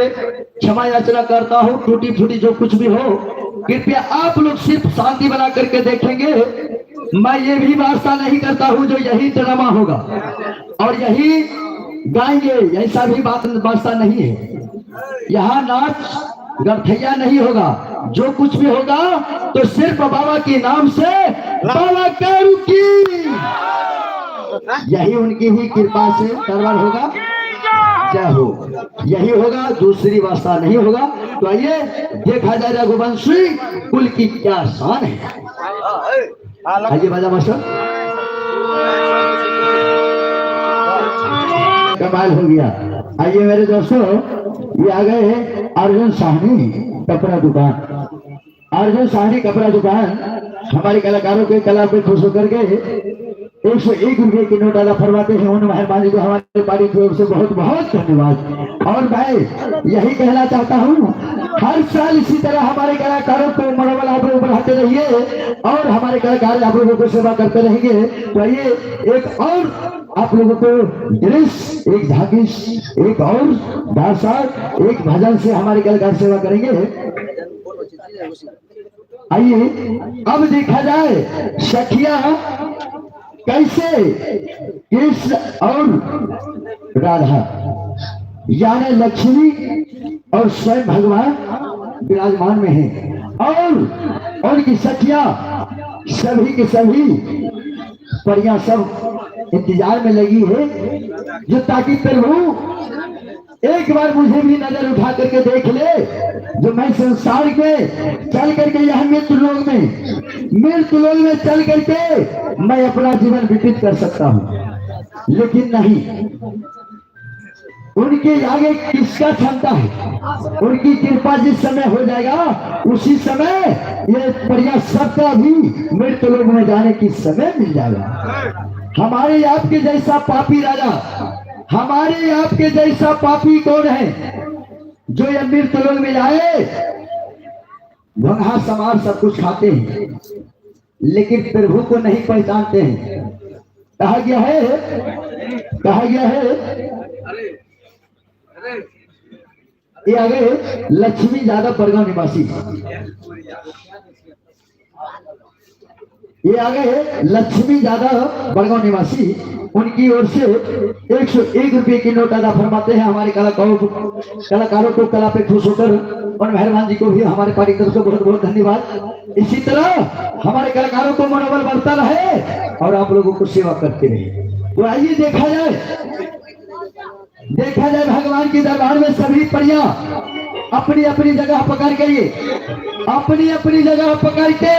क्षमा याचना करता हूँ, टूटी फूटी जो कुछ भी हो कृपया आप लोग सिर्फ शांति बना करके देखेंगे। मैं ये भी वास्ता नहीं करता हूँ जो यही ड्रामा होगा और यही गाएंगे, ऐसा भी बात वास्ता नहीं है। यहाँ नाच गठैया नहीं होगा, जो कुछ भी होगा तो सिर्फ बाबा के नाम से, बाबा कारू की, यही उनकी ही कृपा से तरवर होगा। जय हो, यही होगा, दूसरी वास्ता नहीं होगा। तो आइए देखा जाए रघुवंशी कुल की क्या शान है। आइए बाजा मास्टर, कमाल हो गया। आइए मेरे दोस्तों, ये आ गए अर्जुन साहनी कपड़ा दुकान। अर्जुन साहनी कपड़ा दुकान हमारे कलाकारों के कला पे खुश होकर के 101 रुपये की नोट अदा फरमाते हैं। उन मेहरबानी को हमारे पारी की ओर से बहुत बहुत धन्यवाद। और मैं यही कहना चाहता हूँ, हर साल इसी तरह हमारे कलाकारों को मनोबल आप लोग बढ़ाते रहिए और हमारे कलाकार आप लोगों को सेवा करते रहेंगे। तो आइए एक और आप लोगों को दृश्य, एक झांकिश, एक और भाषा, एक भजन से हमारे कलाकार सेवा करेंगे। आइए अब देखा जाए सखिया कैसे कृष्ण और राधा यानी लक्ष्मी और स्वयं भगवान विराजमान में हैं और उनकी सखिया सभी के सभी परियां सब इंतजार में लगी है, जो ताकि प्रभु एक बार मुझे भी नजर उठा करके देख ले, जो मैं संसार के चल करके यह मृत्यु लोग में चल करके मैं अपना जीवन व्यतीत कर सकता हूँ। लेकिन नहीं, उनके आगे किसका क्षमता है। उनकी कृपा जिस समय हो जाएगा उसी समय ये परिया सबका भी मृत्यु लोग में जाने की समय मिल जाएगा। हमारे आपके जैसा पापी राजा, हमारे आपके जैसा पापी कौन है जो ये मृत्यु लोग में जाए। भंगा समार सब कुछ खाते हैं लेकिन प्रभु को नहीं पहचानते हैं। कहा गया है ये आ गए लक्ष्मी यादव बड़गांव निवासी, ये आ गए लक्ष्मी यादव बड़गांव निवासी। उनकी ओर से 101 रुपये की नोट अदा फरमाते हैं। हमारे कलाकारों को कला पे खुश होकर और मेहरबान जी को भी हमारे पार्टी तरफ से बहुत बहुत धन्यवाद। इसी तरह हमारे कलाकारों को मनोबल बढ़ता रहे और आप लोगों को सेवा करते रहे। तो आइए देखा जाए भगवान के दरबार में सभी परियां अपनी अपनी जगह पकड़ के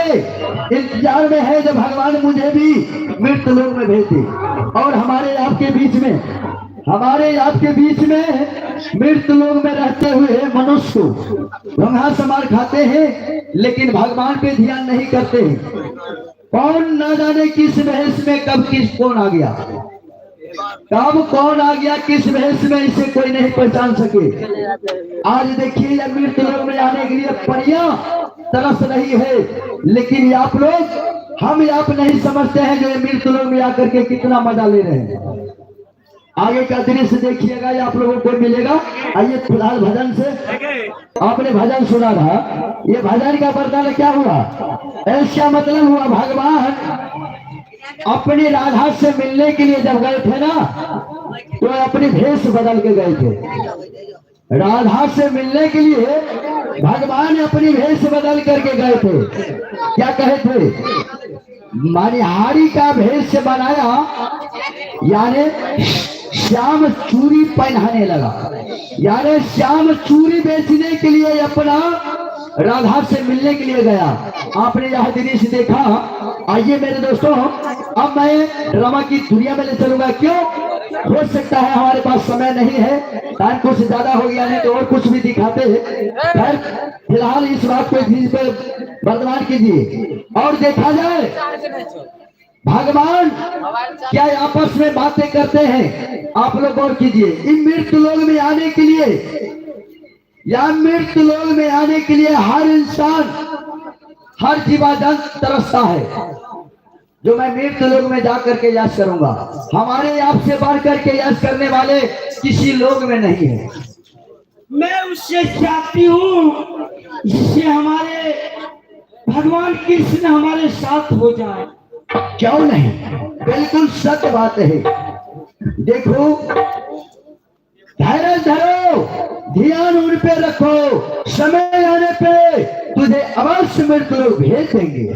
इंतजार में है जब भगवान मुझे भी मृत्यु लोक में भेजे। और हमारे आपके बीच में मृत्यु लोक में रहते हुए मनुष्य को भंगा समार खाते हैं लेकिन भगवान पे ध्यान नहीं करते हैं। कौन ना जाने किस भेष में कब कौन आ गया किस भेष में, इसे कोई नहीं पहचान सके। आज देखिए मृत्यु लोक में आने के लिए परियां तरस रही है, लेकिन आप नहीं समझते हैं जो ये मृत्यु लोक में आकर के कितना मजा ले रहे हैं। आगे का दृश्य देखिएगा, आप लोगों को मिलेगा। आइए फिलहाल भजन से, आपने भजन सुना था, ये भजन का वरदान क्या हुआ, ऐसा मतलब हुआ भगवान अपनी राधा से मिलने के लिए जब गए थे ना तो अपनी भेष बदल के गए थे। राधा से मिलने के लिए भगवान अपनी भेष बदल करके गए थे। क्या कहे थे, मणिहारी का भेष बनाया यानी श्याम चूड़ी पहनाने लगा, यानी श्याम चूड़ी बेचने के लिए अपना राधा से मिलने के लिए गया। आपने यह दृश्य देखा। आइए मेरे दोस्तों, अब मैं ड्रामा की दुनिया में ले चलूंगा। क्यों, हो सकता है हमारे पास समय नहीं है, टाइम कुछ ज्यादा हो गया, नहीं तो और कुछ भी दिखाते हैं। फिलहाल इस बात को वर्तमान कीजिए और देखा जाए भगवान क्या आपस में बातें करते हैं। आप लोग गौर कीजिए, इन मृत्यु लोक में आने के लिए हर इंसान, हर जीवाजंत तरसता है जो मैं मृत्यु लोक में जाकर के यश करूंगा। हमारे आपसे बढ़ करके यश करने वाले किसी लोग में नहीं है। मैं उससे चाहती हूँ जिससे हमारे भगवान कृष्ण हमारे साथ हो जाए। क्यों नहीं, बिल्कुल सत्य बात है। देखो, धैर्य धरो, ध्यान उन पे रखो, समय आने पे तुझे अवश्य मृत्यु लोग भेज देंगे।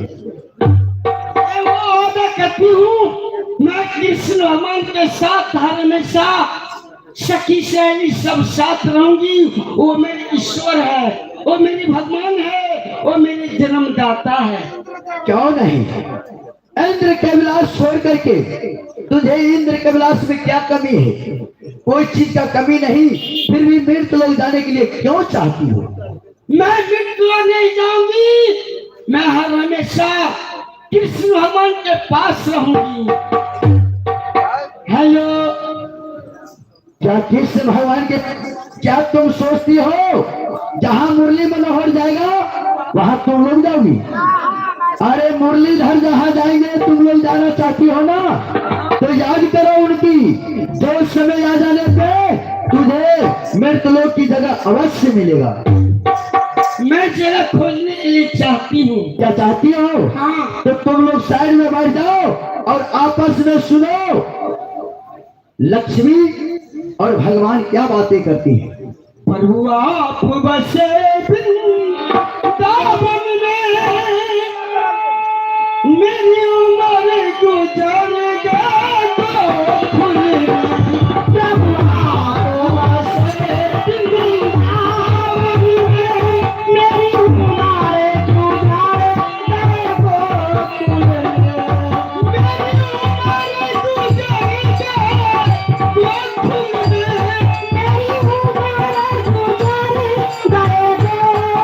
मैं वो वादा करती हूँ, मैं कृष्ण भगवान के साथ हमेशा सखी सहेली सब साथ रहूंगी। वो मेरे ईश्वर है, वो मेरी भगवान है, वो मेरे जन्मदाता है। क्यों नहीं, इंद्र कैलाश छोड़ करके तुझे इंद्र कैलाश में क्या कमी है? कोई चीज का कमी नहीं, फिर भी मृत्यु लोग जाने के लिए क्यों चाहती हो? मैं मृत्यु नहीं जाऊंगी, मैं हर हमेशा कृष्ण भगवान के पास रहूंगी। हेलो, क्या कृष्ण भगवान के, क्या तुम सोचती हो जहां मुरली मनोहर जाएगा वहां तुम लोग जाओगी? अरे मुरलीधर जहां जाएंगे तुम लोग जाना चाहती हो ना, तो याद करो उनकी, जो समय आ जाने पे तुझे मृतलोक की जगह अवश्य मिलेगा। मैं जगह खोजने के लिए चाहती हूँ। क्या चाहती हो? हाँ। तो तुम लोग साइड में बैठ जाओ और आपस में सुनो लक्ष्मी और भगवान क्या बातें करती हैं। प्रभु आप बसे वृंदावन में, मेरी उम्र गुजर गया गोकुल में। प्रभु आप बसे वृंदावन में, मेरी उम्र गुजर गया गोकुल में। मेरी उम्र गुजर गया गोकुल में, मेरी उम्र गुजर गया गोकुल में।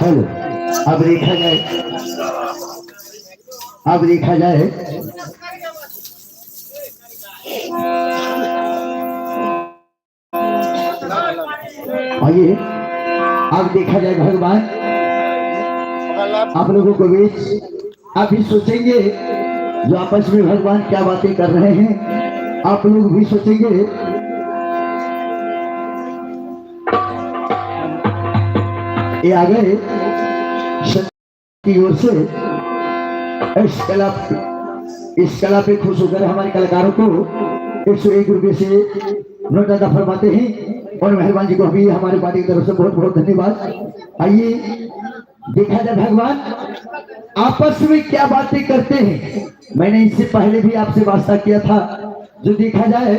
हेलो, अब देखा जाए, अब देखा जाए आइए, अब देखा जाए भगवान आप लोगों को बीच आप भी सोचेंगे जो आपस में भगवान क्या बातें कर रहे हैं, आप लोग भी सोचेंगे। ये आ गए की ओर से इस कला पे खुश होकर हमारे कलाकारों को 101 रुपये से नोट अदा फरमाते हैं और मेहरबान जी को भी हमारे पार्टी की तरफ से बहुत बहुत धन्यवाद। आइए देखा जाए भगवान आपस में क्या बातें करते हैं। मैंने इससे पहले भी आपसे वास्ता किया था। जो देखा जाए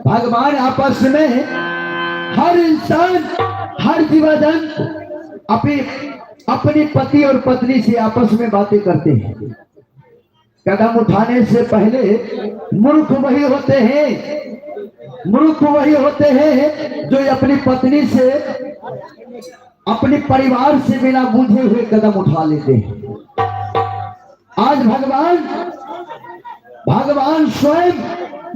भगवान आपस में हर इंसान हर जीवजंतु अपने पति और पत्नी से आपस में बातें करते हैं। कदम उठाने से पहले मूर्ख वही होते हैं जो अपनी पत्नी से अपने परिवार से बिना बूझे हुए कदम उठा लेते हैं। आज भगवान स्वयं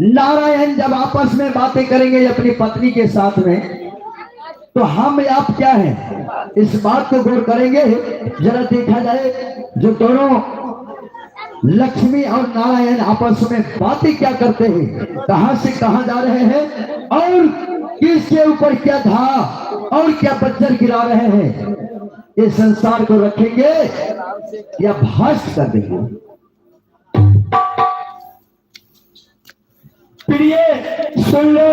नारायण जब आपस में बातें करेंगे अपनी पत्नी के साथ में, तो हम आप क्या हैं इस बात को गौर करेंगे। जरा देखा जाए जो दोनों लक्ष्मी और नारायण आपस में बातें क्या करते हैं, कहां से कहां जा रहे हैं और किसके ऊपर क्या धा और क्या बज्जर गिरा रहे हैं। इस संसार को रखेंगे या भस्म कर देंगे। प्रिय सुन लो,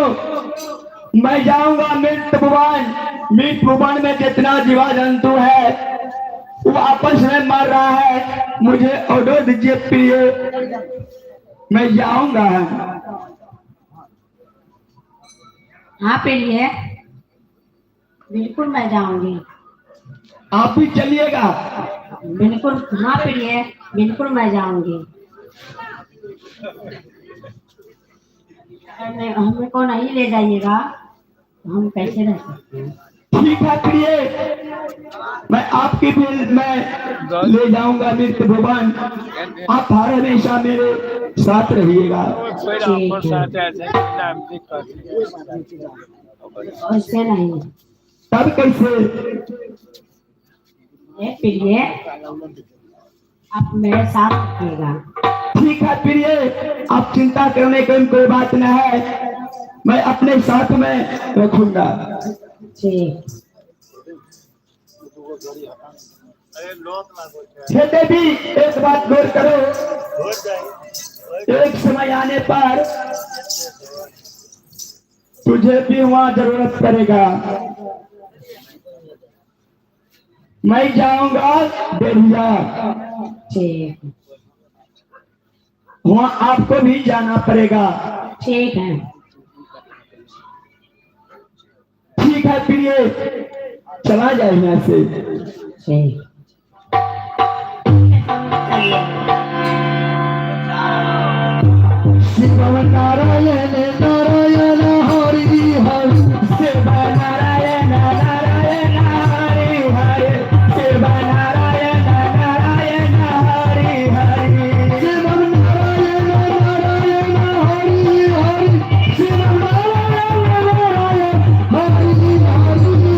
मैं जाऊंगा मृत भुवन में जितना जीवा जंतु है वो आपस में मर रहा है। मुझे ऑर्डर दीजिए प्रिय, मैं जाऊंगा। हाँ प्रिय, बिल्कुल मैं जाऊंगी। आप भी चलिएगा? बिल्कुल हाँ प्रिय, बिल्कुल मैं जाऊंगी। हमें को नहीं ले जाइएगा तो हम कैसे रह सकते हैं। ठीक है प्रिय, मैं आपकी भी मैं ले जाऊंगा मृत भुवन। आप हर हमेशा मेरे साथ रहिएगा। ऐसे नहीं, तब कैसे? प्रिय आप मेरे साथ रखिएगा। ठीक है प्रिय, आप चिंता करने की कोई बात न है, मैं अपने साथ में रखूंगा। ठीक। देवी एक बात गौर करो, एक समय आने पर तुझे भी वहां जरूरत पड़ेगा। मैं जाऊंगा देरिया, ठीक, वहां आपको भी जाना पड़ेगा। ठीक है। ठीक है प्रिय, चला जाए यहाँ से। ठीक। शिव नारायण नारायण हरि हरि, शिव नारायण नारायण हरि हरि, शिव नारायण नारायण हरि हरि, शिव नारायण नारायण हरि हरि, शिव नारायण नारायण हरि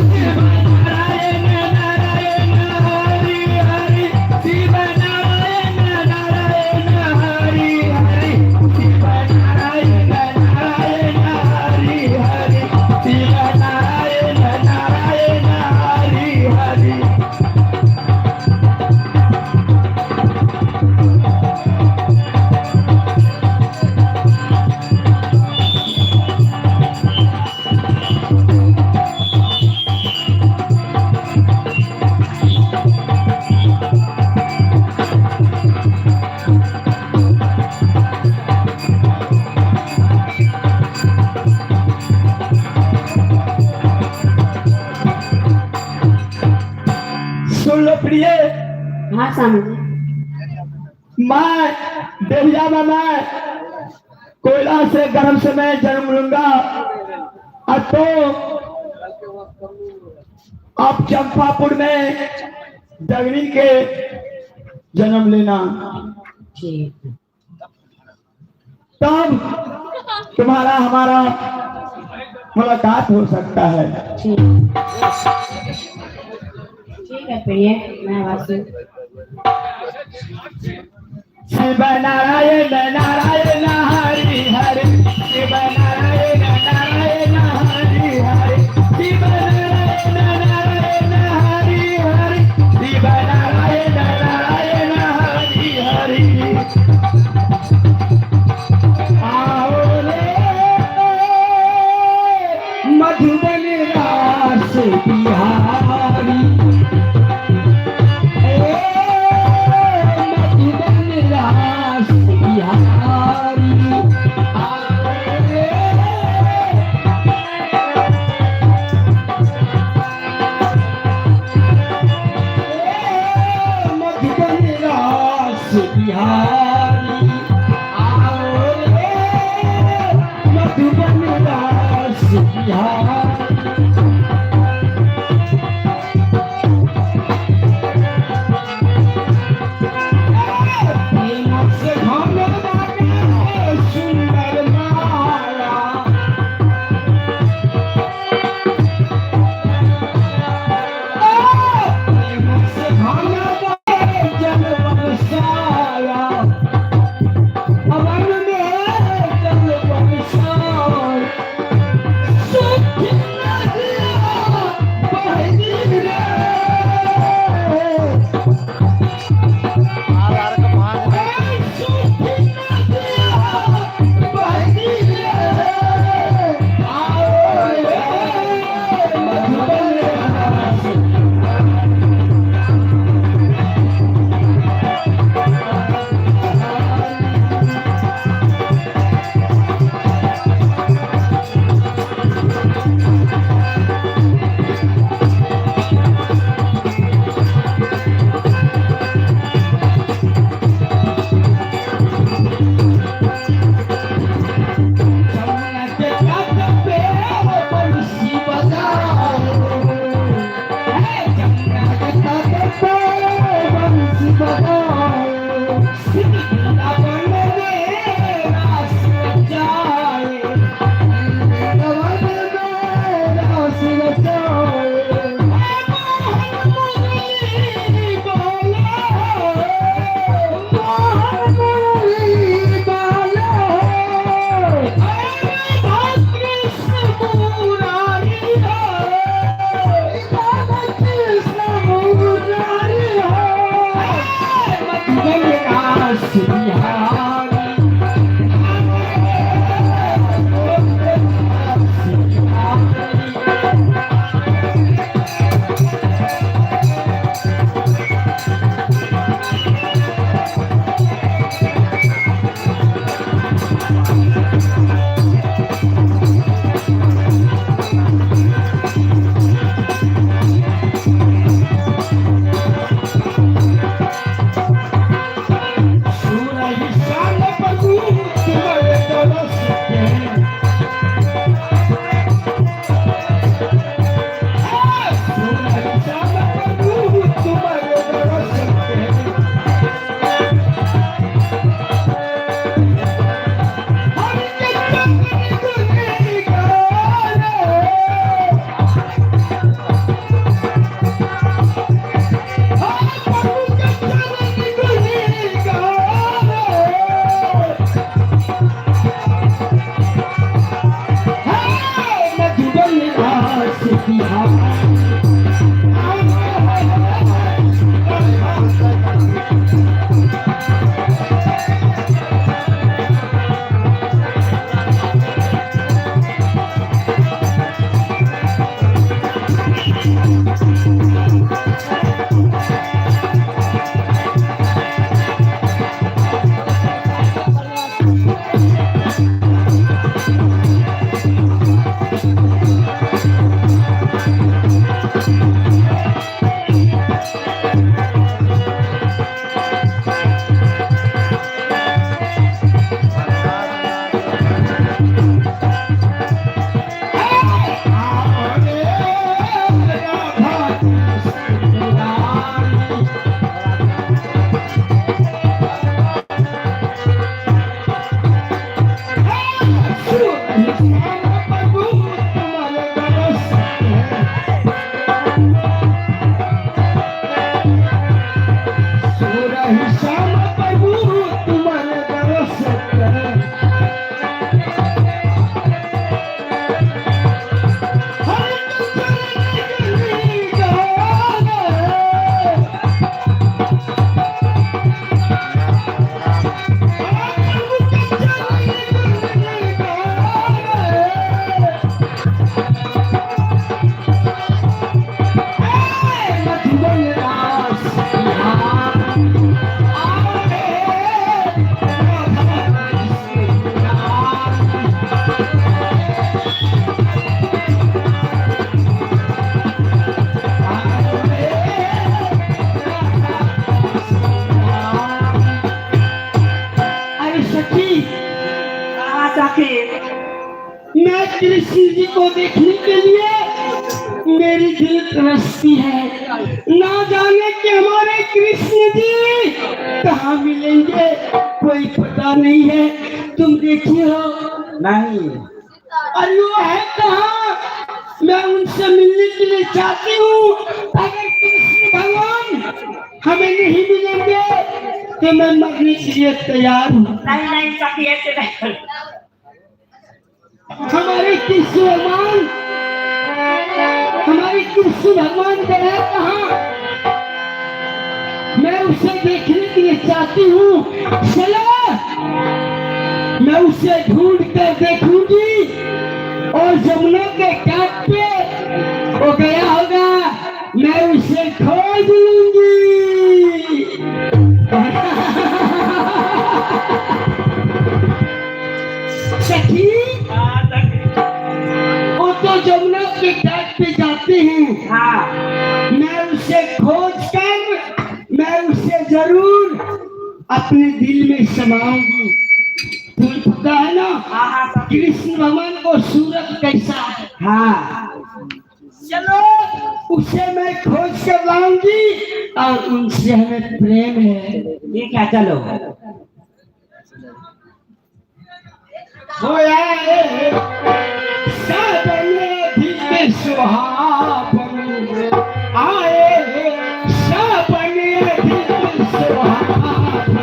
हरि, शिव नारायण नारायण हरि हरि, शिव नारायण नारायण हरि हरि, शिव नारायण नारायण हरि हरि, शिव नारायण नारायण हरि हरि। सुन लो प्रिय, हाँ समझ। मैं देविया में मैं कोयला से गर्भ से मैं जन्म लूंगा। अब तो आप चंपापुर में डगरी के जन्म लेना, ठीक है। तब तुम्हारा हमारा मुलाकात हो सकता है। ठीक है प्रिय, मैं वासु। शिव नारायण नारायण हरि हरि, शिव नारायण नारायण हरि हरि, शिव नारायण नारायण हरि हरि, शिव नारायण नारायण हरि हरि। आओ रे मधुबन रास बिहारी, कृष्ण जी को देखने के लिए मेरी दिल तरसती है। ना जाने कि हमारे कृष्ण जी कहाँ मिलेंगे, कोई पता नहीं है। तुम देखी हो? नहीं। और वो है कहाँ? मैं उनसे मिलने के लिए चाहती हूँ। अगर कृष्ण भगवान हमें नहीं मिलेंगे तो मैं मरने के लिए तैयार हूँ। नहीं नहीं सखी, ऐसे नहीं। हमारे कृष्ण भगवान, हमारे कृष्ण भगवान का है कहाँ? मैं उसे देखने के लिए चाहती हूँ। चलो मैं उसे ढूंढ कर देखूंगी और जमुना के घाट पे वो गया होगा, मैं उसे खोज लूंगी। सखी, वो तो जमुना के घाट पे जाते हैं। हाँ मैं उसे खोज कर मैं उसे जरूर अपने दिल में समाऊंगी। तुम्हें पता है ना हाँ हाँ सखी। कृष्ण भगवान को सूरत कैसा है? हाँ चलो उसे मैं खोज कर लाऊंगी और उनसे हमें प्रेम है। ठीक है चलो। होया साबने दिल सुहावन आए, साबने दिल सुहावन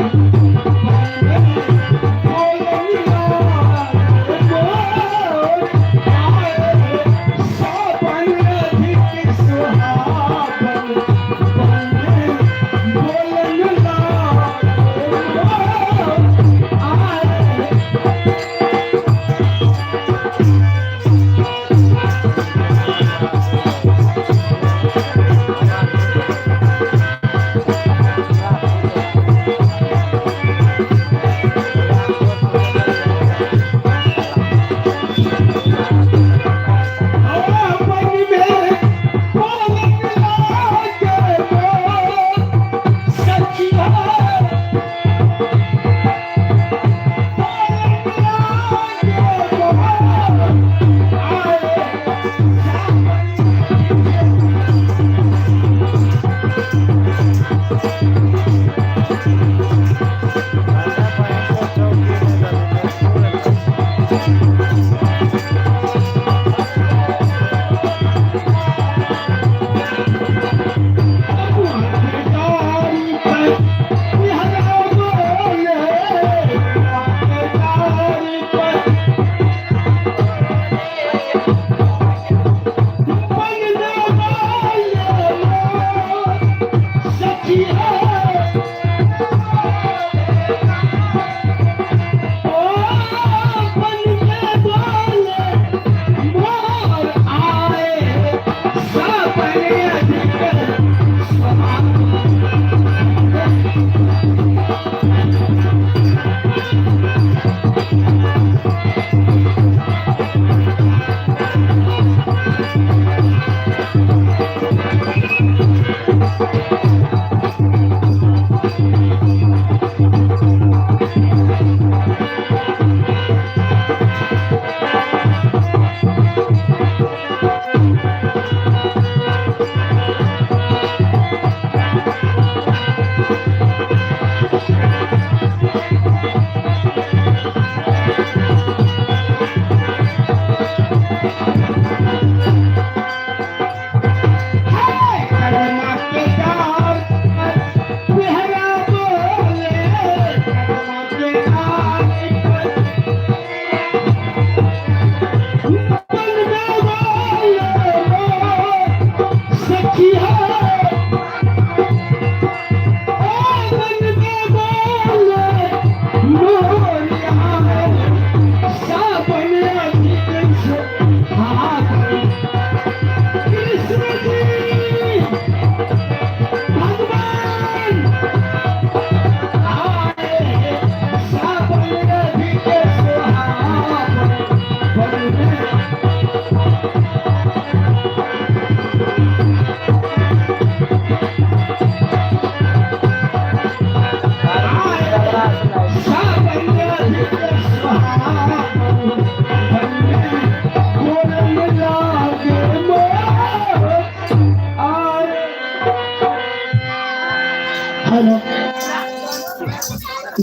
हेलो,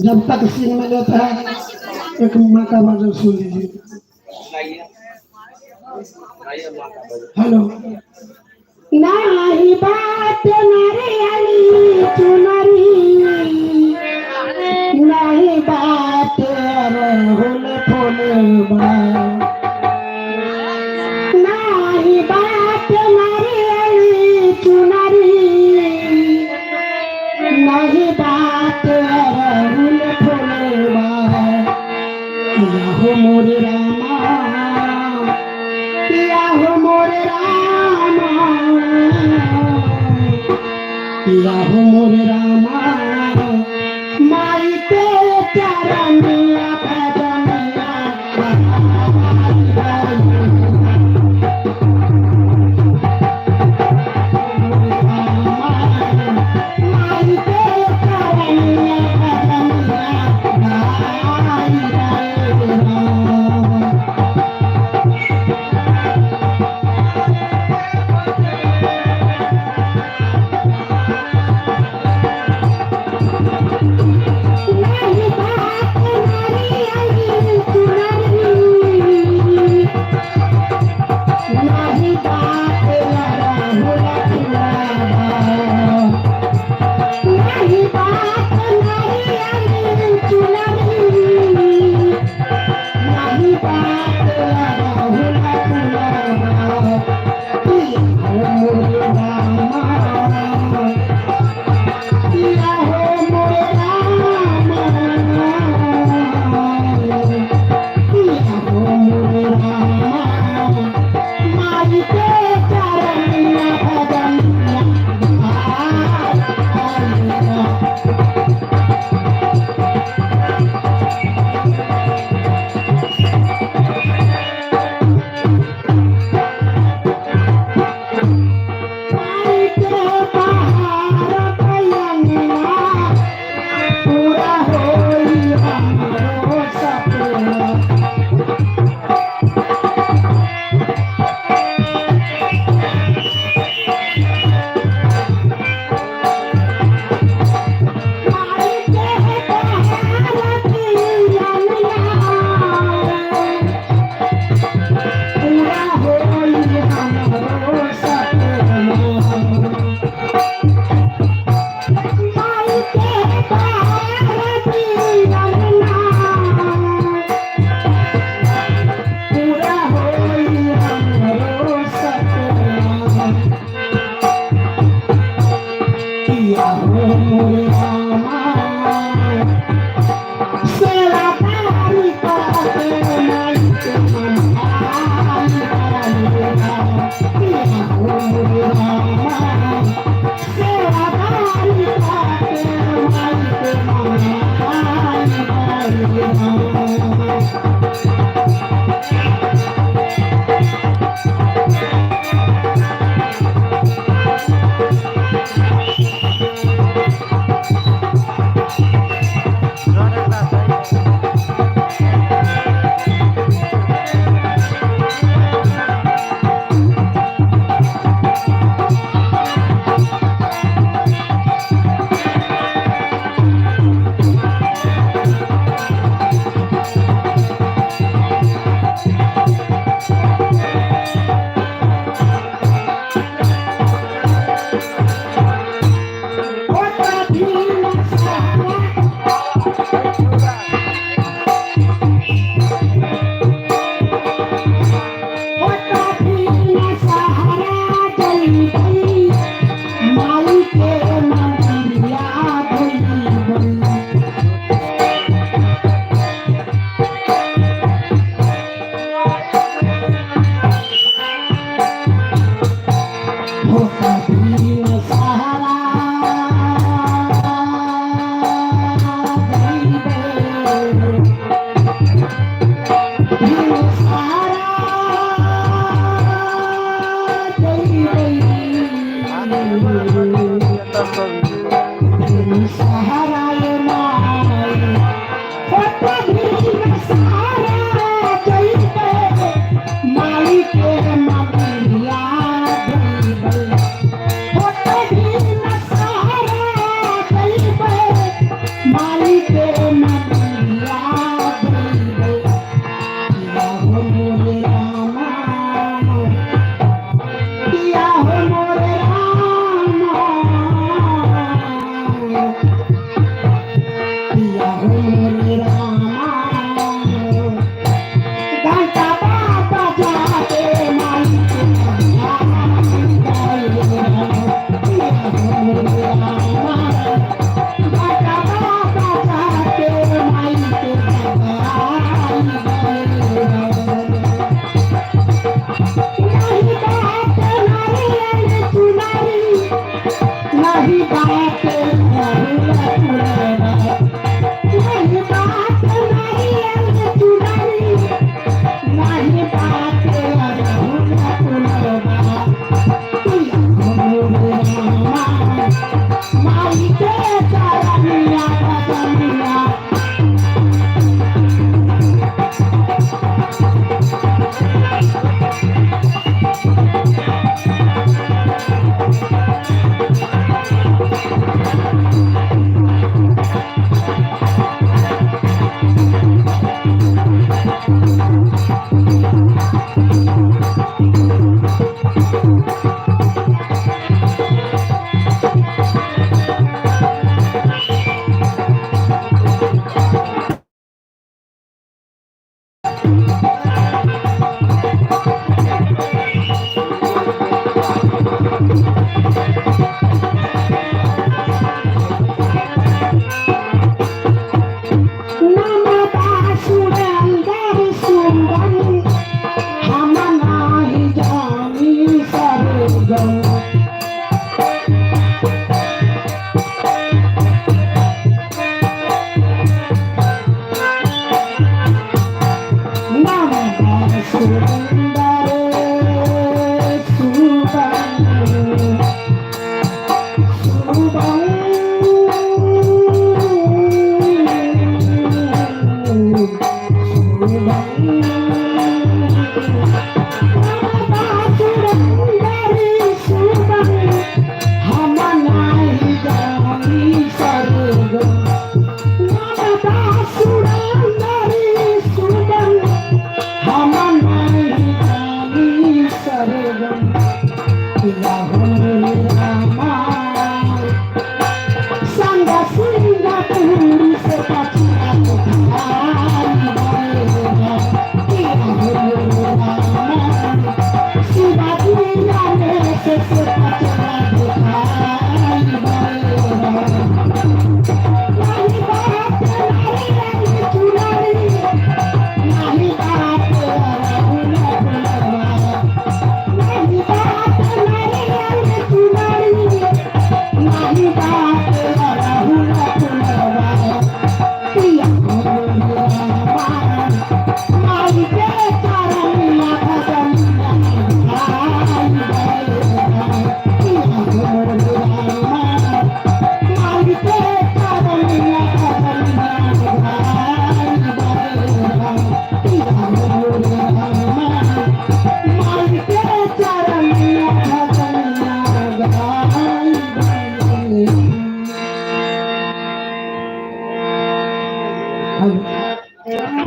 जब तक सीन में लेता है एक माँ का भजन सुन लीजिए। हेलो, नाही बात नारियली चुनरी, नहीं बात राहुल फुलबा, नहीं बात नारियली चुनरी, नहीं बात राहुल फुलबा, या हो मोरे रामा, या हो मोरे रामा, या हो मोरे रामा, माई पे चरनिया भजनिया माई पे चरनिया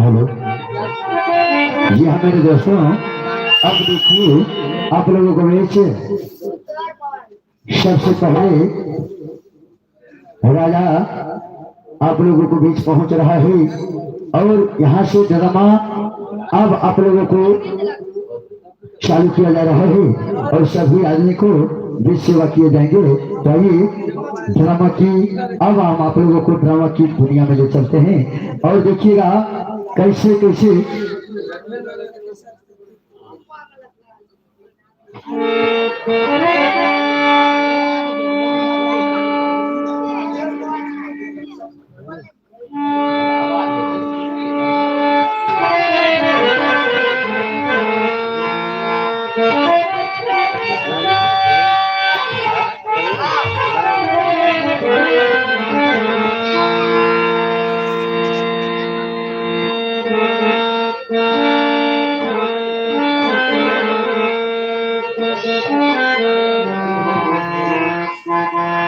हेलो, जी हाँ मेरे दोस्तों, अब देखिए आप लोगों को बीच सबसे पहले राजा आप लोगों को बीच पहुंच रहा है और यहाँ से ड्रामा अब आप लोगों को चालू किया जा रहा है और सभी आदमी को बीच सेवा किए जाएंगे। तो आइए ड्रामा की अब हम आप लोगों को ड्रामा की दुनिया में ले चलते हैं और देखिएगा कैसे कैसे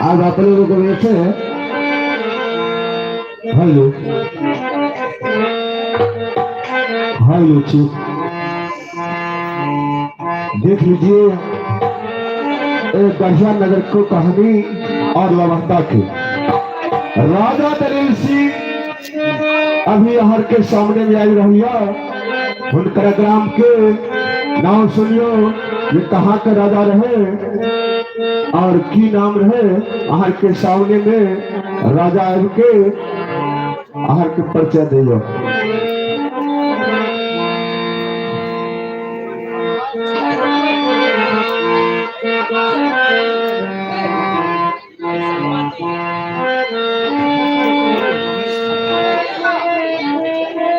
अब आप लोगों को वैसे हेलो हेलो चुप देख लीजिए एक बढ़िया नगर को कहानी और व्यवस्था की। राजा दलील सिंह अभी हर के सामने में आई रही है। उनकर ग्राम के नाम सुनियो, ये कहाँ के राजा रहे और की नाम रहे। आहर के सामने में राजा के आहर के परिचय दियो।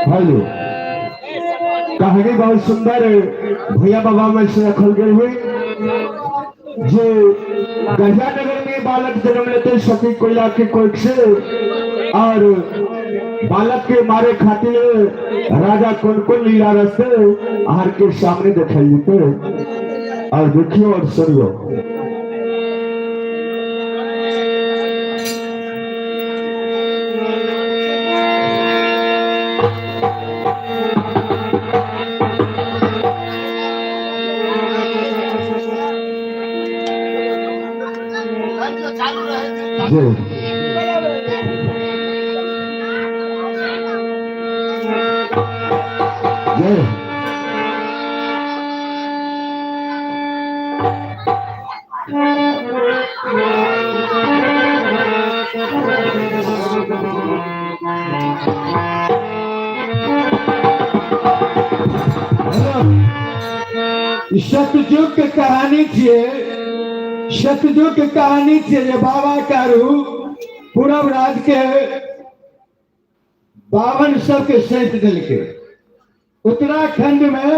हेलो, कहानी बहुत सुंदर भैया बाबा में से रखल गए हुए जो गंजा नगर में बालक जन्म लेते सती कोयला के कोख से और बालक के मारे खातिर राजा कौन कौन लीला रस्ते आहार के सामने दिखाई देते और देखियो और सुनियो। सतयुग के कहानी छे, सतयुग के कहानी छे जे बाबा कारू पूरब राज के बावन सब के सैंत दल के, उत्तराखंड में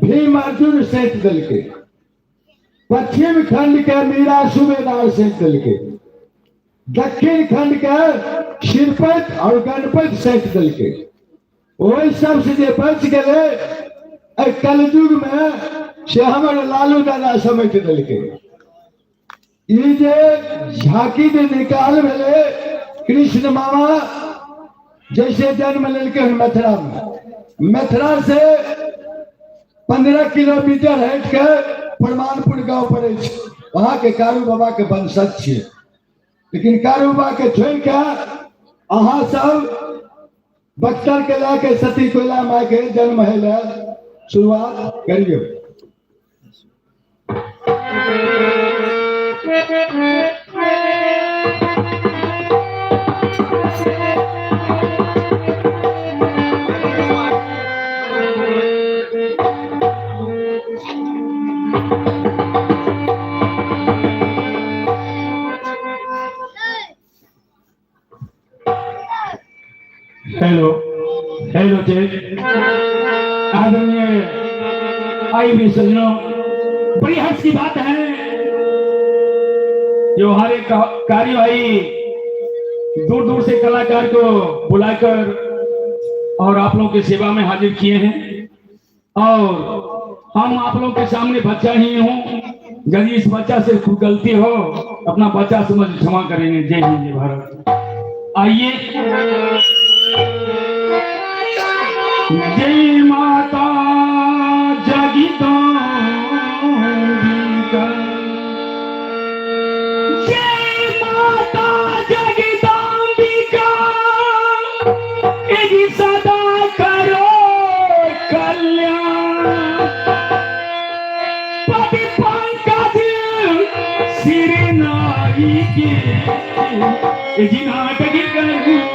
भीम अर्जुन सैंत दल के, पश्चिम खंड के मीरा सूबेदार सैंत दल के, दक्षिण खंड के शिरपत और गणपत सैंत दल के, वही सब से जे बच गए कलयुग में से हमारे लालू दादा समेट दल के। ये जे झांकी दे निकाल भेले कृष्ण मामा जैसे जन्म लेके मथुरा में, मथुरा से 15 किलोमीटर हट के प्रमाणपुर गांव पड़े, वहां के कारू बाबा के वंशज छे। लेकिन कारू बाबा के छोड़ के अहाँ सब बख्तर के लाके सती कोयला माँ के जन्म है शुरुआत करियो। हेलो हेलो जी, आदरणीय आई भी सज्जनों, बड़ी हर्ष की बात है जो हमारे कार्यवाही दूर दूर से कलाकार को बुलाकर और आप लोगों की सेवा में हाजिर किए हैं। और हम आप लोगों के सामने बच्चा ही हूँ, यदि इस बच्चा से कोई गलती हो अपना बच्चा समझ क्षमा करेंगे। जय हिंद जय भारत। आइए। जय माता जगिता सदा करो कल्याण, पति पंकज सिर नारी के जिनाटक करूं।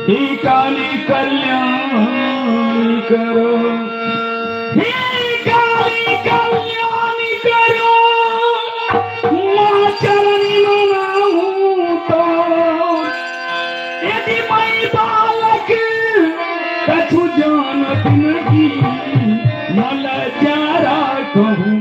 ही काली कल्याण करो, ही काली कल्याण करो, मां चरणी मनाऊं तो यदि मैं बालक कछु जानत नहीं मल जारा कहूं।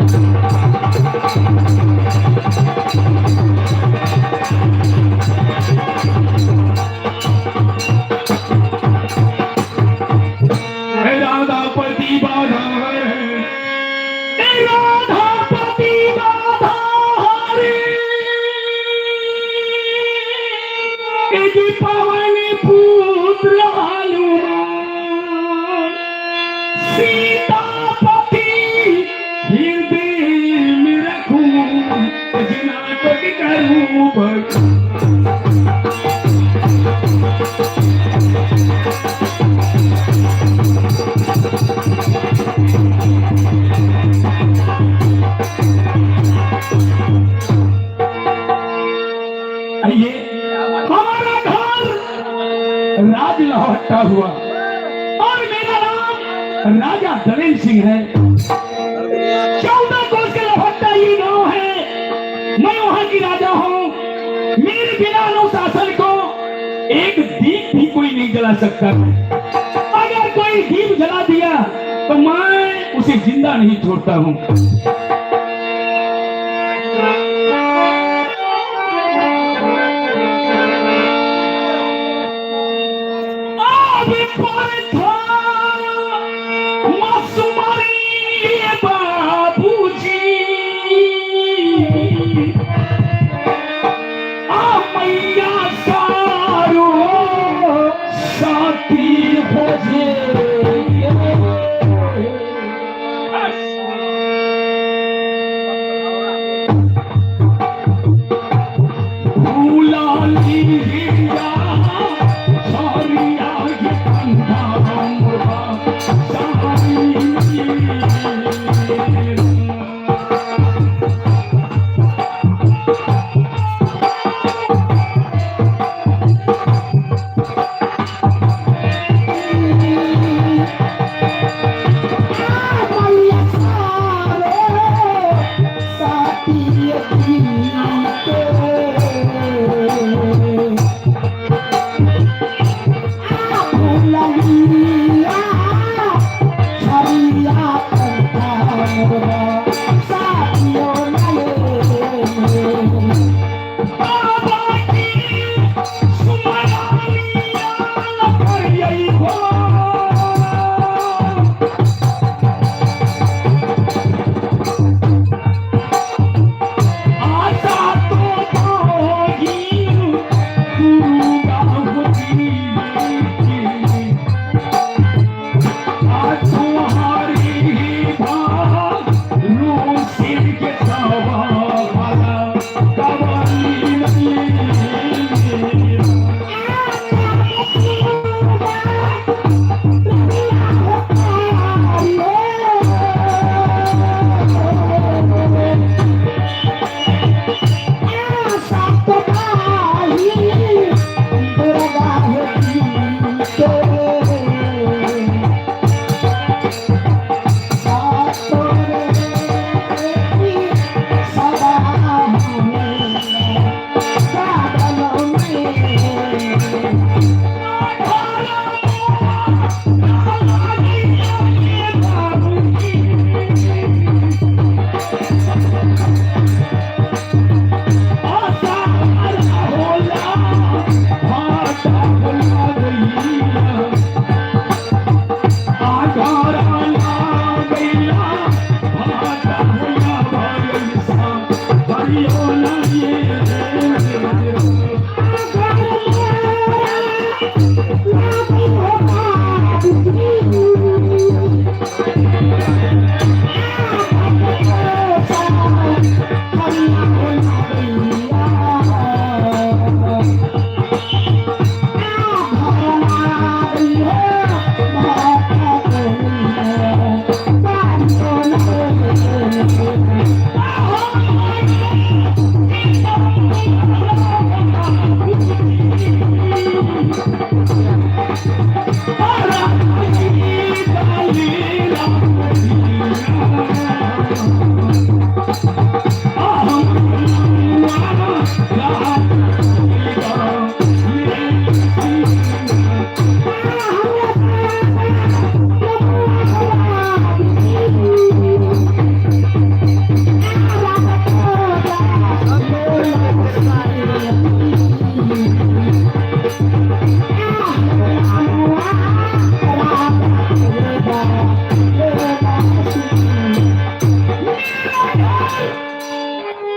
पवन पुत्र हनुमान, सीतापति हृदय में रखूं, जिनाटक करूं भक्ति। आइए, हमारा घर राज लौटा हुआ और मेरा नाम राजा दलेर सिंह है। 14 कोस का लभट्टा ये गांव है। मैं वहां की राजा हूं। मेरे बिना अनुशासन को एक दीप भी कोई नहीं जला सकता। अगर कोई दीप जला दिया तो मैं उसे जिंदा नहीं छोड़ता हूं।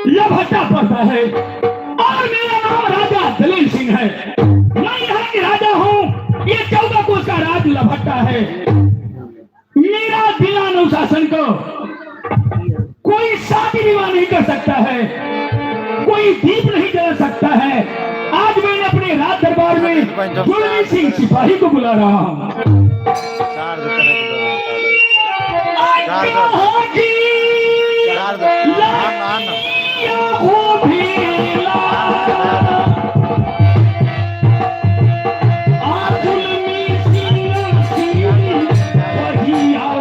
लभट्टा पड़ता है और मेरा नाम राजा दलेर सिंह है। मैं यहाँ के राजा हूँ। ये 14 कोस का राज लभट्टा है। मेरा बिना अनुशासन को कोई शादी विवाह नहीं कर सकता है, कोई दीप नहीं जला सकता है। आज मैंने अपने राज दरबार में गुरमीत सिंह सिपाही को बुला रहा हूँ। Yeah.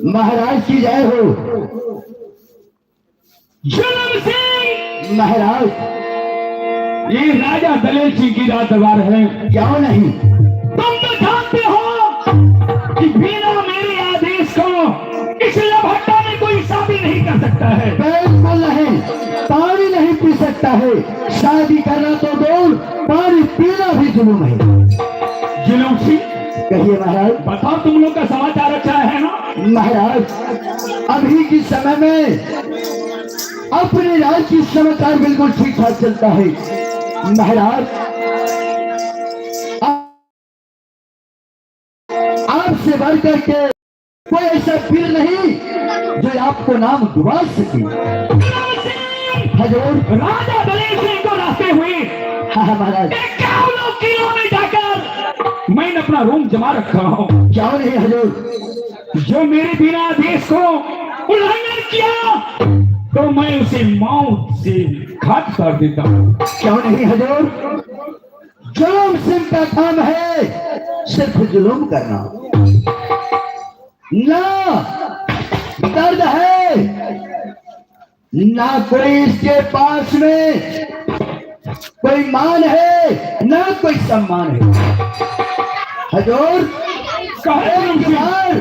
महाराज की जय हो। जुलम सिंह, महाराज ये राजा दलेर सिंह की राज दरबार है। क्यों नहीं? तुम तो जानते हो कि बिना मेरे आदेश को इस लभट्टा में कोई शादी नहीं कर सकता है। बिल्कुल नहीं, पानी नहीं पी सकता है। शादी करना तो दूर, पानी पीना भी जुल्म है। जुलम सिंह, कहिए महाराज। बताओ तुम लोग का समाचार अच्छा है ना? महाराज अभी के समय में अपने राज्य की समाचार बिल्कुल ठीक ठाक चलता है। महाराज आपसे बढ़ करके कोई ऐसा वीर नहीं जो आपको नाम डुबा सके। हजूर, राजा दलेर सिंह को रास्ते हुए हाँ महाराज। 51 किलो में जाकर मैंने अपना रूम जमा रखा हूँ। क्यों नहीं हजूर? जो मेरे बिना आदेश को उल्लंघन किया तो मैं उसे मौत से घाट कर देता हूँ। क्यों नहीं हजूर? जुल्म सिंह का काम है सिर्फ जुल्म करना। ना दर्द है, ना कोई इसके पास में कोई मान है, ना कोई सम्मान है। हजूर एक बार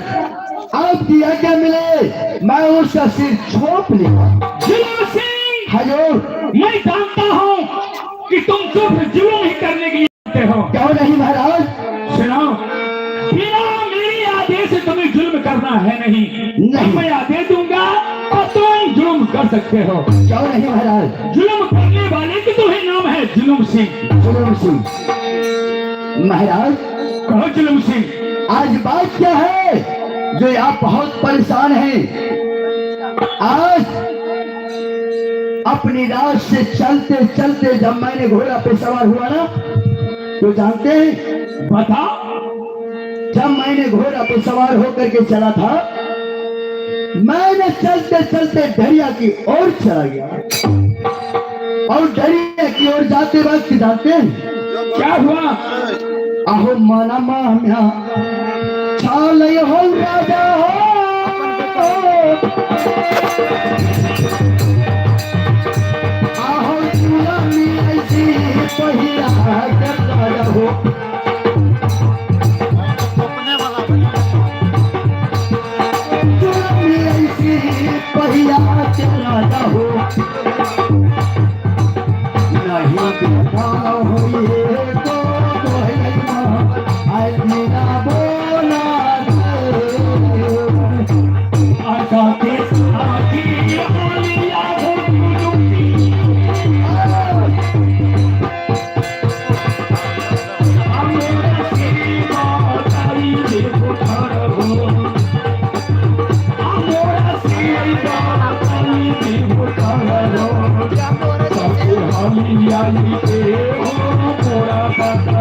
आपकी आज्ञा मिले मैं उसका सिर छोप लूंगा। जुलम सिंह, हजूर मैं जानता हूँ कि तुम सिर्फ जुल्म ही करने के लिए आते हो। क्यों नहीं महाराज? सुनो, बिना मेरे आदेश से तुम्हें जुल्म करना है नहीं। नहीं। मैं आदेश दूंगा और तुम जुल्म कर सकते हो। क्यों नहीं महाराज? जुल्म करने वाले की तुम्हें नाम है जुलम सिंह। जुल्म सिंह। महाराज कहो जुलम सिंह, आज बात क्या है जो आप बहुत परेशान हैं? आज अपनी रात से चलते चलते जब मैंने घोड़ा पे सवार हुआ ना, तो जानते हैं बता। जब मैंने घोड़ा पे सवार होकर के चला था, मैंने चलते चलते दरिया की ओर चला गया और दरिया की ओर जाते वक्त जानते हैं क्या हुआ? अहो माना माम्या छाल हो राजा हो, आहो चूलामी ऐसी पहिया कर राजा हो। चूलामी ऐसी पहिया कर राजा हो, नहीं देखा हो ये तो मेरा बोला आका के साथी बोलिया हो जुलमी, हमें सीमा तारी देखो हो, हमें सीमा तारी देखो सबसे हमी आई के हो मोरा पाता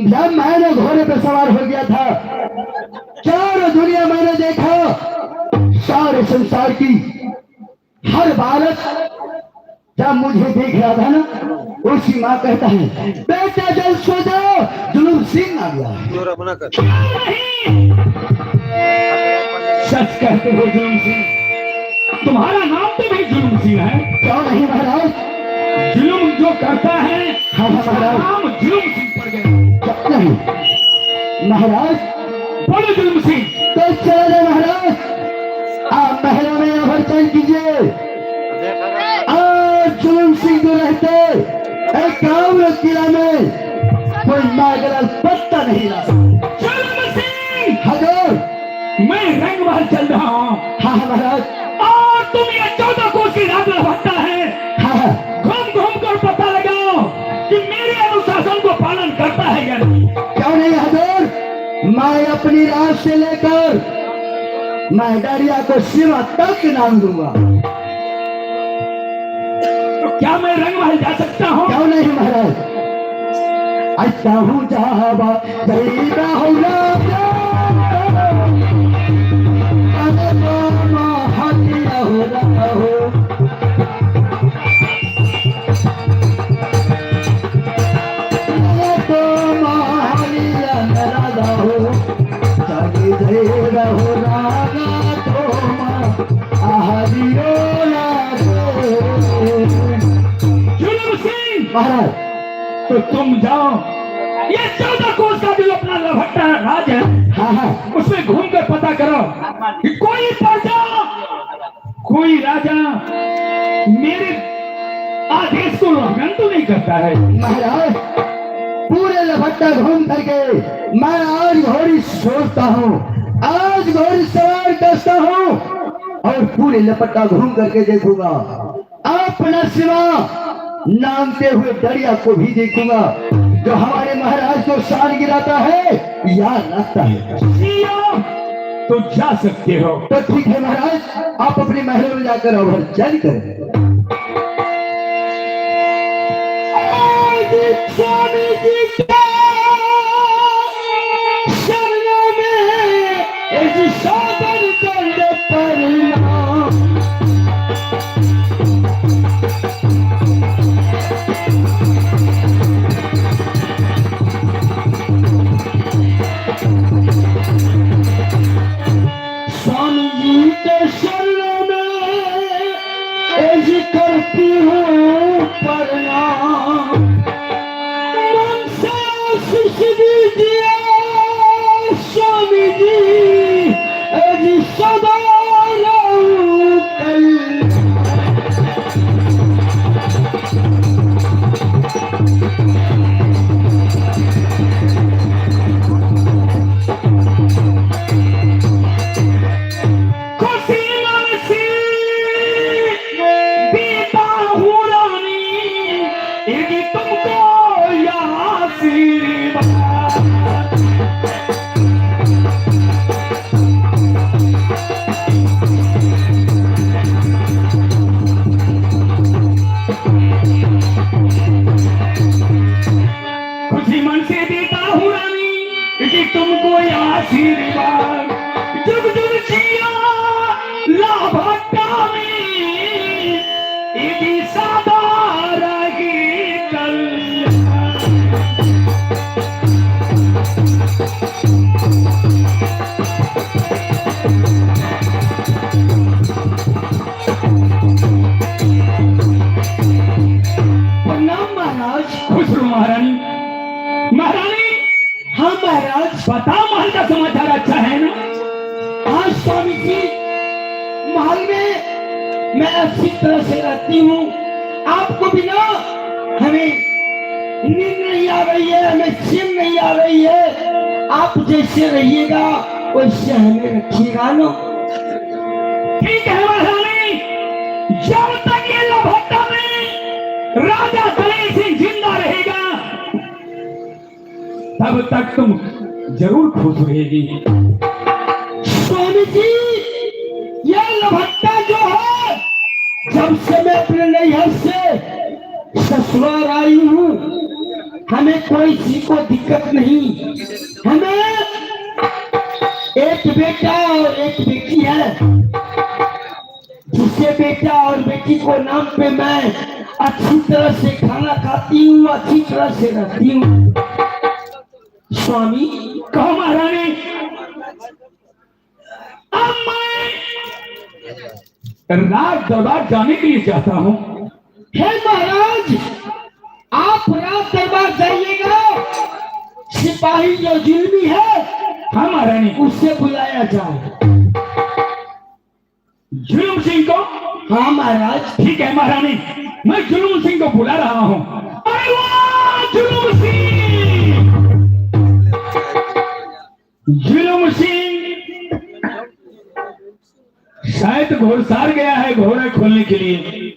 जब मैंने घोड़े पे सवार हो गया था, चारों दुनिया मैंने देखा, सारे संसार की हर बालक जब मुझे देख रहा था ना, उसकी माँ कहता है बेटा जल्द सो जाओ, जुलूम सिंह आ गया है। सच कहते हो जुलम सिंह, तुम्हारा नाम तो भी जुलम सिंह है। क्यों नहीं महाराज? जुलम जो करता है हाँ उसका महाराज। नाम जुलम सिंह पड़ गया। क्यों नहीं महाराज? बोलो जुलम सिंह। तो चले महाराज, आप महलों में अभर चैन कीजिए। एक दो रहते एक गाँव में किला में कोई नागराज पत्ता नहीं रहा। जुल्म सिंह, हजूर। मैं रंग महल चल रहा हूँ। हाँ हाँ महाराज। और तुम ये 14 कोस की रात लपटता है। हाँ हाँ। घूम घूम कर पता लगाओ कि मेरे अनुशासन को पालन करता है या नहीं। क्यों नहीं हजूर, मैं अपनी राज से लेकर मैं डरिया को सीमा तक नाम दूंगा। तो क्या मैं रंग महल जा सकता हूँ? क्यों नहीं महाराज। अच्छा हूँ जावा जईदा हो राजा, अरे मामा हटिया हो रहा हो। अरे तो मालिया राजा हो, जागी जईदा हो राजा तो हरियो जुल्म सिंह, महाराज। तो तुम जाओ, ये 14 कोस का जो अपना लभट्टा राज है, हाँ हाँ। उसमें घूम कर पता करो कि कोई प्रजा, कोई राजा मेरे आदेश को उल्लंघन तो नहीं करता है। महाराज पूरे लभट्टा घूम करके मैं आज घोड़ी सोचता हूँ, आज घोड़ी सवार करता हूँ और पूरे लपट्टा घूम करके देखूंगा। अपना सिवा नामते हुए दरिया को भी देखूंगा जो हमारे महाराज को शान गिराता है याद रखता है। जियो, तो जा सकते हो। तो ठीक है महाराज, आप अपने महलों में जाकर अभ्यर्चन करें। स्वामी जी के शरणों में ऐसी साधन करने परिणाम। स्वामी जी के शरणों में ऐसी करती हूँ प्रणाम। मन से आशीष दीजिए स्वामी जी, ऐसी सदा रहूं कल। खुशी मन से देता हूँ रानी कि तुमको यह आशीर्वाद। जुग जुग जिया लाभट्टा में, इसी सदा रही कल्याण। प्रणाम महाराज। खुश रहो महारानी। महारानी, हाँ महाराज। बताओ महल का समाचार अच्छा है ना? हाँ स्वामी जी, महल में मैं अच्छी तरह से रहती हूँ। आपको बिना हमें नींद नहीं आ रही है, हमें चैन नहीं आ रही है। आप जैसे रहिएगा वैसे हमें रखिएगा ना। ठीक है महारानी, जब तक ये लभट्टा में राजा दलेर सिंह जिंदा रहेगा तब तक तुम जरूर खुश रहेगी। स्वामी जी, यह लभट्टा जो है, जब से मैं अपने नैहर से ससुराल आई हूँ, हमें कोई चीज को दिक्कत नहीं। हमें एक बेटा और एक बेटी है, जिससे बेटा और बेटी को नाम पे मैं अच्छी तरह से खाना खाती हूँ, अच्छी तरह से रहती हूँ। स्वामी, कहो महारानी। अब मैं राज दरबार जाने के लिए चाहता हूँ। हे महाराज, आप राज दरबार जाइएगा। सिपाही जो जुल्मी है, हाँ महारानी। उससे बुलाया जाए। जुल्म सिंह को? हाँ महाराज। ठीक है महारानी, मैं जुलूम सिंह को बुला रहा हूं। अरे वाह जुलूम सिंह! जुलूम सिंह शायद घोड़सार गया है घोड़े खोलने के लिए।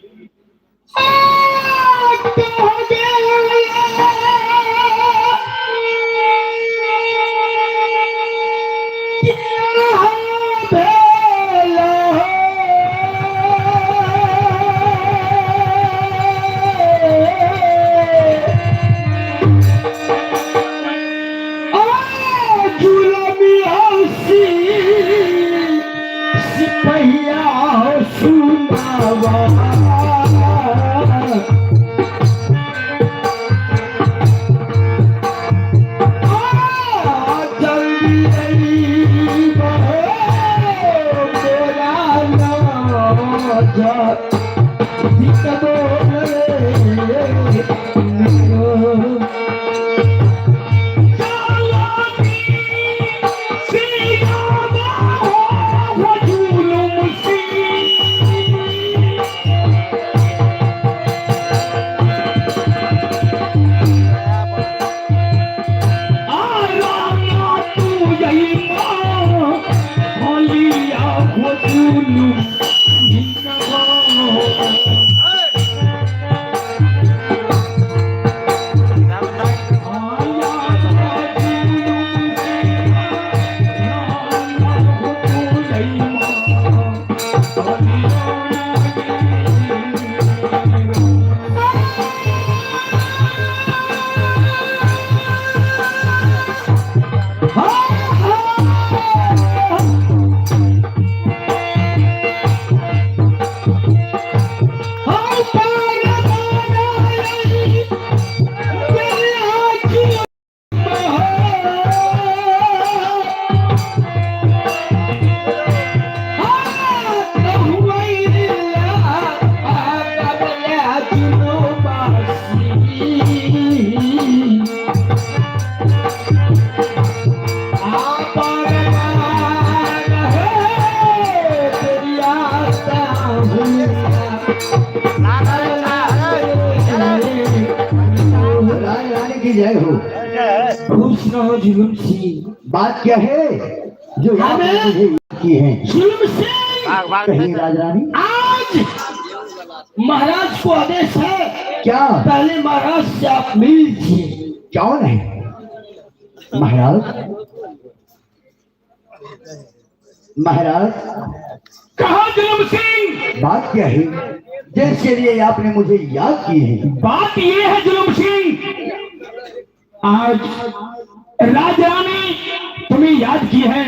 जय हो। खुश रहो जुलूम सिंह। बात क्या है जो यहाँ पे मुझे की है? जुलूम सिंह कहीं राजरानी आज महाराज को आदेश है क्या? पहले महाराज से आप मिल लीजिए। कौन है महाराज? महाराज कहा जुलूम सिंह? बात क्या है जिसके लिए आपने मुझे याद की है? बात ये है जुलूम सिंह, आज राजरानी तुम्हें याद की है।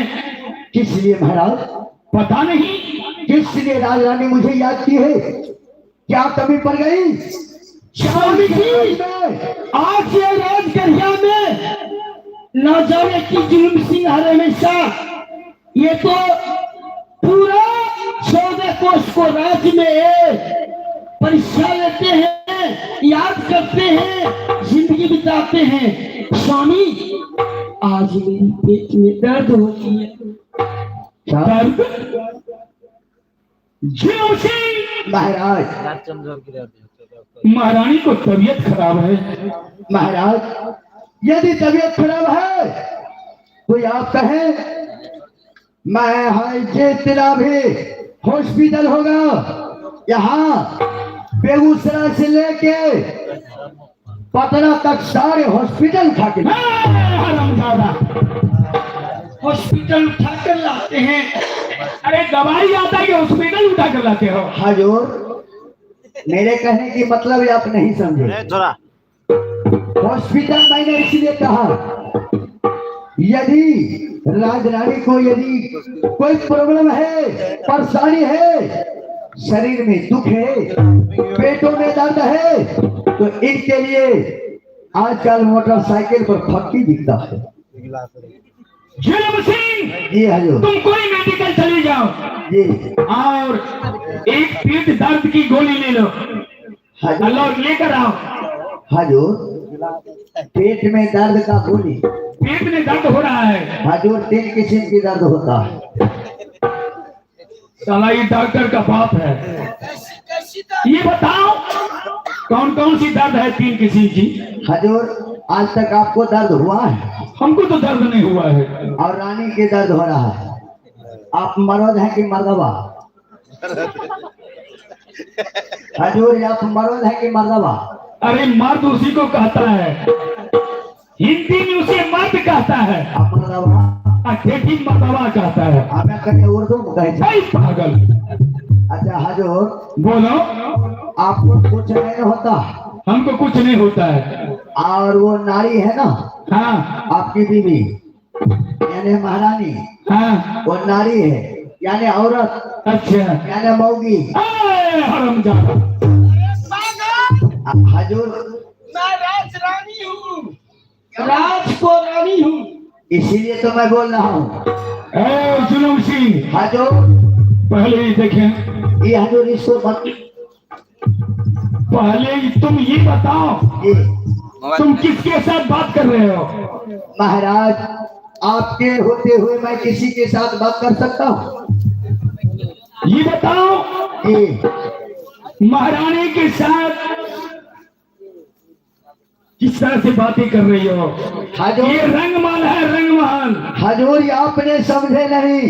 किस लिए महाराज? पता नहीं किस लिए राजरानी मुझे याद की है? क्या कमी पड़ गई? स्वामी जी आज ये राजगढ़िया में न जाने की जुलूम सिंह हर हमेशा ये तो पूरा 14 कोष को राज्य में परीक्षा लेते हैं, याद करते हैं, जिंदगी बिताते हैं। स्वामी आज मेरे पेट में दर्द होती है। क्या? दर्द? जुलूम सिंह महाराज महारानी को तबीयत खराब है। महाराज यदि तबीयत खराब है तो आप कहें मैं है जितना भी हॉस्पिटल होगा यहाँ बेगूसराय से लेके पटना तक सारे हॉस्पिटल उठा के हॉस्पिटल उठा कर लाते हैं। अरे दवाई आता है कि हॉस्पिटल उठा कर लाते हो? हजूर मेरे कहने की मतलब आप नहीं समझे। हॉस्पिटल मैंने इसलिए कहा यदि राजरानी को यदि कोई प्रॉब्लम है, परेशानी है, शरीर में दुख है, पेटों में दर्द है, तो इनके लिए आजकल मोटरसाइकिल पर फक्की दिखता है। जुलूम सिंह जी हजूर। तुम कोई मेडिकल चले जाओ जी और एक पेट दर्द की गोली ले लो हजूर। और लेकर आओ। हजूर पेट में दर्द का गोली? पेट में दर्द हो रहा है हजूर 3 किस्म की दर्द होता है। साला ये डॉक्टर का बाप है। ये बताओ कौन कौन सी दर्द है 3 किस्म की? हजूर आज तक आपको दर्द हुआ है? हमको तो दर्द नहीं हुआ है। और रानी के दर्द हो रहा है। आप मर्द है कि मर्दबा? हजूर आप मर्द है कि मर्दबा? अरे मर्द उसी को कहता है, हिंदी में उसे मर्द कहता है, आप मर्दबा? ठेठी मर्दबा कहता है। हमें कहीं उर्दू में कहे थे। ऐ पागल। अच्छा हजूर बोलो। आपको कुछ नहीं होता? हमको कुछ नहीं होता है। और वो नारी है ना हाँ आपकी बीवी यानी महारानी, हाँ। वो नारी है यानी औरत अच्छा। यानी मौगी। हरामजादा। हजूर मैं राज रानी हूँ, राज को रानी हूँ। इसीलिए तो मैं बोल रहा हूँ। जुलूम सिंह हजूर पहले ही देखें। ये हजूर इसको मत पहले तुम ये बताओ, ये तुम किसके साथ बात कर रहे हो? महाराज आपके होते हुए मैं किसी के साथ बात कर सकता हूँ? ये बताओ, ये महारानी के साथ किस तरह से बातें कर रही हो? हजूर ये रंगमहल है, रंगमहल। हजूर ये आपने समझे नहीं,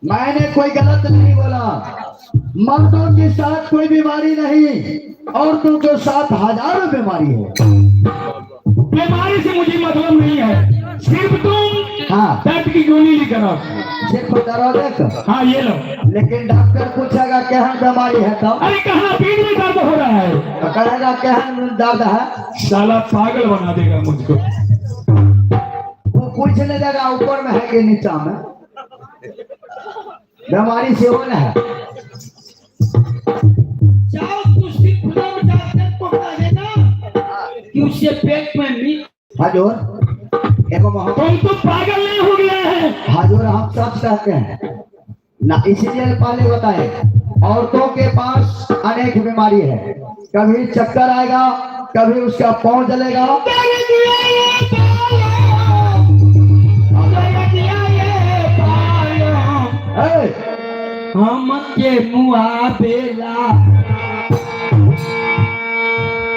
मैंने कोई गलत नहीं बोला। मर्दों के साथ कोई बीमारी नहीं, औरतों के साथ हजारों बीमारी है। बीमारी से मुझे मतलब नहीं है, सिर्फ तुम हाँ दर्द की गोली लेकर आओ। सिर्फ दर्द। हाँ ये लो। लेकिन डॉक्टर पूछेगा क्या बीमारी है तब अरे कहाँ पीठ में दर्द हो रहा है? तो कहेगा क्या दर्द है। साला पागल बना देगा मुझको। वो पूछने लगा ऊपर में है कि नीचा में, बीमारी से होना है। जाओ कुश्ती खुदा में डॉक्टर को कहे ना कि उसे पेट में मीट। हजूर एगो मोहब्बत। तुम तो पागल नहीं हो गया है? हजूर हम सब कहते हैं ना, इसीलिए पहले बताए औरतों के पास अनेक बीमारी है। कभी चक्कर आएगा, कभी उसका पाँव जलेगा, हम के मुआ बेला,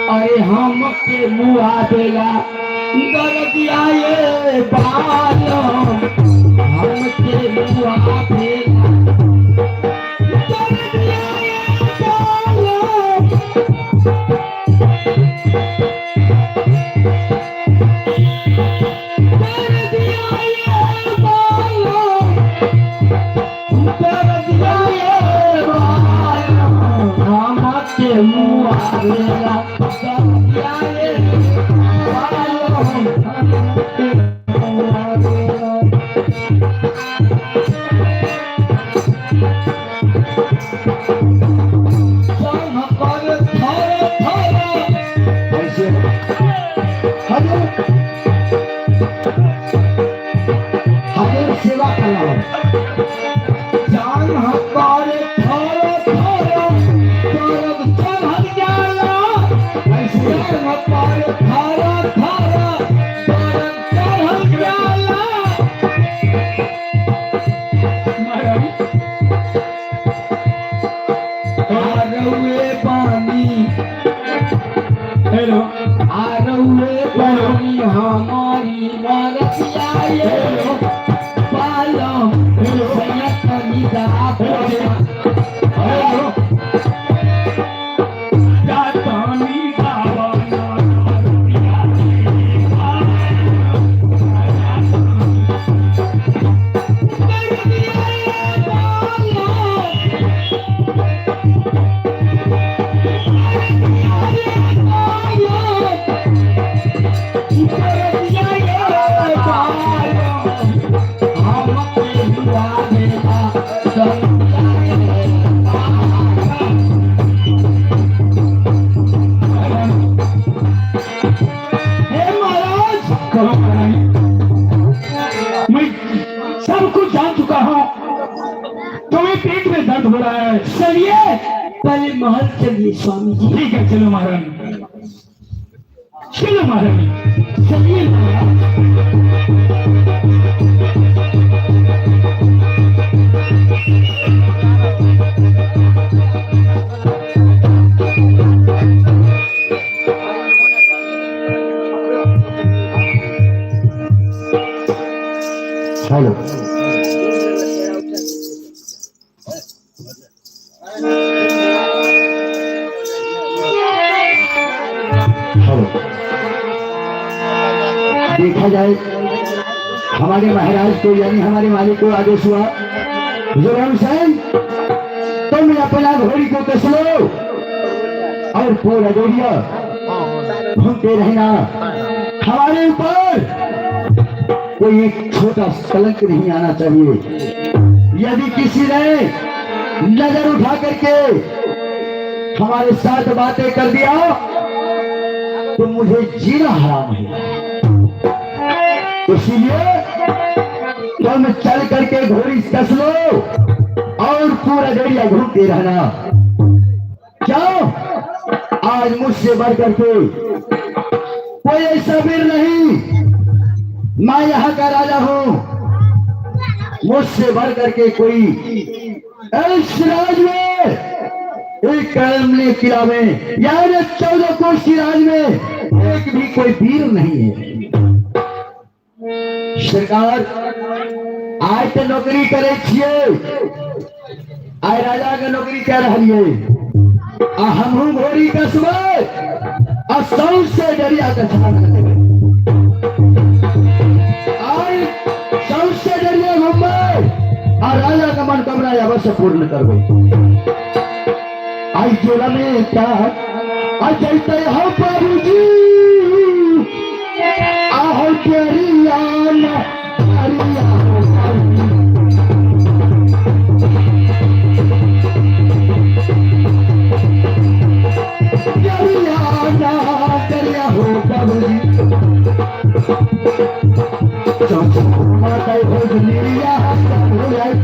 अरे हम के मुआ बेला दर्दिया ये बालों, हम के मुआ बेला दर्दिया ये बालों। दर्दिया ये बालों, दर्दिया ये बालों, हम के मुआ बेला दर्दिया ये बालों, हम के मुआ बेला। ऐसे हजूर हजूर सेवा करना जान हमारे थारा थारा दर्द चढ़ जाला, जान हमारे थारा थारा दर्द चढ़ जाला। आरवे पानी, हेलो। आरवे पानी हमारी मरसिया ये बालों, सैयद कलीदा हेलो। जातानी दावाना मैं सब कुछ जान चुका हूँ। तुम्हें पेट में दर्द हो रहा है। चलिए पहले महल चलिए स्वामी जी। ठीक है, चलो महारानी, चलो महारानी। चलिए महाराज। देखा जाए हमारे महाराज को यानी हमारे मालिक को आदेश हुआ, जुर्म हुसैन तुम अपना घोड़ी को कस लो और पूरा डोरिया घूमते रहना। हमारे ऊपर कोई एक छोटा कलंक नहीं आना चाहिए। यदि किसी ने नजर उठा करके हमारे साथ बातें कर दिया तो मुझे जीना हराम है। इसीलिए तुम चल करके घोड़ी कस लो और पूरा डोरिया घूमते रहना। क्यों? आज मुझसे बढ़ करके कोई ऐसा वीर नहीं। मैं यहाँ का राजा हूं, मुझसे बढ़ करके कोई इस राज में एक करमली किला में यानी 14 कोस की राज में एक भी कोई वीर नहीं है। सरकार आज तो नौकरी करे छिए, आज राजा के नौकरी कर रही है। हम घोड़ी का सुबह और सबसे डरिया का सबसे डरिया घूमे और राजा का मनोकामना अवश्य पूर्ण करबे। आई जोड़ा में क्या अजैते हो प्रभु जी आहो तेरिया ना हरिया हो प्रभु जी माता हो दुनिया राजा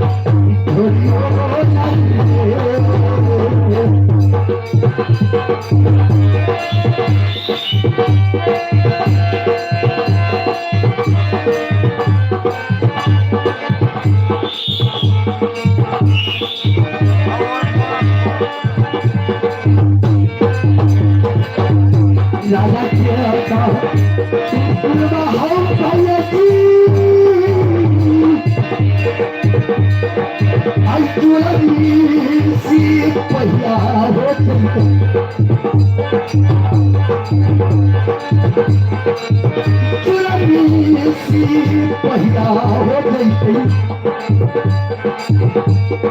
पहिया हो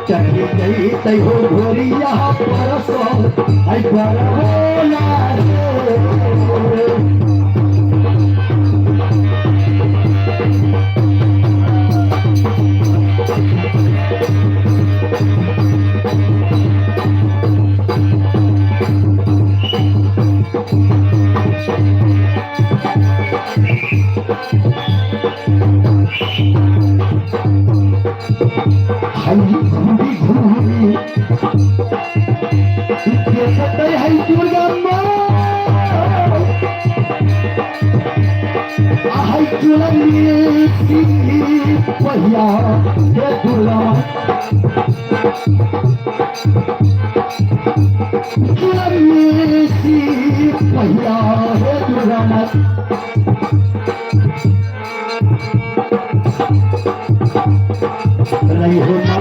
चली गई तय हो घोरिया परसो है पहिया पहिया हे दुर्गा रही हो ना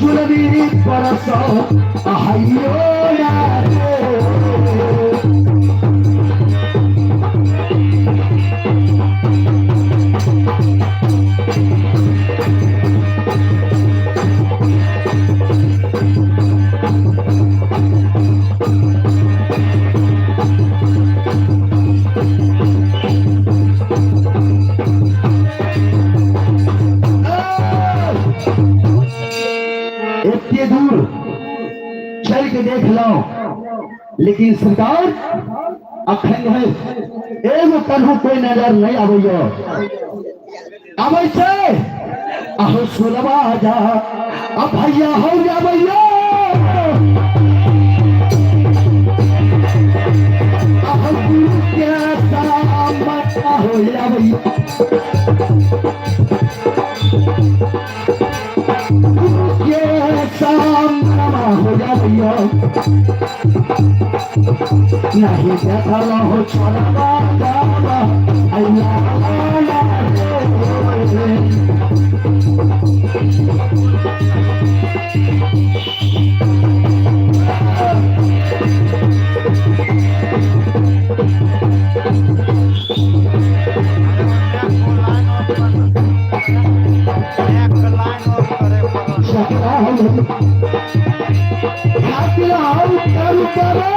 जुलमी परसो आइयो इतने दूर चल के देख लो, लेकिन सरकार अखंड है, एगो कन्हू कोई नजर नहीं आबैयो। आबै छै आहो सुलवा जा अब भैया हो जाबैयो आहो गुरु के सामत हो जाबैयो हो जाइयो नहीं देखा हो छोड़ा अल्लाह खातिर आओ करू करो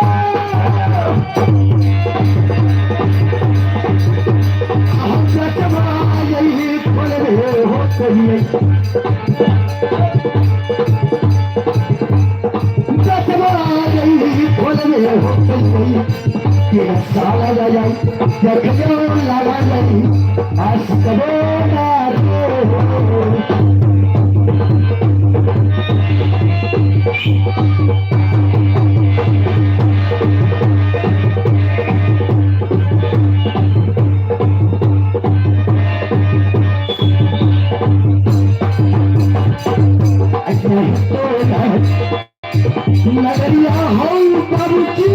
हम सचमा यही खोल रहे हो कहिए सचमा यही खोल रहे हो कहिए तेरा साला जाई जखियो लगा जाई आस करो ना रो नगरिया हो बाबूजी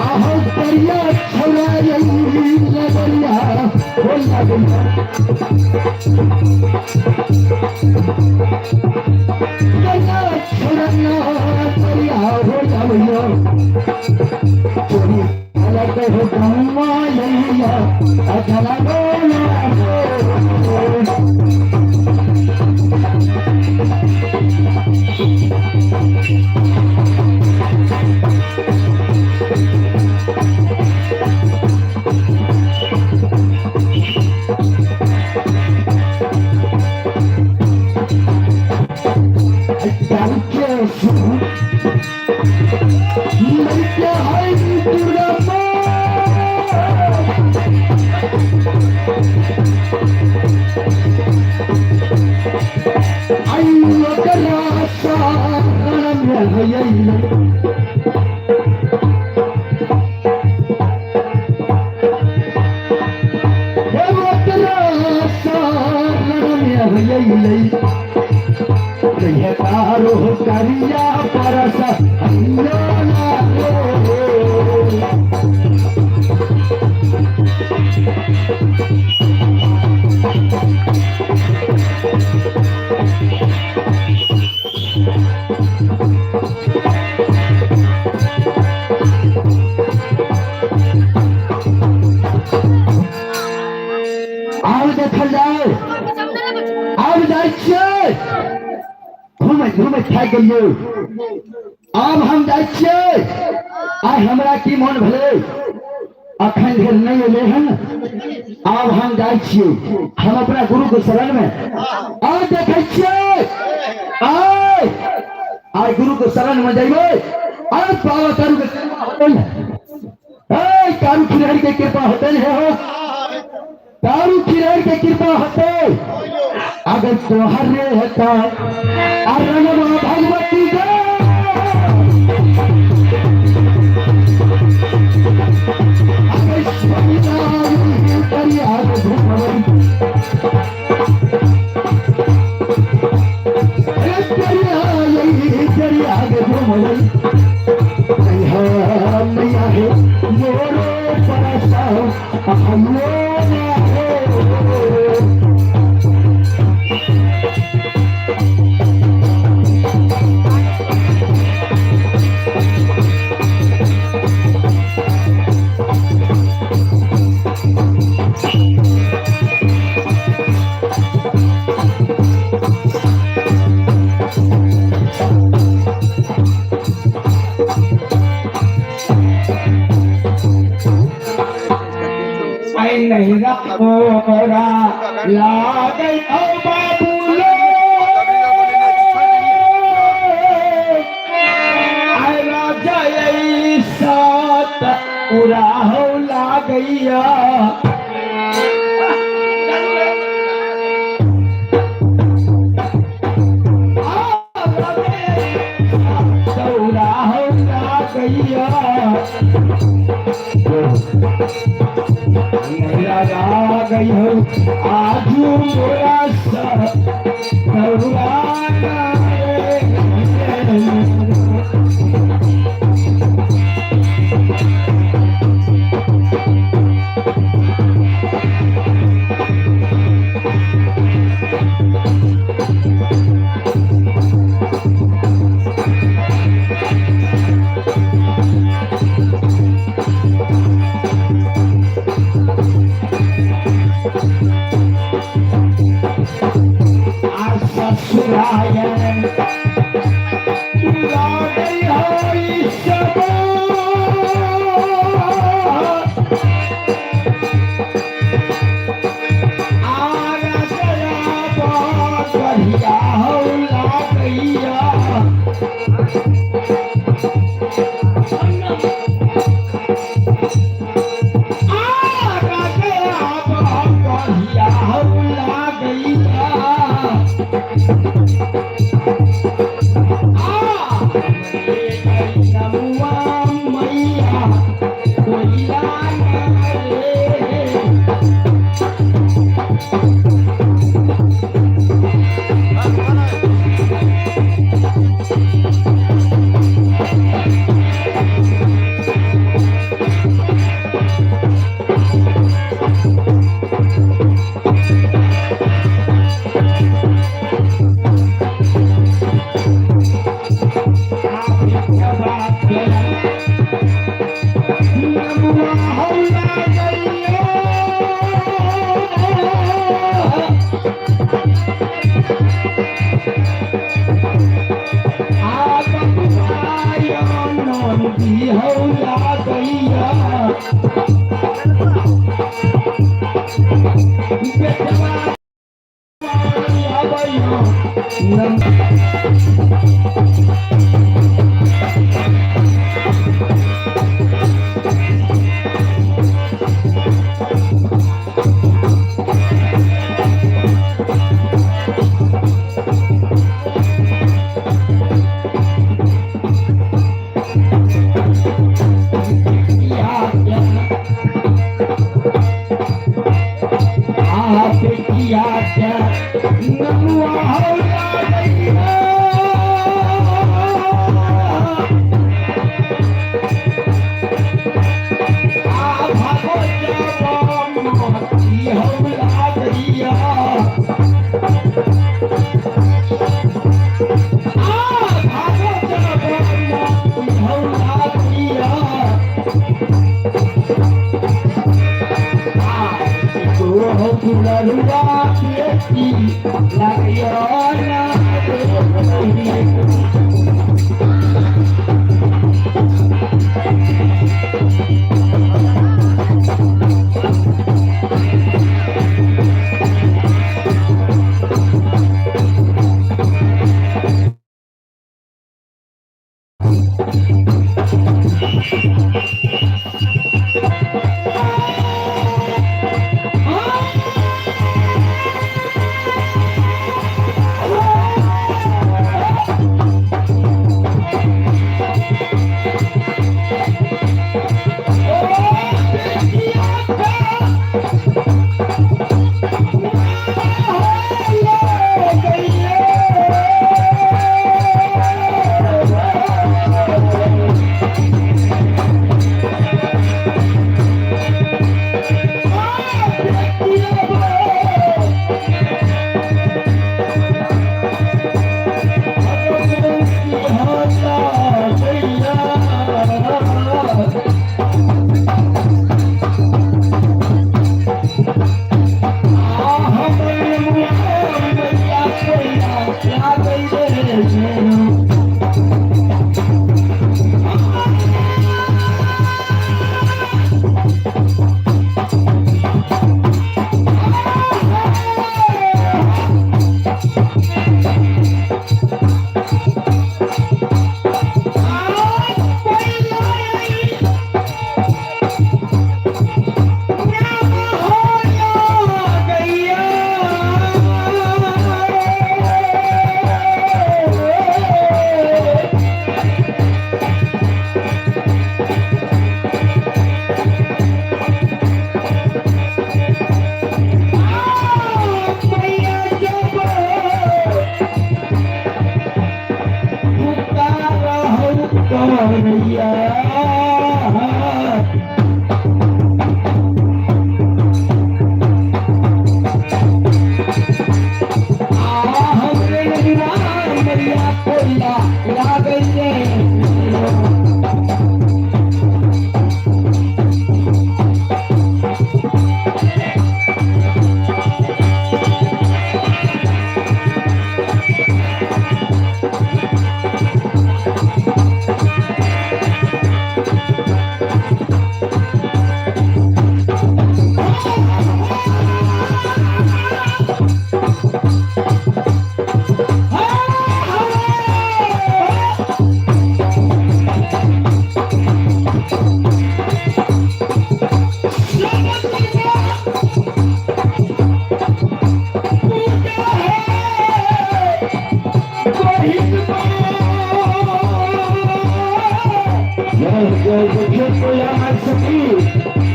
आहो करिया छोड़ा यही नगरिया हो नगरिया करिया छोड़ना करिया हो जावैया चोरी अलग हो गम्मा यहिया अधला बोला कारो करिया परस आओ देखल जाए अब जाइए घूमे घूमे थाक गेलियो अब हम जाइए आइ हमरा की मन भले अखन धरि नहीं एले हन अब हम जाइए हम अपना गुरु के शरण में और देखे छिए आइ गुरु के शरण में जइबे और पावा करू के कृपा होतल है कारू खिरहर के कृपा होतल है हो कारू खिरहर के कृपा होतल अगर तोहर रहता अरणवा भगवती नहीं रखोरा लागे ओ बाबूले आय राजा यही साथ पूरा हो लागैया पूरा हो लागैया मेरा गई हो आजू मोरा ससुराय लागई हई सब आगा गया बहुत बढ़िया हो लागैया आगा गया बहुत बढ़िया हो लागैया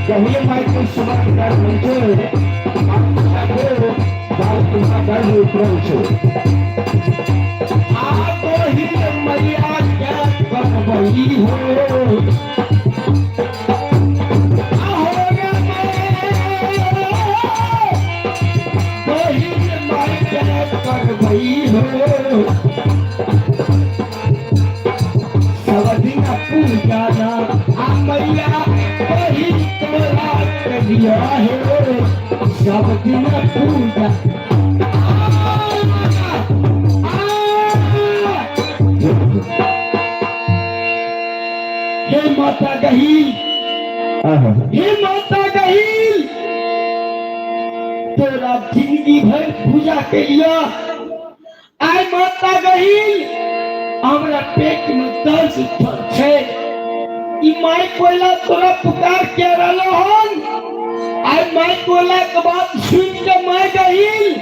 कहिए भाई कोई समझ कर पहुंचे आपको बाल तुम्हारा डर उतरल छे आगो ही मैया क्या करबही हो सवदिना पूजा ना आ मैया वही तोरा करिया है सवदिना पूजा हे माता गहील हे माता गहील तोरा जिंदगी भर पूजा के लिया आय माता गहील हमरा पेट में दर्द छे ई माई कोयला तोरा पुकार के रहलो हन आय माई कोयला के बात सुन के माई गहील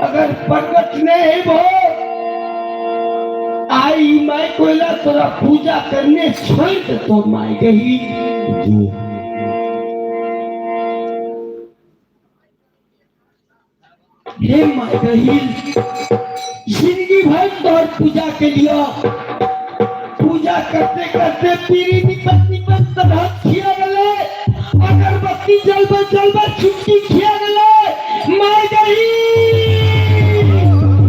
अगर प्रकट नहीं हो आई माई कोयला तोरा पूजा करने छोड़ दे तो माई गहील हे माई गहील जिंदगी भर तोर पूजा के लिया पूजा करते करते पीरी निकट निकट तबात किया गले अगरबत्ती जलबे जलबे छुट्टी किया गले माय गई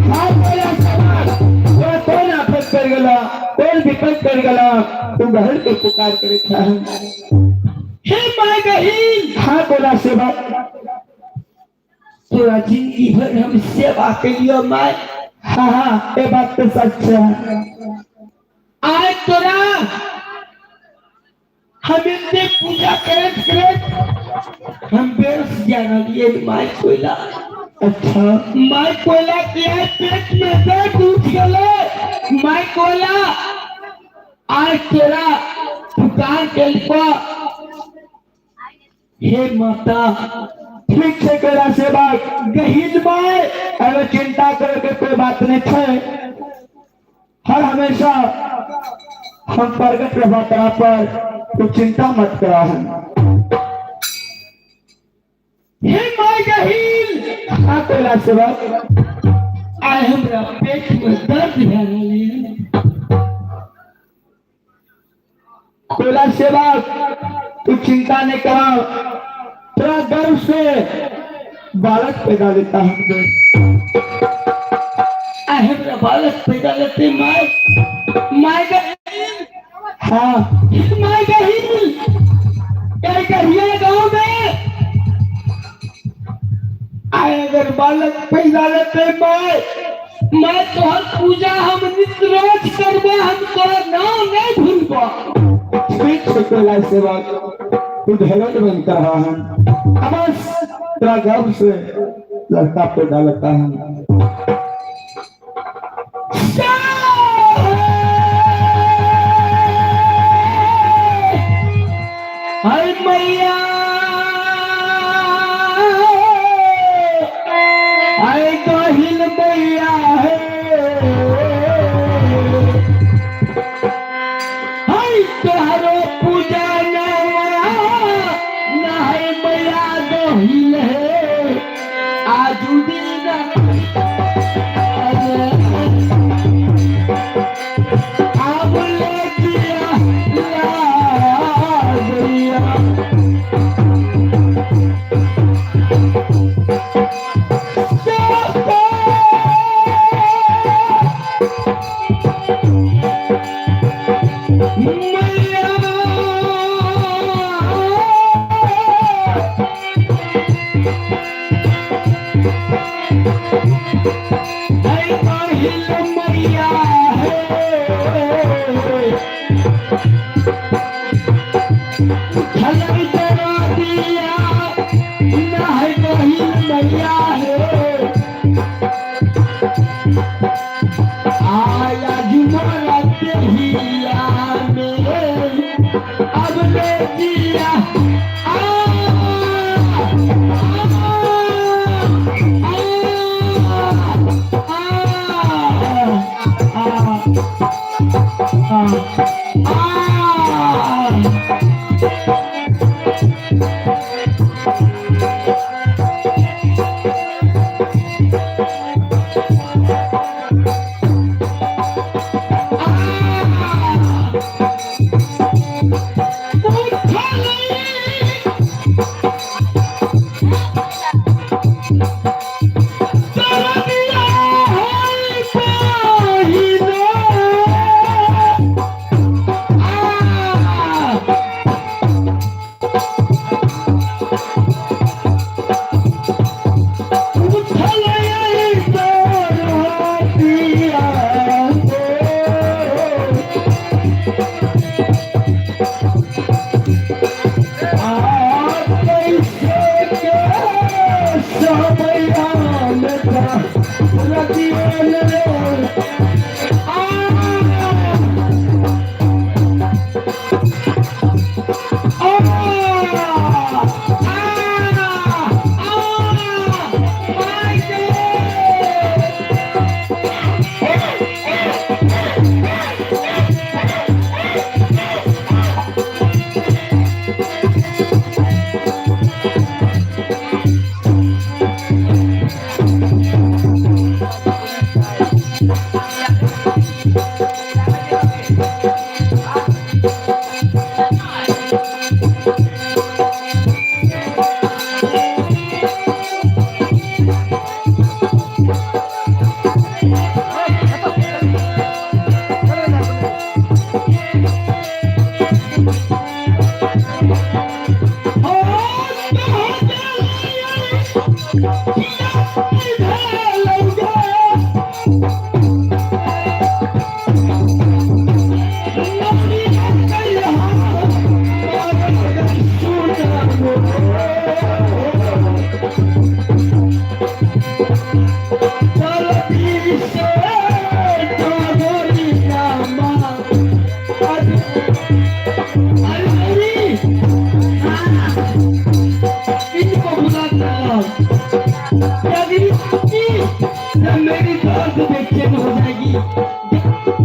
हां बोला समाज वो कौन आफत कर गला कौन विपत कर गला तू घर के पुकार करे था हे माय गई हां बोला सेवा तोरा जिंदगी भर हम सेवा के लिए माय हाँ हाँ ये बात तो सच है आज तोरा हम इतने पूजा करत करत हम बेस जाना लिए माय कोयला अच्छा माय कोयला के पेट में दर्द उठ गले माय कोयला आज तेरा पुकार के लिए हे माता ठीक से करा सेवा गहील माय अगर चिंता करे के कोई बात नहीं है हर हमेशा हम प्रगट रहा करा पर तो चिंता मत करा है हे माय गहील हाँ कोयला सेवा आय हमरा पेट में दर्द भे रहले कोयला सेवा तू चिंता नहीं करा थोड़ा गर्व से बालक पैदा लेता हमने हमरा बालक पैदा लेते माय माय गहील हाँ माय गहील क्या करिए गांव में आय अगर बालक पैदा लेते माय मैं तोहर पूजा हम नित्य रोज करबो हम तोहर नाम नहीं भूलबो ठीक से कोयला सेवा तू धैर्य बन कर रहा है बस तेरा गर्व से लड़का पैदा लेता है हाय मैया हाय गहील मैया है हाय तोहरो पूजा नाय मैया गहील है आजू दिन अब ले दिया ला गया जब मेरी दर्द बेचैन हो जाएगी।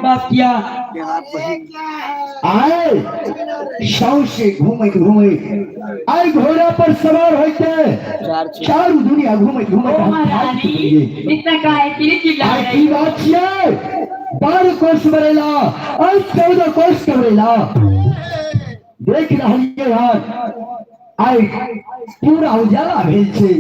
बात किया आए शौ से घूमे घूमे आए घोड़ा पर सवार होते चार दुनिया घूमे घूमे इतना का है कि की बात है 12 कोस मरेला और 14 कोस करेला देख रही यार आए पूरा उजाला भेल छे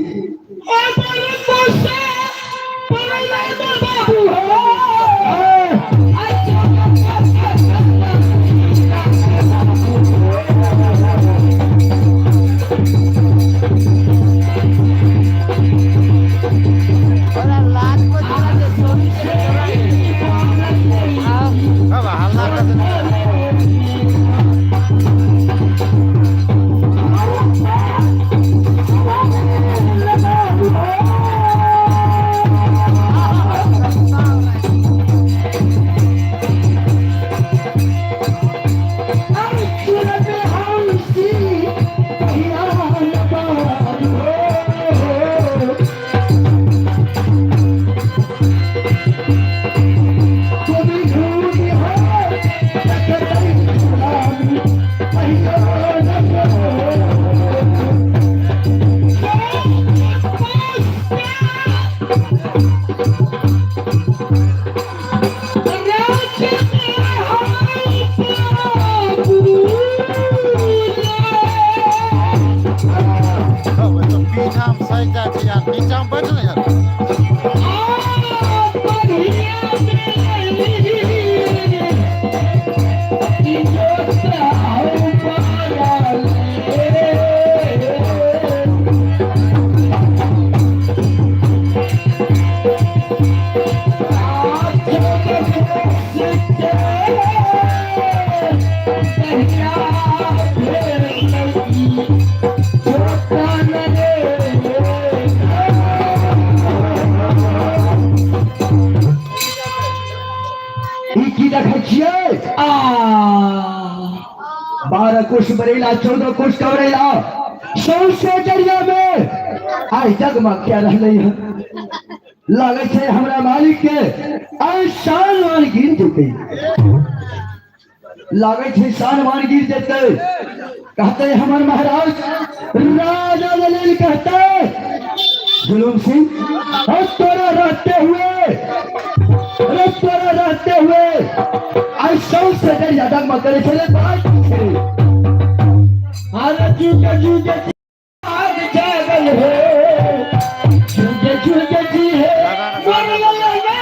12 कुछ बरेला 14 कुछ कवरेला 100 जरिया में आई जगमग क्या रह है लगे छे हमरा मालिक के आई शानवान गिर जेते लगे छे शानवान गिर जेते कहते हमर महाराज राजा दलील कहते जुलूम सिंह और तोरा रहते हुए आई 100 से जरिया जगमग करे छे बात छे आरे जुगे आग जागल है जुगे जी है मरल लगा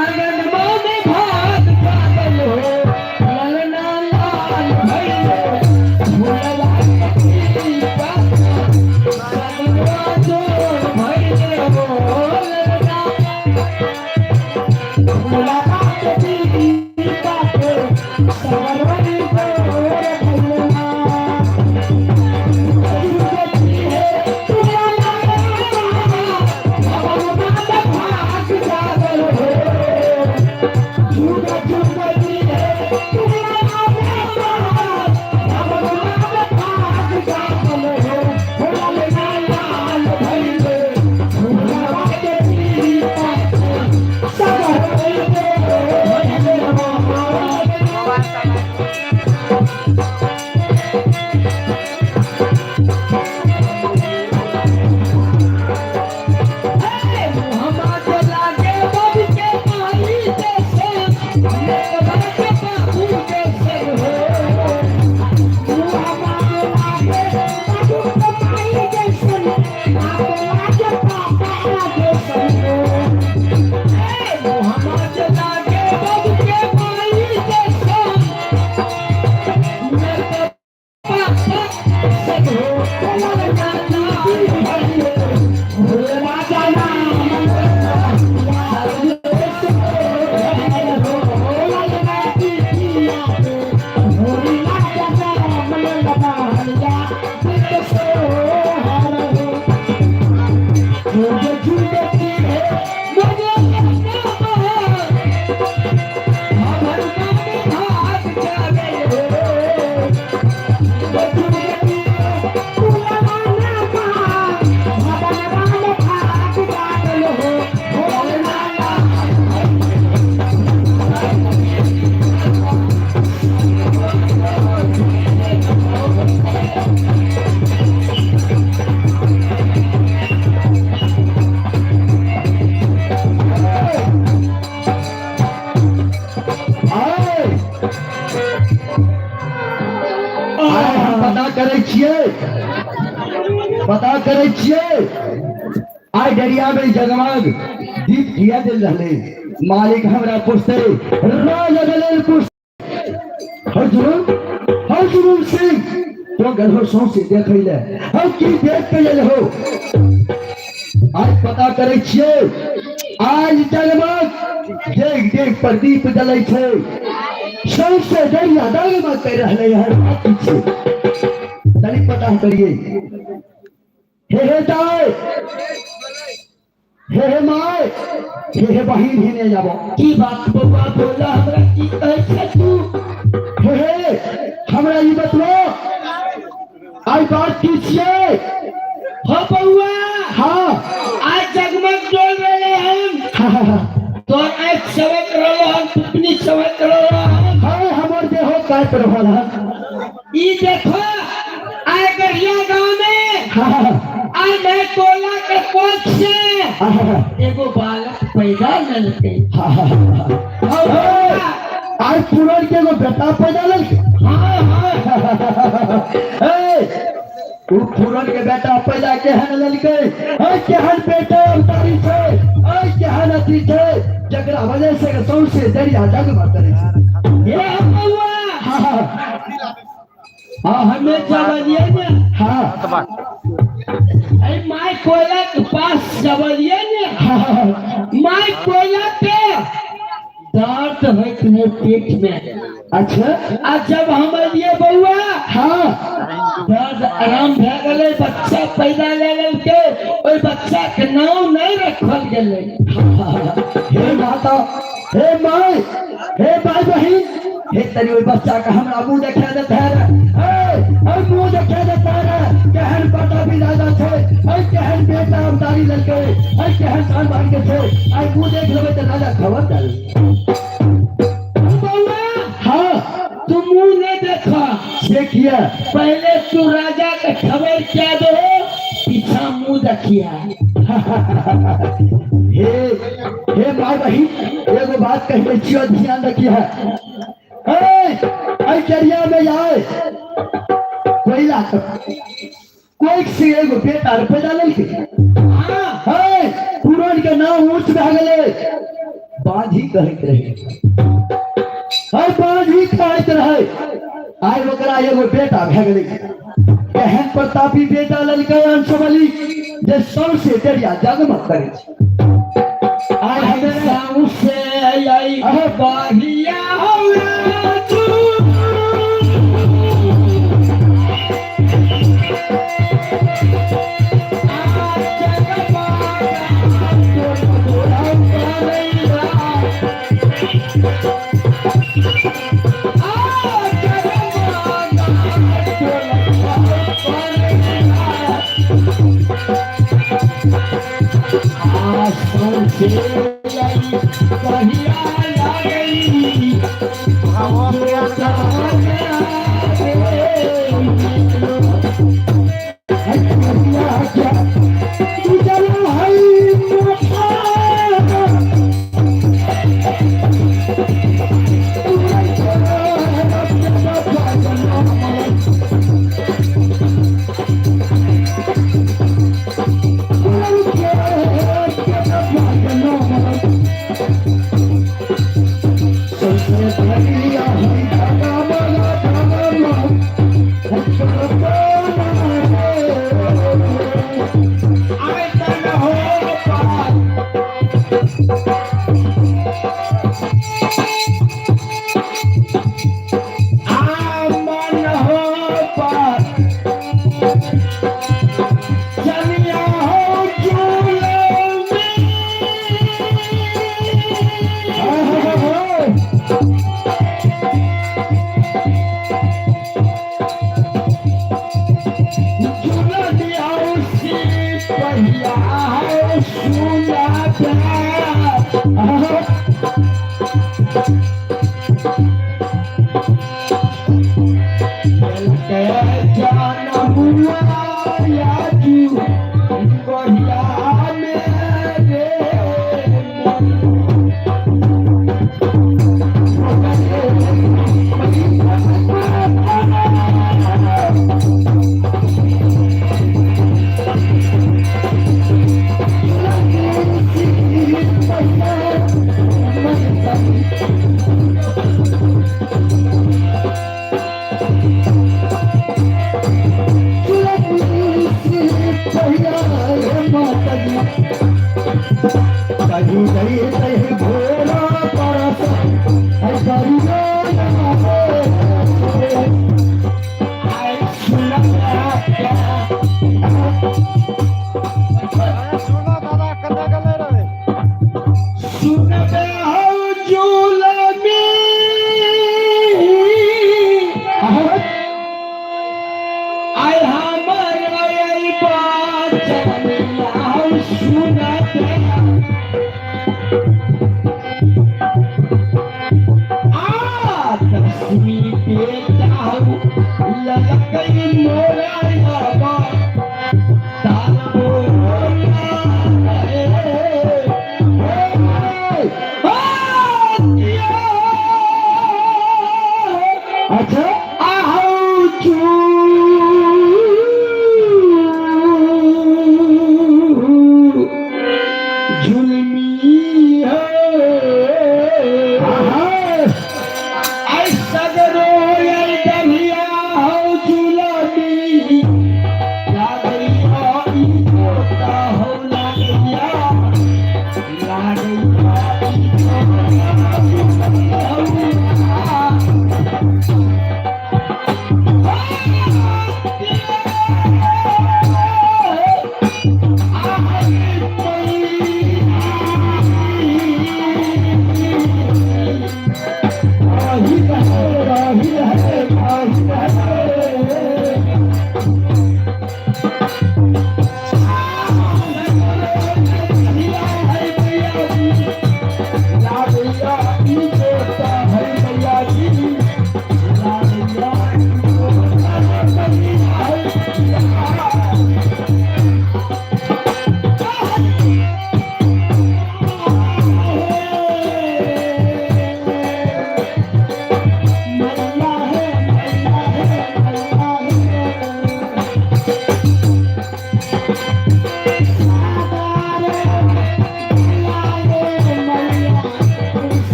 आंगन में भाग जागल हो ललना लाल भइले भोला की बात सगवा जो भइले हो ललना भोला की बात सगवा पता करे छिए आई डरिया में जगमग दीप किया दिल रहले मालिक हमरा पूछते राजा दलेल पूछ हजूर सिंह तो गलहो सौ से देखैले हम की देख के ले हो आज पता करे छिए आज जगमग देख देख प्रदीप जलै छै सबसे डरिया जगमग कर रहले हर पीछे तनी पता करिए हे दाई हे माय हे बहिन ही ने जाबो की बात बउआ बोला हमरा की कहै छै तू हे हमरा ई बतलो आई बात की छिए हो बउआ हां आज जगमग डोल रहे हम तो एक सवक रहो हम पुपनी सवक रहो हां हमर देहो काट रहल है ई देखो आए गरिया गांव में हां आज मैं कोला के कोच से एगो बालक पैदा ललके आज पुरन के एगो बेटा पैदा ललके उ पुरन के बेटा पैदा केहन ललके केहन बेटा अवतारी छै केहन अथी छै जकरा वजह से सौं से दरिया जगमग करे छै ये बउआ हमें जबलिए ने अरे माय कोयला के पास जबलिए ने माय कोयला पे दर्द है पेट में अच्छा आज जब हम लिए बउआ हाँ दर्द आराम भे गले बच्चा पैदा ले लेके ओई बच्चा के नाम नहीं रखल गेले हे माता हे माय हे भाई बहिन हे तरी ओइ बच्चा का हमरा मुंह देखा देता है ए मुंह देखा देता है केहन पटा भी दादा छे केहन बेटा अवतारी ललके केहन कान बांध के छे आई मुंह देख लेबे त राजा खबर डाल। हाँ तू मुंह नहीं देखा, देखिए पहले तू राजा का खबर क्या दो, पीछा मुंह देखिया। हे माँ बहन एगो बात कही छियो ध्यान रखिए ऐ चरिया में आए कोई कोई से एगो बेटा पैदा लेके पुरान के नाम ऊंच भए गेले बाँझी कहैत रहे बाँझी कहैत रहे आइ ओकरा एगो बेटा भए गेले एहन प्रतापी बेटा ललकै अंशबली जे सबसे डरिया जगमग करे छै। आई हमरा से आई बाहिया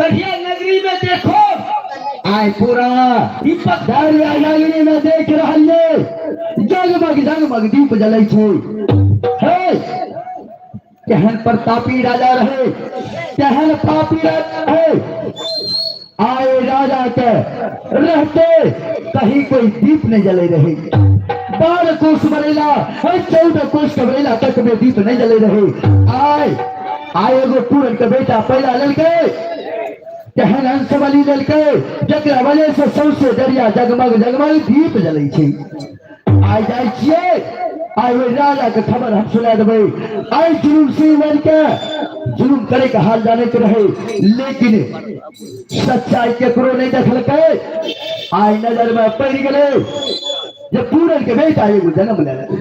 बढ़िया नगरी में देखो आय पूरा दरिया नगरी में देख रहलिए जगमग जगमग दीप जलै छै हे केहन प्रतापी राजा रहे केहन पापी राजा रहे आए राजा के रहते कहीं कोई दीप नहीं जले रहे 12 कोस बरेला 14 कोस के बरेला तक में दीप नहीं जले रहे आए एगो पूरन के बेटा पहला ललके केहन हंस बलि ललके जकरा वजह से सौसे दरिया जगमग जगमग दीप जलै छै आइ जाइ छियै आइ ओहि राजा के खबर हम सुना देबै आइ जुलूम सिंह बन के जुलूम करे के हाल जाने के रहे लेकिन सच्चाई केकरो नहीं देखलकै आइ नजर में पड़ गेलै जे पूरन के बेटा एगो जन्म लेलकै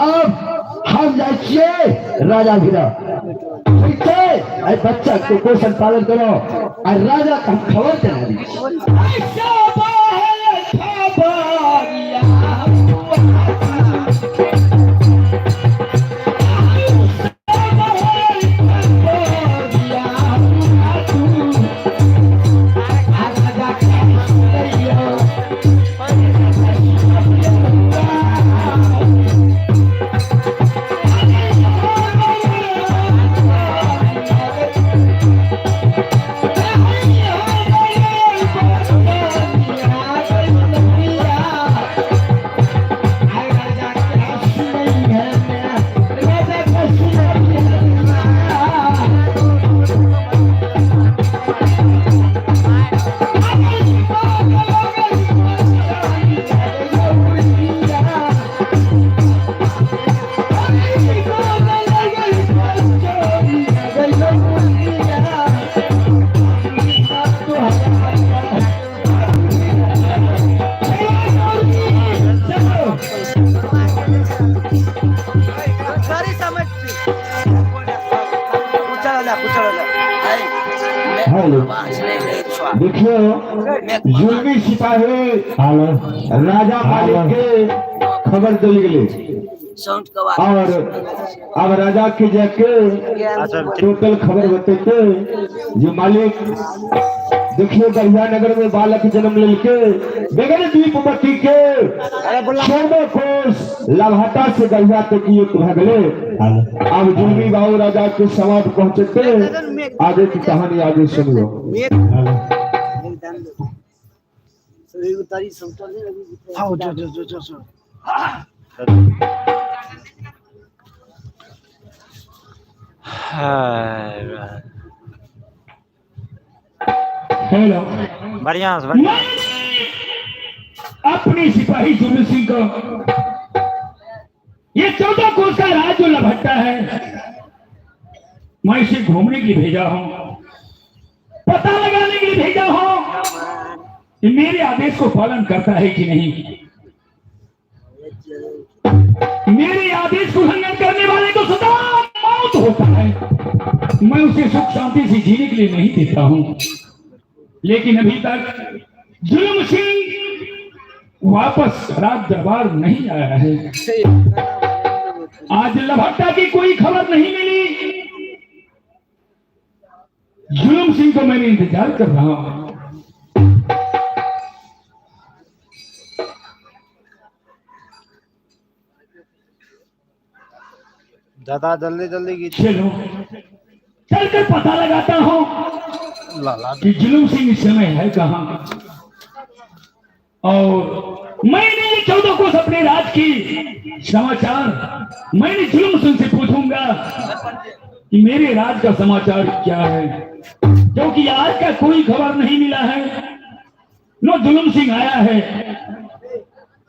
अब हम जाइ छियै राजा भिड़ा ठीक छै आइ बच्चा के पोषण पालन करो आइ राजा के हम खबर देना दी ऐसा बाहर खबरिया देखियो जुल्मी सिपाही राजा मालिक के खबर दिल गए और अब राजा के जाके टोटल खबर बतेते जो मालिक देखियो गढ़िया नगर में बालक जन्म लेके बगैर दीप बत्ती के 14 कोस लभाटा से गढ़िया तक भगले अब जुल्मी बाबू राजा के समाप्त पहुंचते आगे की कहानी आगे सुनियो हेलो बढ़िया अपनी सिपाही जुल्म सिंह को ये 14 कोस का राज जो लभट्टा है मैं इसे घूमने के लिए भेजा हूं पता लगाने के लिए भेजा हूं कि मेरे आदेश को पालन करता है कि नहीं मेरे आदेश को उल्लंघन करने वाले को सदा मौत होता है मैं उसे सुख शांति से जीने के लिए नहीं देता हूं लेकिन अभी तक जुल्म सिंह वापस राज दरबार नहीं आया है आज लभट्टा की कोई खबर नहीं मिली जुल्म सिंह को मैंने इंतजार कर रहा हूं दादा जल्दी जल्दी की चलो चलकर पता लगाता हूं कि जुल्म सिंह इस समय है कहां और मैंने ये 14 कोस अपने राज की समाचार मैंने जुल्म सिंह से पूछूंगा कि मेरे राज का समाचार क्या है क्योंकि आज का कोई खबर नहीं मिला है न जुल्म सिंह आया है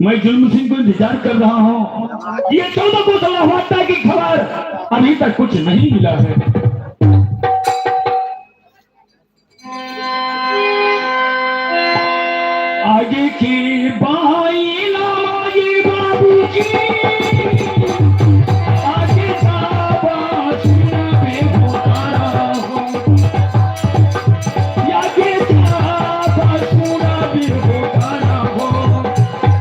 मैं जुल्म सिंह को इंतजार कर रहा हूं ये 14 कोस लहवाता की खबर अभी तक कुछ नहीं मिला है आगे की बाई लामाई बाबू की आगे शाबाश में पुकारा हो आगे शाबाश में पुकारा हो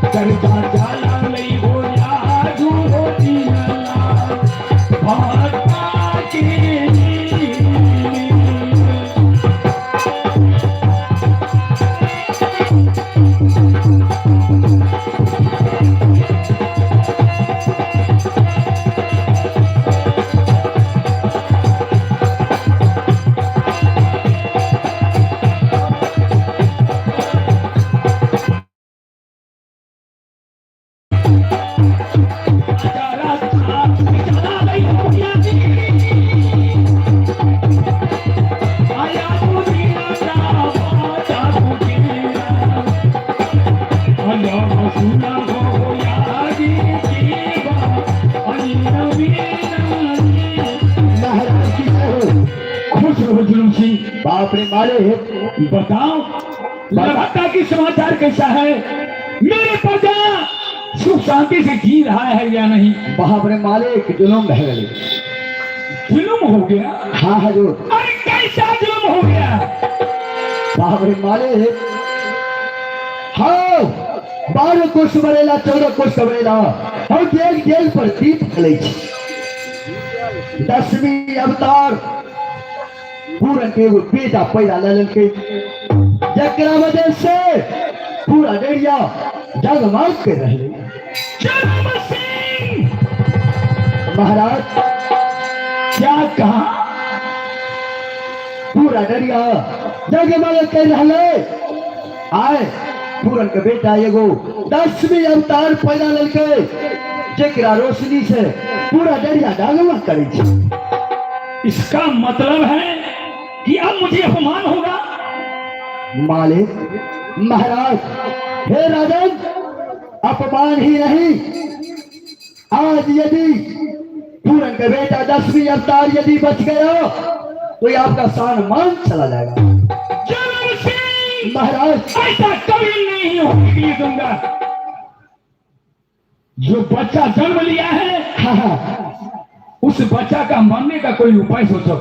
करता जाला नहीं हो या जो होती नला भाता के रहो जुलूम सिंह, बाप रे माले, बताओ लगातार की समाचार कैसा है? मेरे प्रजा सुख शांति से जी रहा है या नहीं? बाप रे मालिक जुलूम बह गए। जुलूम हो गया? हाँ हजूर। अरे कैसा जुलूम हो गया? बाप रे मालिक, हाँ 12 कोष बनेला 14 कोष बनेला हम जेल पर दीप खले 10वीं अवतार पूरा के एगो बेटा पैदा ले के जकरा वजह से पूरा डेरिया जगमग के रहे। जुलूम सिंह महाराज क्या कहा? पूरा डेरिया जगमग के रहे। आए पूरन के बेटा एगो 10वीं अवतार पैदा ललके जकरा रोशनी से पूरा डेरिया जगमग करे छे। इसका मतलब है कि अब मुझे अपमान होगा? मालिक महाराज हे राजन, अपमान ही नहीं, आज यदि पूरन का बेटा 10वीं अवतार यदि बच गया तो ये आपका शान मान चला जाएगा। जुलूम सिंह महाराज ऐसा कभी नहीं होने के लिए दूंगा। जो बच्चा जन्म लिया है हाँ हाँ उस बच्चा का मरने का कोई उपाय सोचो।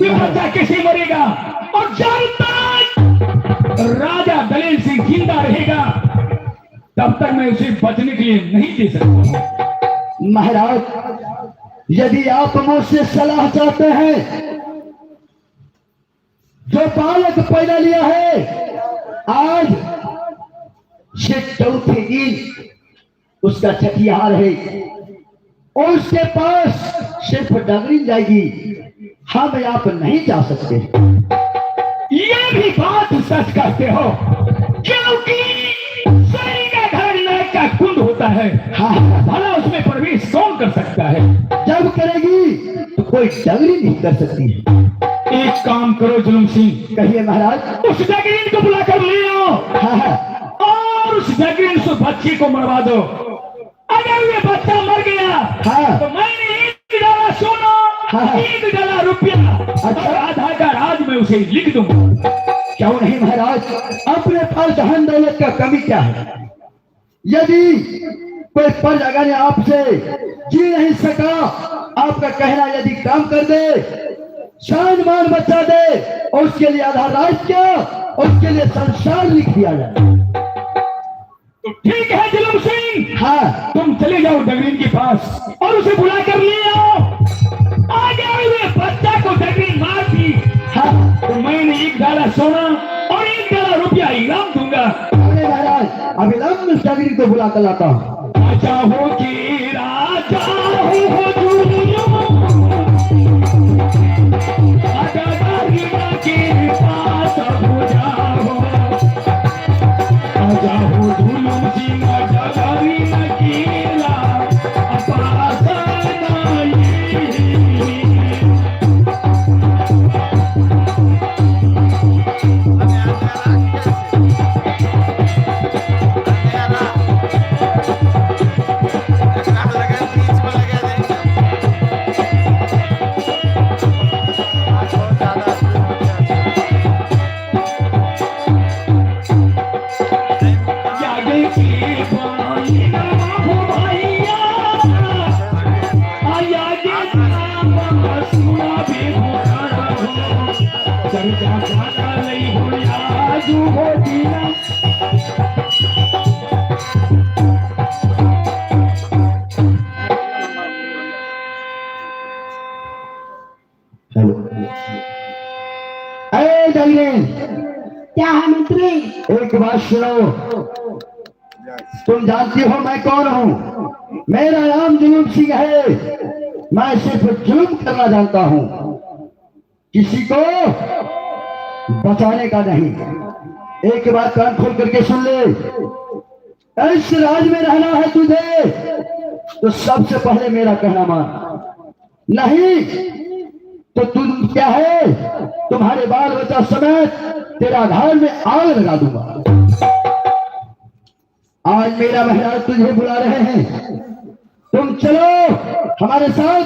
ये बच्चा कैसे मरेगा? और जब तक राजा दलील सिंह जिंदा रहेगा तब तक मैं उसे बचने के लिए नहीं दे सकता। महाराज यदि आप मुझसे सलाह चाहते हैं, जो बालक पैदा लिया है आज से चौथे दिन उसका छठियार है और उसके पास सिर्फ डगरी जाएगी, हम आप नहीं जा सकते। ये भी बात सच कहते हो, क्योंकि सही का घर नरक का कुंड होता है। हाँ भला उसमें प्रवेश कौन कर सकता है? जब करेगी तो कोई डगरी नहीं कर सकती है। एक काम करो जुलूम सिंह, कहिए महाराज। उस जगरीन को बुलाकर ले आओ हाँ हाँ और उस जगरीन से बच्चे को मरवा दो। अगर ये बच्चा मर गया हाँ। तो मैंने 1 डाला सोना, हाँ। 1 डाला रुपया अच्छा। और आधा का राज में उसे लिख दूंगा। क्यों नहीं महाराज, अपने पास धन दौलत का कमी क्या है? यदि कोई पर अगर आपसे जी नहीं सका, आपका कहना यदि काम कर दे, शान मान बचा दे और उसके लिए आधा राज्य और उसके लिए संसार लिख दिया जाए। तो ठीक है जुलूम सिंह, हाँ तुम चले जाओ डगरीन के पास और उसे बुला कर ले आओ। अगर वे बच्चा को डगरीन मार दी हाँ तो मैंने 1 डाला सोना और 1 डाला रुपया इनाम दूंगा। अरे महाराज अविलंब डगरी को बुला कर लाता हूँ। राजा हो कि राजा हो जुलूम, राजा डगरीन के पास हो जाओ। राजा हो जुलूम सिंह डगरीन केला पास नहीं। हेलो अरे डगरीन, क्या है मंत्री? एक बात सुनो। तुम जानती हो मैं कौन हूँ? मेरा नाम जुलूम सिंह है। मैं सिर्फ जुल्म करना जानता हूँ, किसी को बचाने का नहीं। एक बार कान खोल करके सुन ले, इस राज में रहना है तुझे तो सबसे पहले मेरा कहना मान, नहीं तो तुम क्या है, तुम्हारे बाल बच्चा समेत तेरा घर में आग लगा दूंगा। आज मेरा महाराज तुझे बुला रहे हैं, तुम चलो हमारे साथ।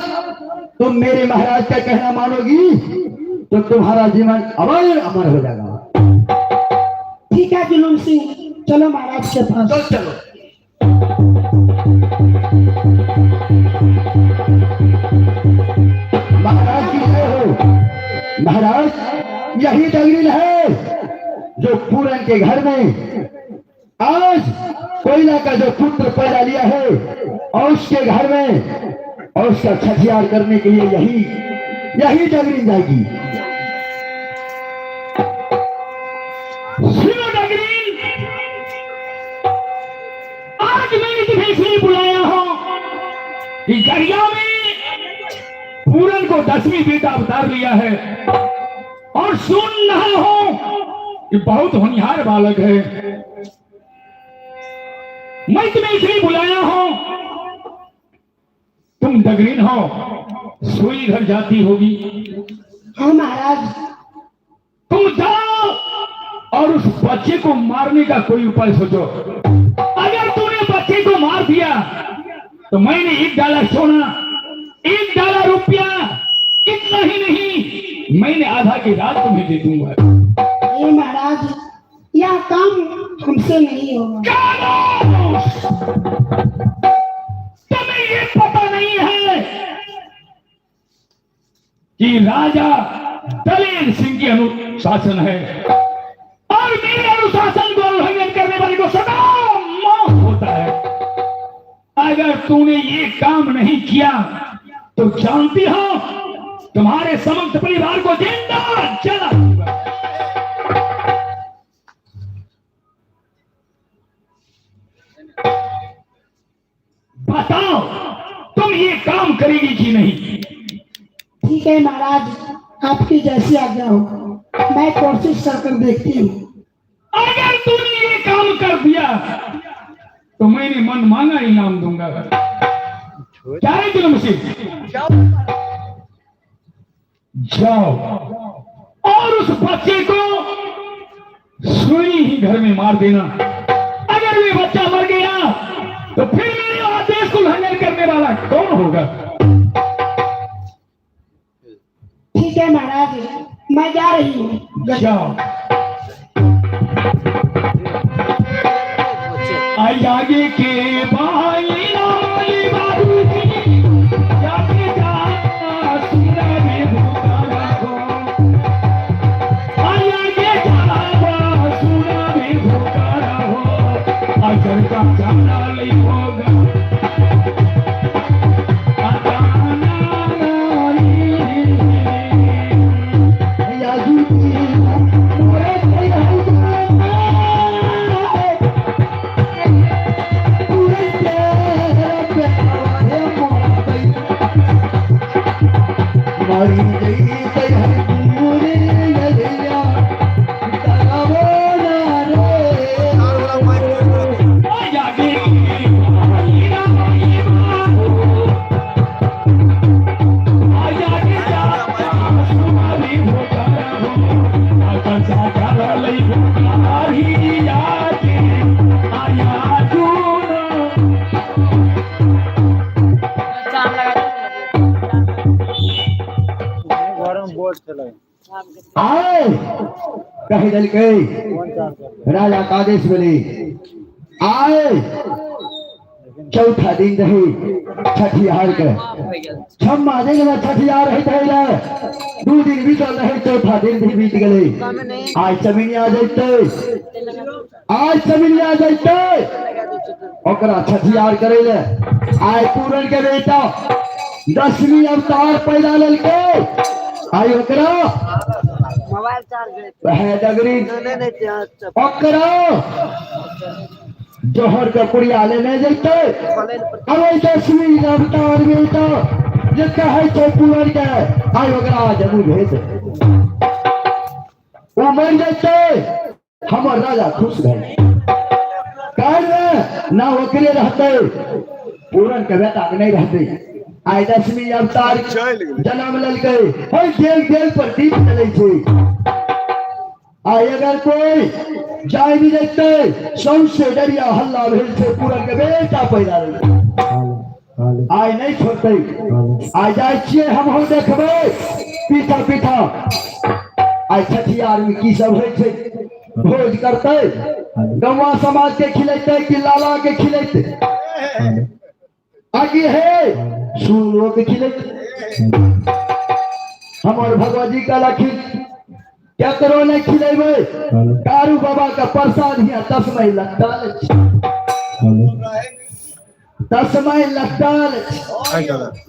तुम मेरे महाराज का कहना मानोगी तो तुम्हारा जीवन अमर अमर हो जाएगा। ठीक है जुलूम सिंह, चलो महाराज के पास। तो चलो। महाराज की जय हो। महाराज यही दलील है जो पूरन के घर में आज कोयला का जो पुत्र पैदा लिया है और उसके घर में और उसका छठियार करने के लिए यही डगरी जाएगी। सुनो डगरीन, आज मैंने तुम्हें इसलिए बुलाया हूं कि गरिया में पूरन को 10वीं बेटा अवतार लिया है और सुन रहा हूं कि बहुत होनहार बालक है। मैं तुम्हें इसलिए बुलाया हूं, तुम डगरीन हो, सोई घर जाती होगी। हाँ महाराज। तुम जाओ और उस बच्चे को मारने का कोई उपाय सोचो। अगर तूने बच्चे को मार दिया तो मैंने 1 डाला सोना, 1 डाला रुपया, इतना ही नहीं मैंने आधा की रात तुम्हें दे दूंगा। ये महाराज, यह काम हमसे नहीं होगा। तुम्हें ये पता नहीं है कि राजा दलेर सिंह की अनुशासन है और मेरे अनुशासन को उल्लंघन करने वाले को सदा मौत होता है। अगर तूने ये काम नहीं किया तो जानती हो तुम्हारे समस्त परिवार को जिंदा जला दूंगा। बताओ तुम ये काम करेगी कि नहीं? ठीक है महाराज, आपकी जैसी आज्ञा हो, मैं कोशिश कर देखती हूँ। अगर तूने ये काम कर दिया तो मैंने मन मांगा इनाम दूंगा। क्या है जुलूम सिंह? जाओ और उस बच्चे को सोई ही घर में मार देना। अगर ये बच्चा मर गया तो फिर मेरे आदेश को उल्लंघन करने वाला कौन होगा? ठीक है महाराज, मैं जा रही हूँ। जाओ। आगे के भाई नाली बाबू जी, जाके जा सुना में भूखा रखो। आगे जा सुना में भूखा रहो, अगर का जाना नहीं होगा। आए कहे दल के राजा का आदेश मिले। आए चौथा दिन रही छठियार के, छम्मा दिन में छठियार रहे 2 दिन बीतल रहे, चौथा दिन भी बीत गए। आज चमिनिया जैते, आज चमिनिया जैते ओकरा छठियार करे ले। आय पूरन के बेटा 10वीं अवतार पैदा ललके, आई ओकरा मोबाइल चार्ज वह डगरी ओकरा जोहर का पुड़िया लेने जैते। अब 10वीं अवतार बेटा जे कहे तो पूरन के आई ओकरा जरूर भेज वो मर जैते। हमर राजा खुश भए कह ना ओकरे रहते, पूरन के बेटा के नहीं रहते। आई 10वीं अवतार जन्म ललके, जेल पर दीप चले छे। आई अगर कोई जाय भी देखते सौंसे डरिया हल्ला भेल छे, पूरन के बेटा पैदा रहे। आई नहीं छोड़ते, आई जाय छिए हम देखबे पीछा पीछा आई छठियार में की सब होइ छै भोज करते गौवा समाज के खिलेते कि लाला के खिलेते आगे है सूरो के खिलेते हमारे भगवती का लखी क्या करो नहीं खिलेबे कारू बाबा का प्रसाद हिया तस्मै लट्टाल तस्मै लट्टाल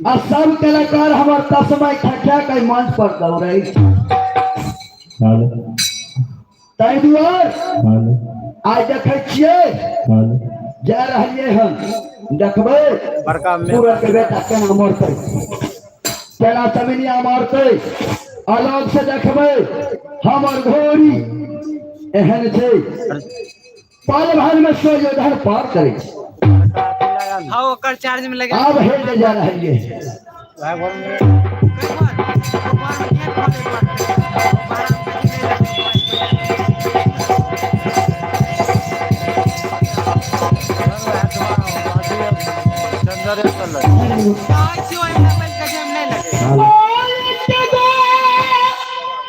आ सब कलाकार हमार तस्मै खा के मंच पर दौड़े ताहि दुआरे आज देखे छियै जा रहिए हम देखबै बड़का सूरज के बेटा केना मरतै केना चमिनिया मारतै अलग से देखबै हमर घोड़ी एहन छै पल भर में सूर्योदय पार करे छै हाँ ओकर चार्ज में लगे आब हेल जा रहिए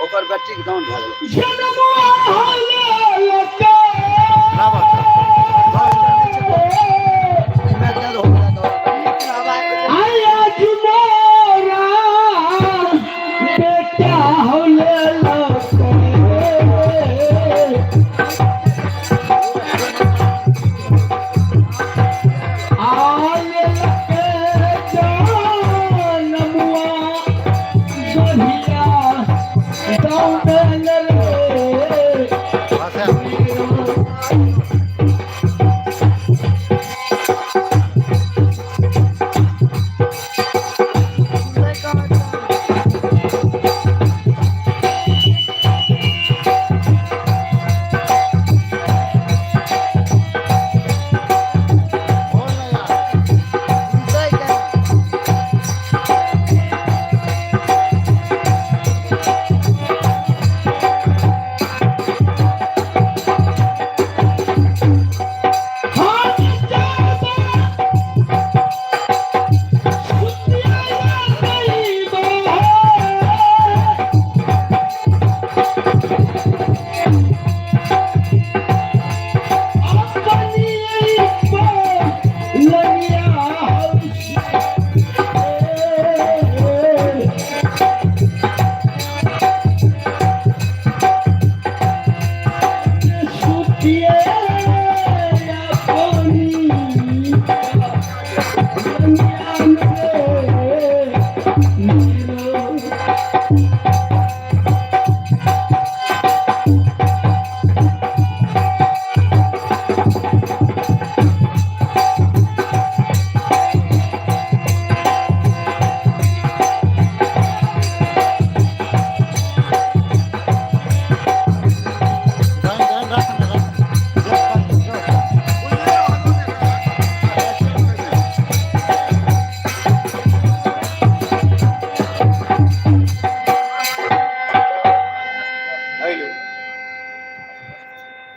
ओकर बैटरी के डाउन भए गेलै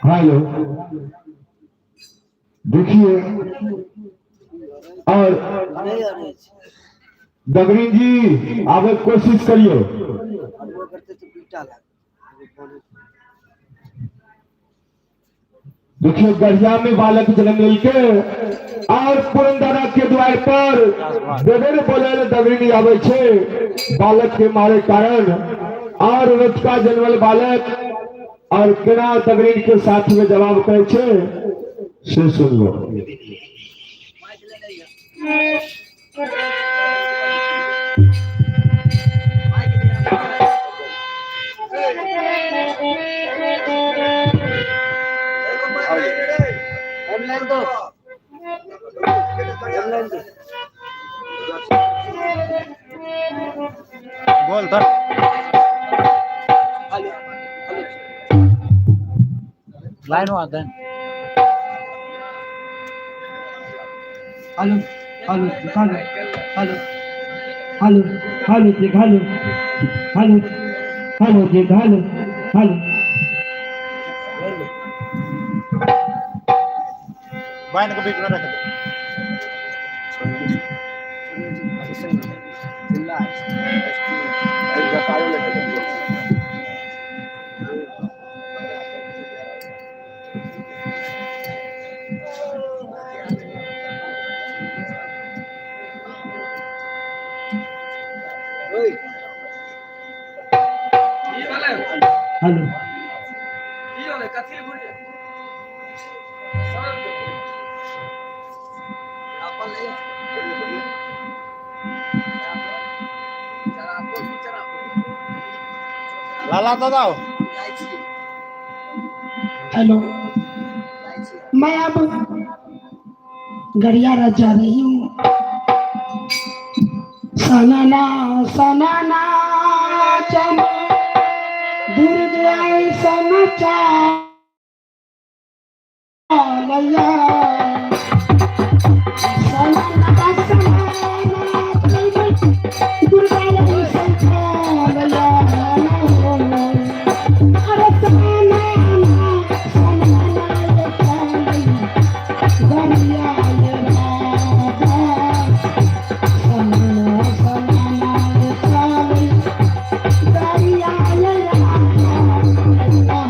हेलो देखिए और दगरी जी आगे कोशिश करियो देखिए गढ़िया में बालक जन्म लेके और पुरंदरा के द्वार पर बेबेर बोले दगरी आवे छे बालक के मारे कारण और रचका जन्मल बालक और केना दगरी के साथ में जवाब करे छे से सुन लो बोल तर लाइन में आते हैं hello hello hello hello hello hello देख हेलो हेलो हेलो देख हेलो हेलो बाइन को बीच में रख दो जिला हेलो लाला दादा हेलो, मैं अब गड़ियारा जा रही हूँ। सनाना सनाना चम दूर गया सनचा लया सनाना सनाना दूर गया सनचा लया अरे सनाना सनाना गड़िया ये राजा सनाना सनाना गड़िया ये राजा।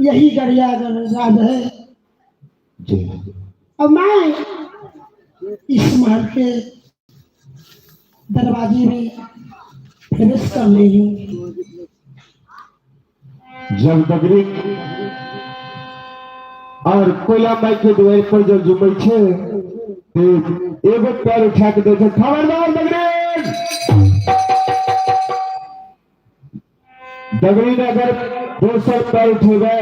यही गड़िया राज है। जी अब मैं इस महल के दरवाजे में प्रवेश कर रही हूँ। जब बदरी और कोयला माई के द्वार पर जब जुमै छे तो एगो पैर उठा के देखे खबरदार बगरेन बगरी ने अगर दोसर पैर उठेगा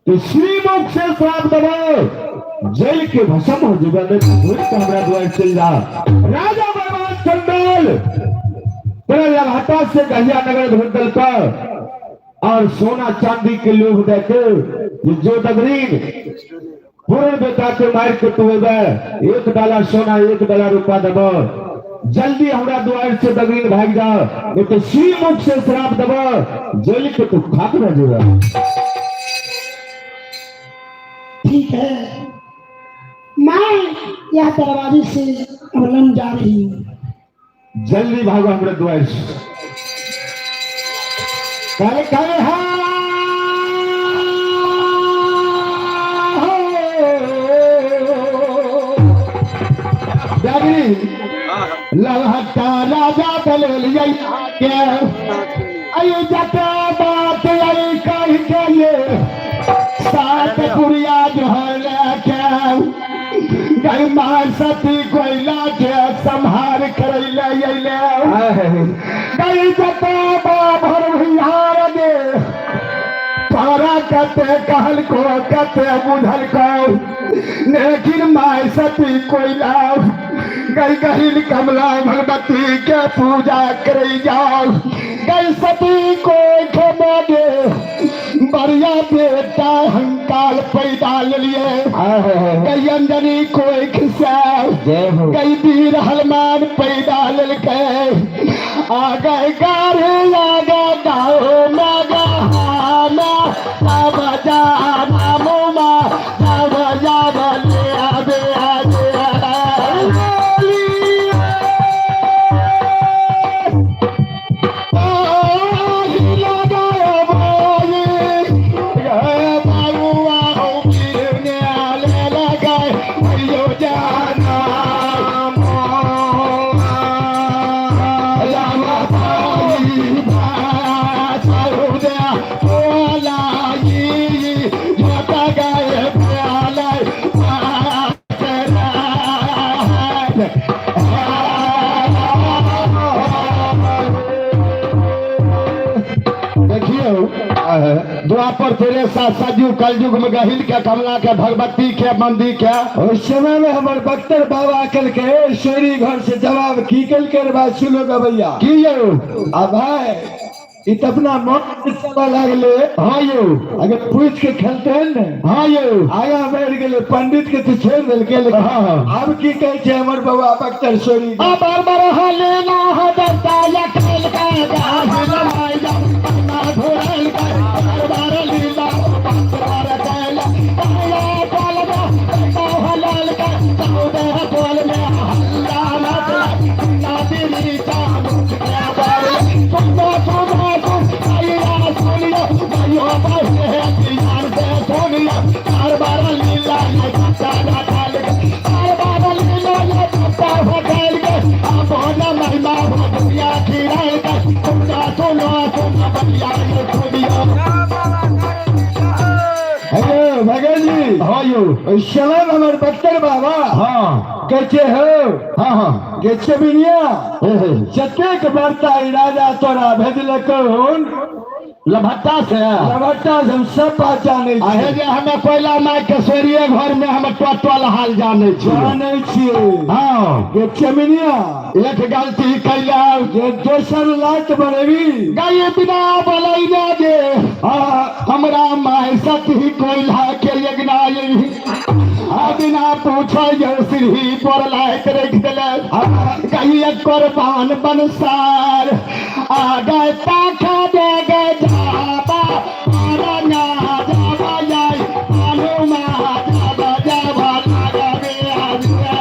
तो श्रीमुख से श्राप दबाओ जल के भस्म हो जाएगा। नहीं तो भूल के हमारा द्वार चल जा राजा बर्बाद चंडल तेरा लभाटा से गहिया नगर धुंधल का और सोना चांदी के लोग देखे जो दगरीन पूर्ण बेटा के मार के तू एक डाला सोना एक डाला रुपया दबो जल्दी हमरा द्वार से दगरीन भाग जा नहीं तो श्री मुख से श्राप दबो जल के तू खाक न जाएगा। ठीक है, मैं यह दरवाजे से अवलन जा रही हूँ। जल्दी भागो हमारे द्वार से। काले काले हाँ लहटा राजा बलिया क्या अयो जटा बात आई कह के ये सात पुरिया जो है क्या गई मां सती कोयला के संहार कर ले गई जटा भर भैया दे तारा कते कहल को कते बुझल को लेकिन माय सती कोयला गई गहिल कमला भगवती के पूजा कर जाओ गई सती को खेमोगे बढ़िया बेटा हंकाल पैदा ले लिए गई अंजनी को खिसा गई वीर हनुमान पैदा ले आगे गारे आगे गाओ मगा हाना सब जाना मोमा सब जाना ले आबे आजे द्वापर तेरे साथ सजू कलयुग में गहिल के कमला के भगवती के मंदिर के उस समय में हमारे बख्तर बाबा कल के शेरी घर से जवाब की कल के बात सुनो भैया की अब है इत अपना मन चला लगले हाँ यो अगर पूछ के खेलते हैं ना हाँ यो आया बैठ गए पंडित के तो छोड़ दिल के हाँ अब की कहे छे हमर बाबा बख्तर शेरी बार बार हाँ लेना है दस्ता या खेल का गाज लमाई जा ना घोड़ल का बार लीला बार कैला आया कालगा तो हलाल का सौदे बोल में हल्ला मत ना दिली चा क्या बार सुनो सुनो सुन आया सुनियो भाइयों भाई है यार से सुनियो बार बार लीला ये का कालगा बार बार लीला ये का होटल के अब ना महिमा भगिया खिराए का सुनो सुनो सुनो बलिया ये सुनियो हेलो भगत जी हाँ यो सलाम हमारे बख्तर बाबा हाँ कैसे हो हाँ हाँ कैसे बिनिया चते के बरता राजा तोरा भेजल कौन लभट्टा से हम सब पहचाने आहे जे हमें कोयला माय के सोरिये घर में हम टोटल हाल जाने छिए हाँ ये चमिनिया एक गलती कैला जे दोसर लात बनेवी गाय बिना बोलै ना जे हमरा माय सती कोयला के यज्ञाई बिना पूछो ये सिरही पर लायक रख दिले कहीं कुर्बान बनसार आ गए ताखा दे गए जाबा आरना जाबा जाय आलूमा जाबा जाबा लागा बे आजिया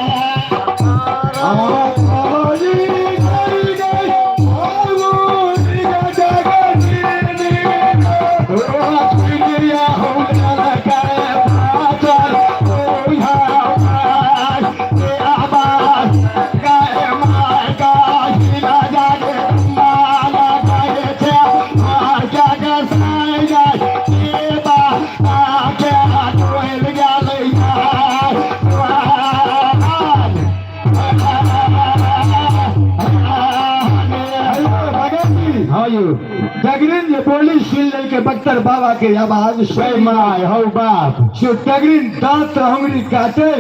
डगरिन ये बोली सुन के बख्तर बाबा के आवाज सोई माय हो बाप जो डगरिन दांत हंगरी काटे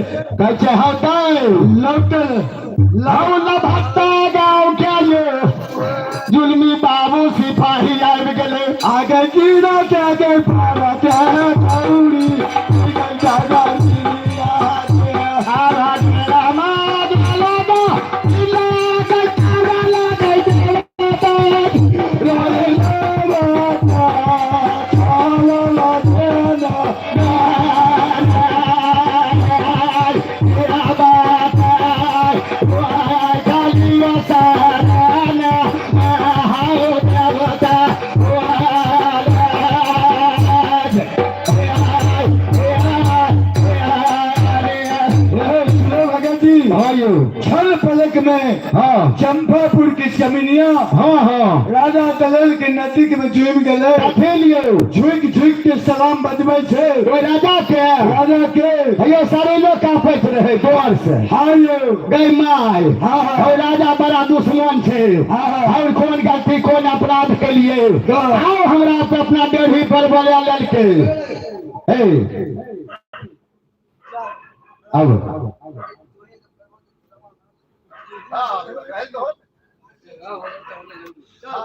कैसे होता है लौटल लाओ लभट्टा गाँव क्या ये जुल्मी बाबू सिपाही आए गले आगे कीड़ा के आगे पारा तेरा कौड़ी जागा छल पलक में हाँ चंपापुर की जमीनिया हाँ हाँ राजा दलल के नजदीक में झुम गए झुक झुक के सलाम बजबे छे राजा के ये सारे लोग कांपत रहे द्वार से हाँ यो गई माय हाँ हाँ राजा बड़ा दुश्मन छे और कौन गलती कौन अपराध के लिए आओ हमरा पे अपना डेढ़ी पर बोला ललके अब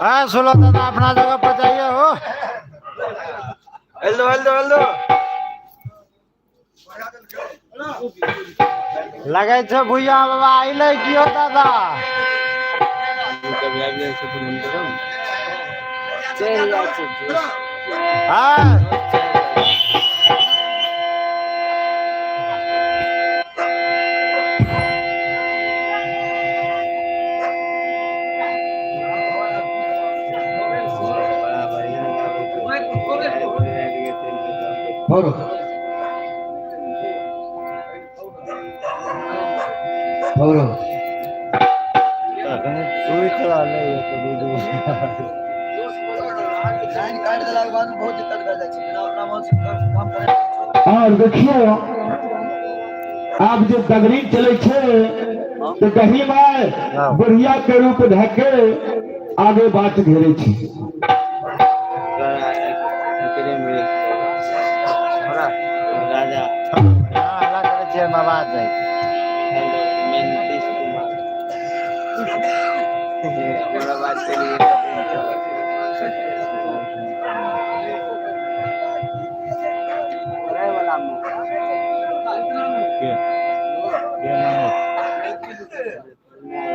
हाँ सुनो दादा अपना जगह पर जाइए हो हेल दो लगे छे भुइया बाबा आइले कियो दादा हाँ भरो भरो तू ही चला ले ये तो वीडियो और देखिए आप जो डगरी चले छे तो कहीं में बुढ़िया के रूप ढके आगे बात घेरे छे हाँ अलग करे छे मवाद है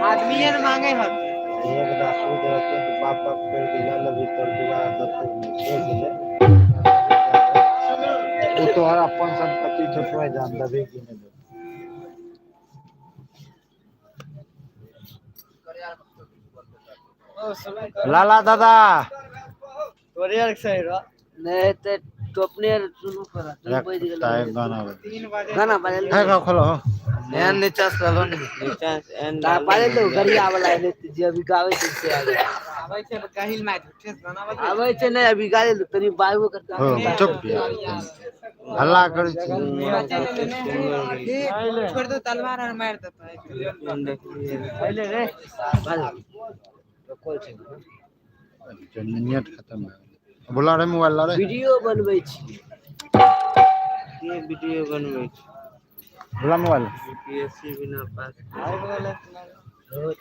आदमी ये मांगे हम एक दस हो जाए तो बाप बाप कर दिया लगी कर दिया वो तो हर अपन संपत्ति छुपवा जान दबे कि नहीं लाला दादा तोरे सही रो नहीं ते तो अपने सुनो करा टाइम गाना गाना बजा है का खोलो एन नीचा चलो नीचा एन ता पाले तो गरिया वाला है जे अभी गावे से आगे आवे छे काहिल मैच ठेस गाना बजा आवे छे नहीं अभी गाले तनी बायो करता हो चुप हल्ला कर छोड़ दो तलवार और मार देता है पहले रे कोई छे नेट खत्म है बोला रे मोबाइल ला रे वीडियो बनबै छी के वीडियो बनबै छी बोला मोबाइल यूपीएससी बिना पास आए वाला बहुत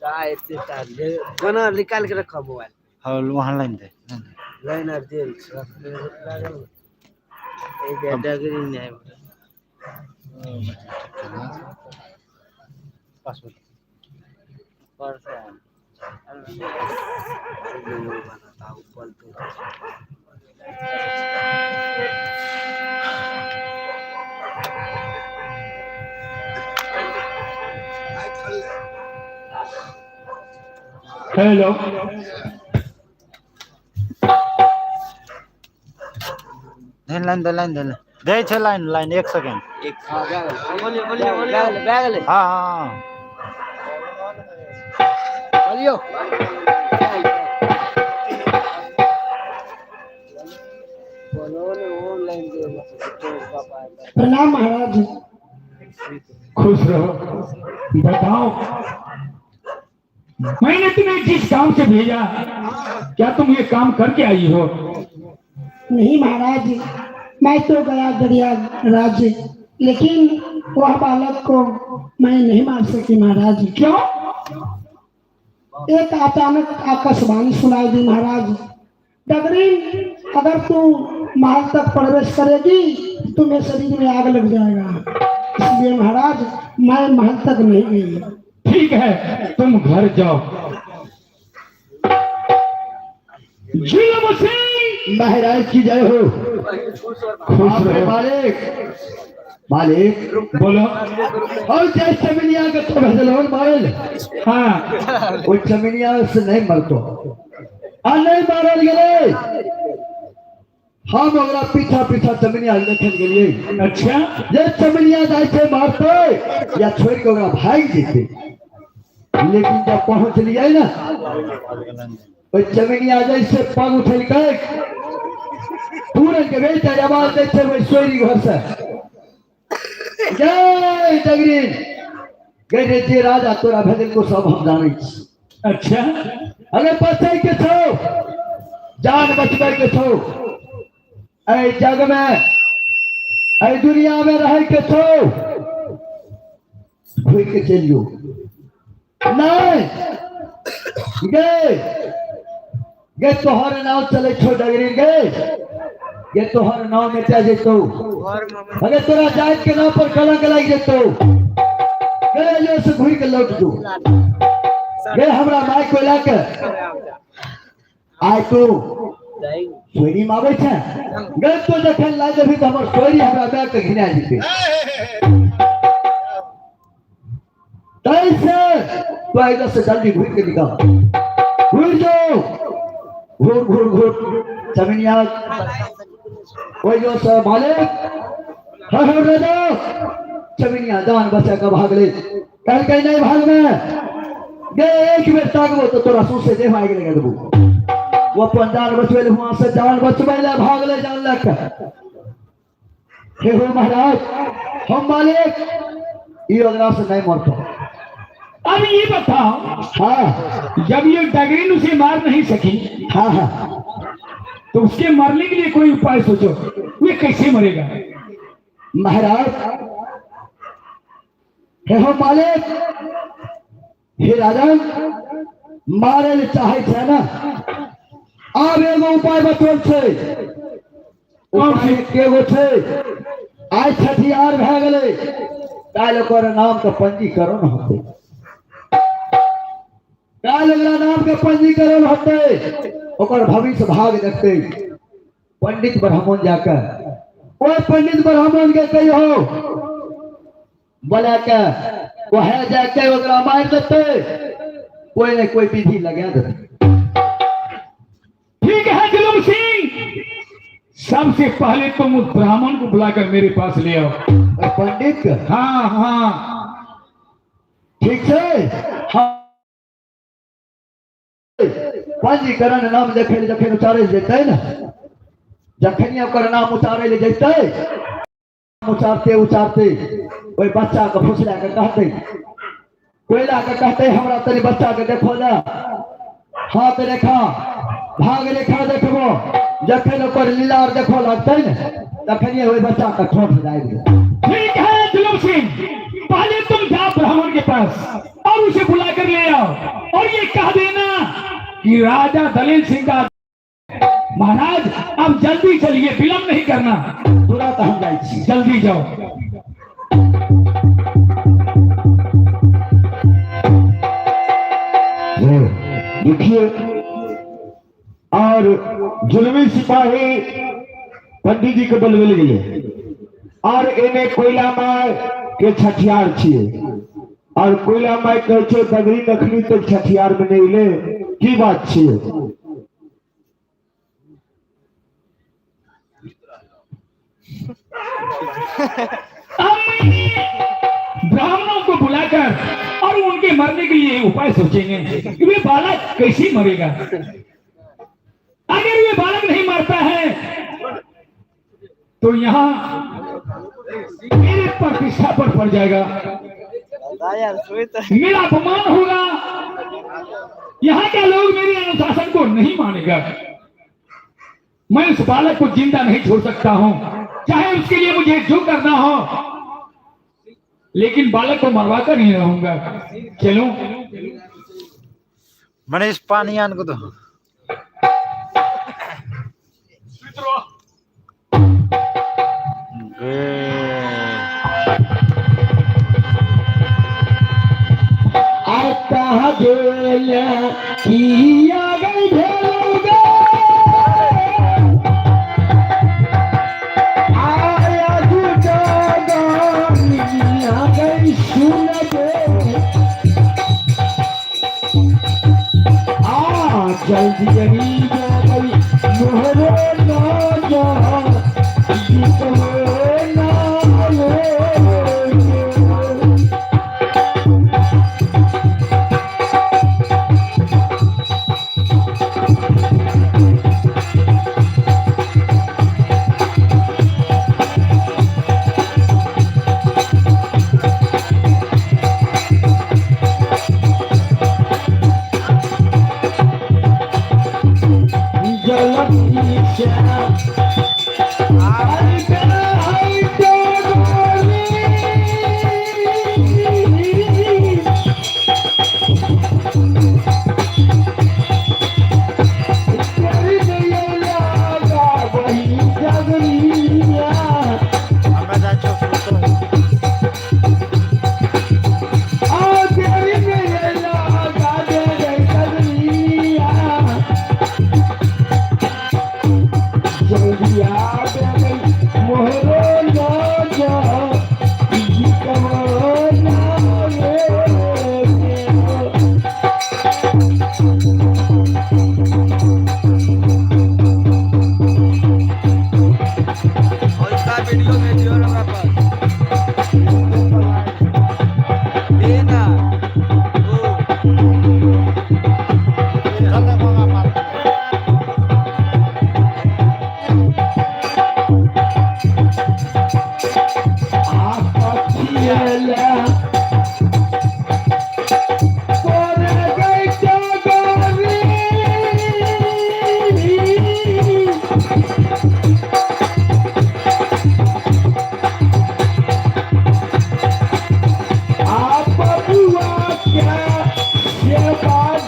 का एते तार गाना निकाल के रखो मोबाइल हां वहां लाइन दे लाइनर देल लागल ए बेडागिरी नहीं पासवर्ड पर से बनाता ऊपर तो हेलो लाइन दे छे लाइन 1 सेकंड एक बोलिए बैग ले हां बोलियो प्रणाम महाराज। खुश रहो। बताओ, मैंने तुम्हें जिस काम से भेजा, क्या तुम ये काम करके आई हो? नहीं महाराज, मैं तो गया दरिया राज्य, लेकिन वह बालक को मैं नहीं मार सकी महाराज। क्यों? एक अचानक आकाशवाणी सुनाई दी महाराज, डगरीन अगर तू महल तक प्रवेश करेगी तो मेरे शरीर में आग लग जाएगा, इसलिए महाराज मैं महल तक नहीं गई। ठीक है, तुम घर जाओ। महाराज की जय हो। खुश रहो। मालिक मालिक बोलो। और जय चमिनिया के तो भजलोन मारल। हाँ, वो चमिनिया से नहीं मरतो, नहीं मारल गए, हम ओकरा पीछा पीछा चमिनिया देखल गेलिए। अच्छा, ये चमिनिया जाय छे मारते या छोड़ के ओकरा भाग जेते, लेकिन जब पहुंच लिए ना, वो चमिनिया जैसे पग उठल के तुरंत के बेटा आवाज दे छे, वो सोरी घर से जय डगरीन गए जे राजा तोरा भजन को सब हम जानै छी। अच्छा, अरे बचे के छो, जान बचबे के छो, ऐ जग में ऐ दुनिया में रह के छो, घुर के चलियो नहीं गे तोहर नाव चले छो डगरीन गे तोहर नाव में जा जेतो, अरे तोरा जात के नाम पर कलंक लग जेतो, गए से घुर के लौट दो। गे हमरा माय को लेके आय तो सोरी मावे छे गे तो जखन ला देबी त हमर सोरी हमरा बैग के घिना जेते तैसे तो इधर से जल्दी घूर के निकल घूर जाओ घूर घूर घूर चमिनिया ओए जो सब मालिक हर राजा चमिनिया जान बचा के भाग ले कल कहीं नहीं भाग में गे एक बेर ताकबो तो तोरा सू से देह आगे लगा देबो वो अपन जान बचवेले वहां से जान बचवेले भाग ले जान लग हे हो महाराज हम मालिक ये अगला से नहीं मरतो अब ये बताओ, हाँ जब ये डगरीन उसे मार नहीं सकी, हाँ हाँ तो उसके मरने के लिए कोई उपाय सोचो, ये कैसे मरेगा? महाराज हे हो मालिक, हे राजा मारे ले चाहे छे ना, अब एगो उपाय बतौल छे, उपाय केगो छे, आज छठियार भए गेले, काल्हि ओकर नाम के पंजीकरण होते, काल्हि ओकरा नाम के पंजीकरण होते, ओकर भविष्य भाग देखते, पंडित ब्राह्मण जाकर ओए पंडित ब्राह्मण के कहियो बोला के वह जाके ओकरा मार देते, कोई न कोई विधि लगा देते। ठीक है जुलूम सिंह, सबसे पहले तुम उस ब्राह्मण को बुलाकर मेरे पास ले आओ। पंडित हाँ हाँ ठीक है, हाँ पंजीकरण नाम देखे जखन उतारे जेते न, जखन ओकर नाम उतारे ले जेते, उचारते उचारते कोई बच्चा के फुसला के कहते, कोयला के कहते हमरा तेरे बच्चा के देखो ना, हाथ रेखा भाग रेखा देखबो, जखन ओकर लीलार देखो लगते न, तखन ये बच्चा का ठोठ दाबि दे। ठीक है जुलूम सिंह, पहले तुम जाओ ब्राह्मण के पास और उसे बुलाकर ले आओ, और ये कह देना कि राजा दलील सिंह का महाराज अब जल्दी चलिए, विलंब नहीं करना। तुरंत हम जाए छी, जल्दी जाओ। देखिए, और जुलमी सिपाही पंडित जी के बोलबे गेले, और एने कोयला माय के छठियार छिए, और कोयला माय कहे छे दगरी नखनी तो छठियार में नहीं ले, की बात छिए? ब्राह्मणों को बुलाकर और उनके मरने के लिए उपाय सोचेंगे कि वे बालक कैसे मरेगा। अगर ये बालक नहीं मरता है तो यहाँ मेरे प्रतिष्ठा पर पड़ जाएगा, मेरा अपमान होगा, यहाँ के लोग मेरे अनुशासन को नहीं मानेगा। मैं उस बालक को जिंदा नहीं छोड़ सकता हूँ, चाहे उसके लिए मुझे जो करना हो, लेकिन बालक को मरवा कर नहीं रहूंगा। चलो मनीष पानी आन को तो आता दिल किया गई भेलूंगा, आया जुटागा मिया गई सुन दे, जल्दी जल्दी जा गई मोहरे ना जा, ना ले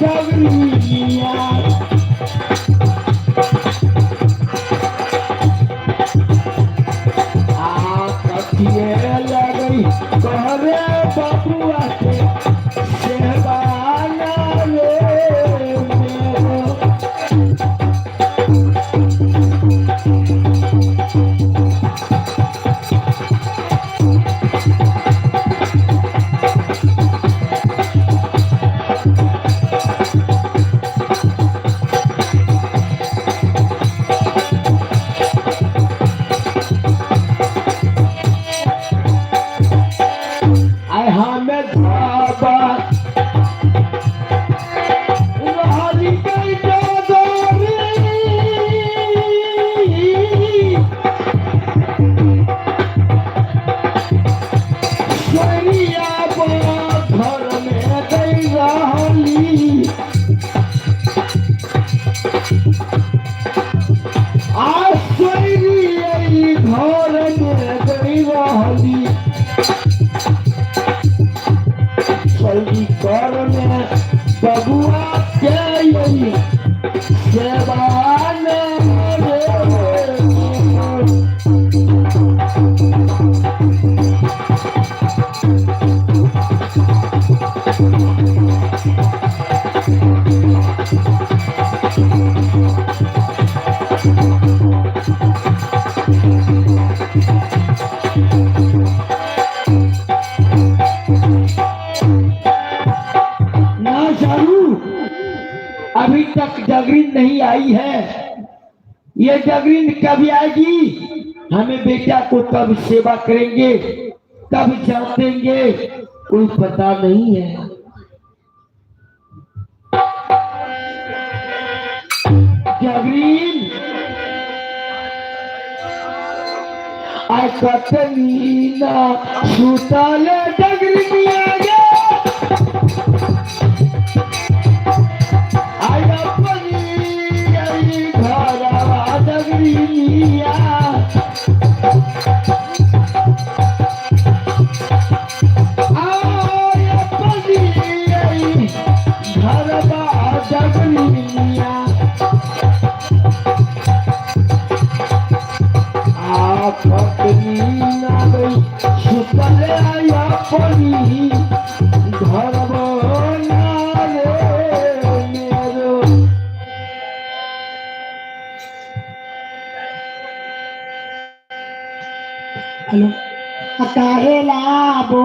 डगरिया कथिए लगई कहरे बबुआ के सेवाना रे मेरो I hame dhaba Rahali kai jadari Soiya ba ghar mein gai rahali Soiya ghar mein gai rahali सही कर में बबुआ के यही सेवान ना चालू अभी तक डगरीन नहीं आई है। ये डगरीन कब आएगी? हमें बेटा को कब सेवा करेंगे, कब जन्म देंगे, कोई पता नहीं है। डगरीन कतनीना सुताले डगरीन आगे आया पनी आई घरवा डगरीनिया आया पनी आई घरवा डगरीनिया कतनीना गई सुतले आया पनी घरवा हेलो काहे लाबो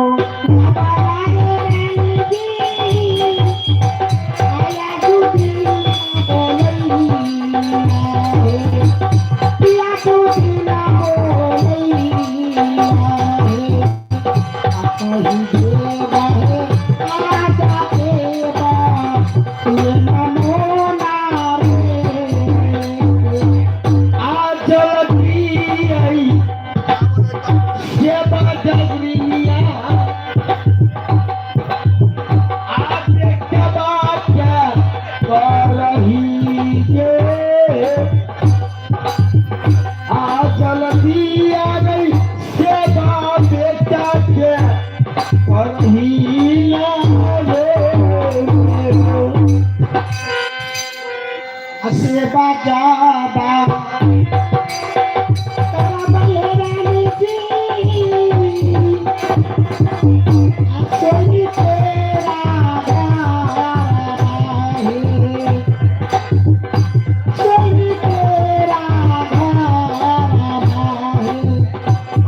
सेवा जाबा सोनी तेरा सोनी तेरा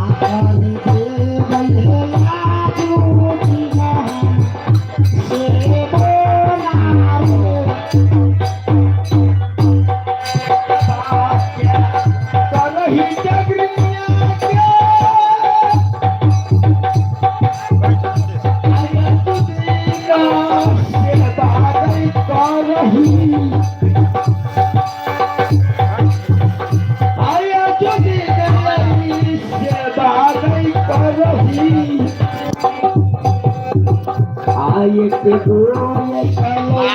आकाली दे बल्ला दूतिया से बोला आये के गोरे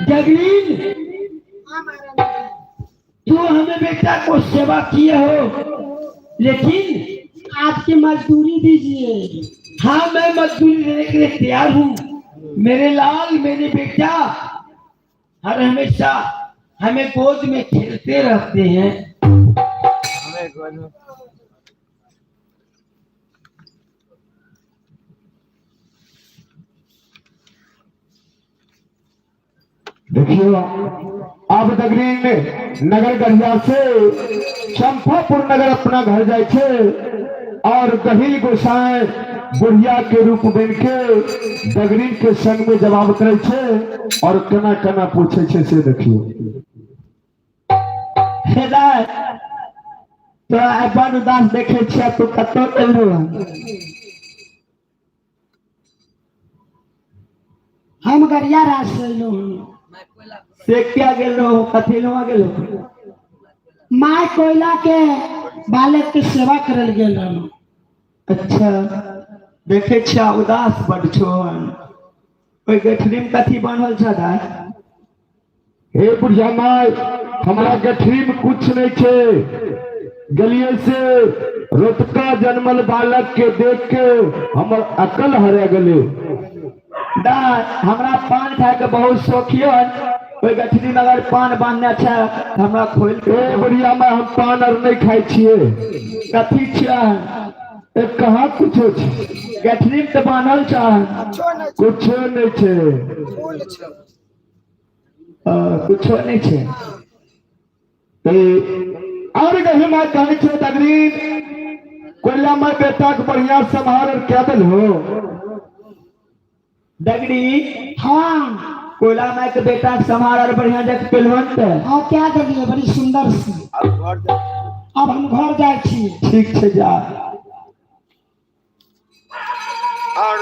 जगलीन, तू हमें बेटा को सेवा किए हो, लेकिन आपकी मजदूरी दीजिए। हाँ मैं मजदूरी देने के लिए तैयार हूँ। मेरे लाल, मेरे बेटा हर हमेशा हमें गोद में खेलते रहते हैं। हमें गोद में देखियो, अब दगरीन नगर गढ़िया से चंपापुर नगर अपना घर जाए छे और गहिल गोसाई बुढ़िया के रूप बन के दगरीन के संग में जवाब करे छे और कना कना पूछे छे से देखियो। हेदाय तोरा अपन उदास देखे छिया, तू कतो चलू? हम गरिया राज से अयलहुँ हन। से क्या गेलो, कथी लवा गेलो? माय कोयला के बालक के सेवा करल गेल रहलहुँ। अच्छा, देखे छिया उदास बड़ छोन। ओइ गठरी में कथी बनल छ दाय? हे बुढ़िया माई, हमारा गठरी में कुछ नहीं छे। गलिए से रोतका जन्मल बालक के देख के हमर अकल हरे गले। दाय हमरा पान खाए के बहुत शौकियन। ओइ गठरी में अगर पान बांधना छै हमरा खोल के। ए बुढ़िया माई, हम पान और नहीं खाई छिए। कथी छिया? ए कहाँ कुछो छे? गठरी में तो बांधल छ। कुछो नहीं छे। कुछो नहीं छै। और कहीं मैं कहनी छे दगरीन, कोयला में बेटा के बढ़िया संभाल और क्या दिल हो। दगड़ी हाँ, कोयला माई के बेटा संभाल और बढ़िया देख पेलवंत। और क्या दिलिए बड़ी सुंदर सी। अब घर जा। अब हम घर जाए छी। ठीक छे जा। और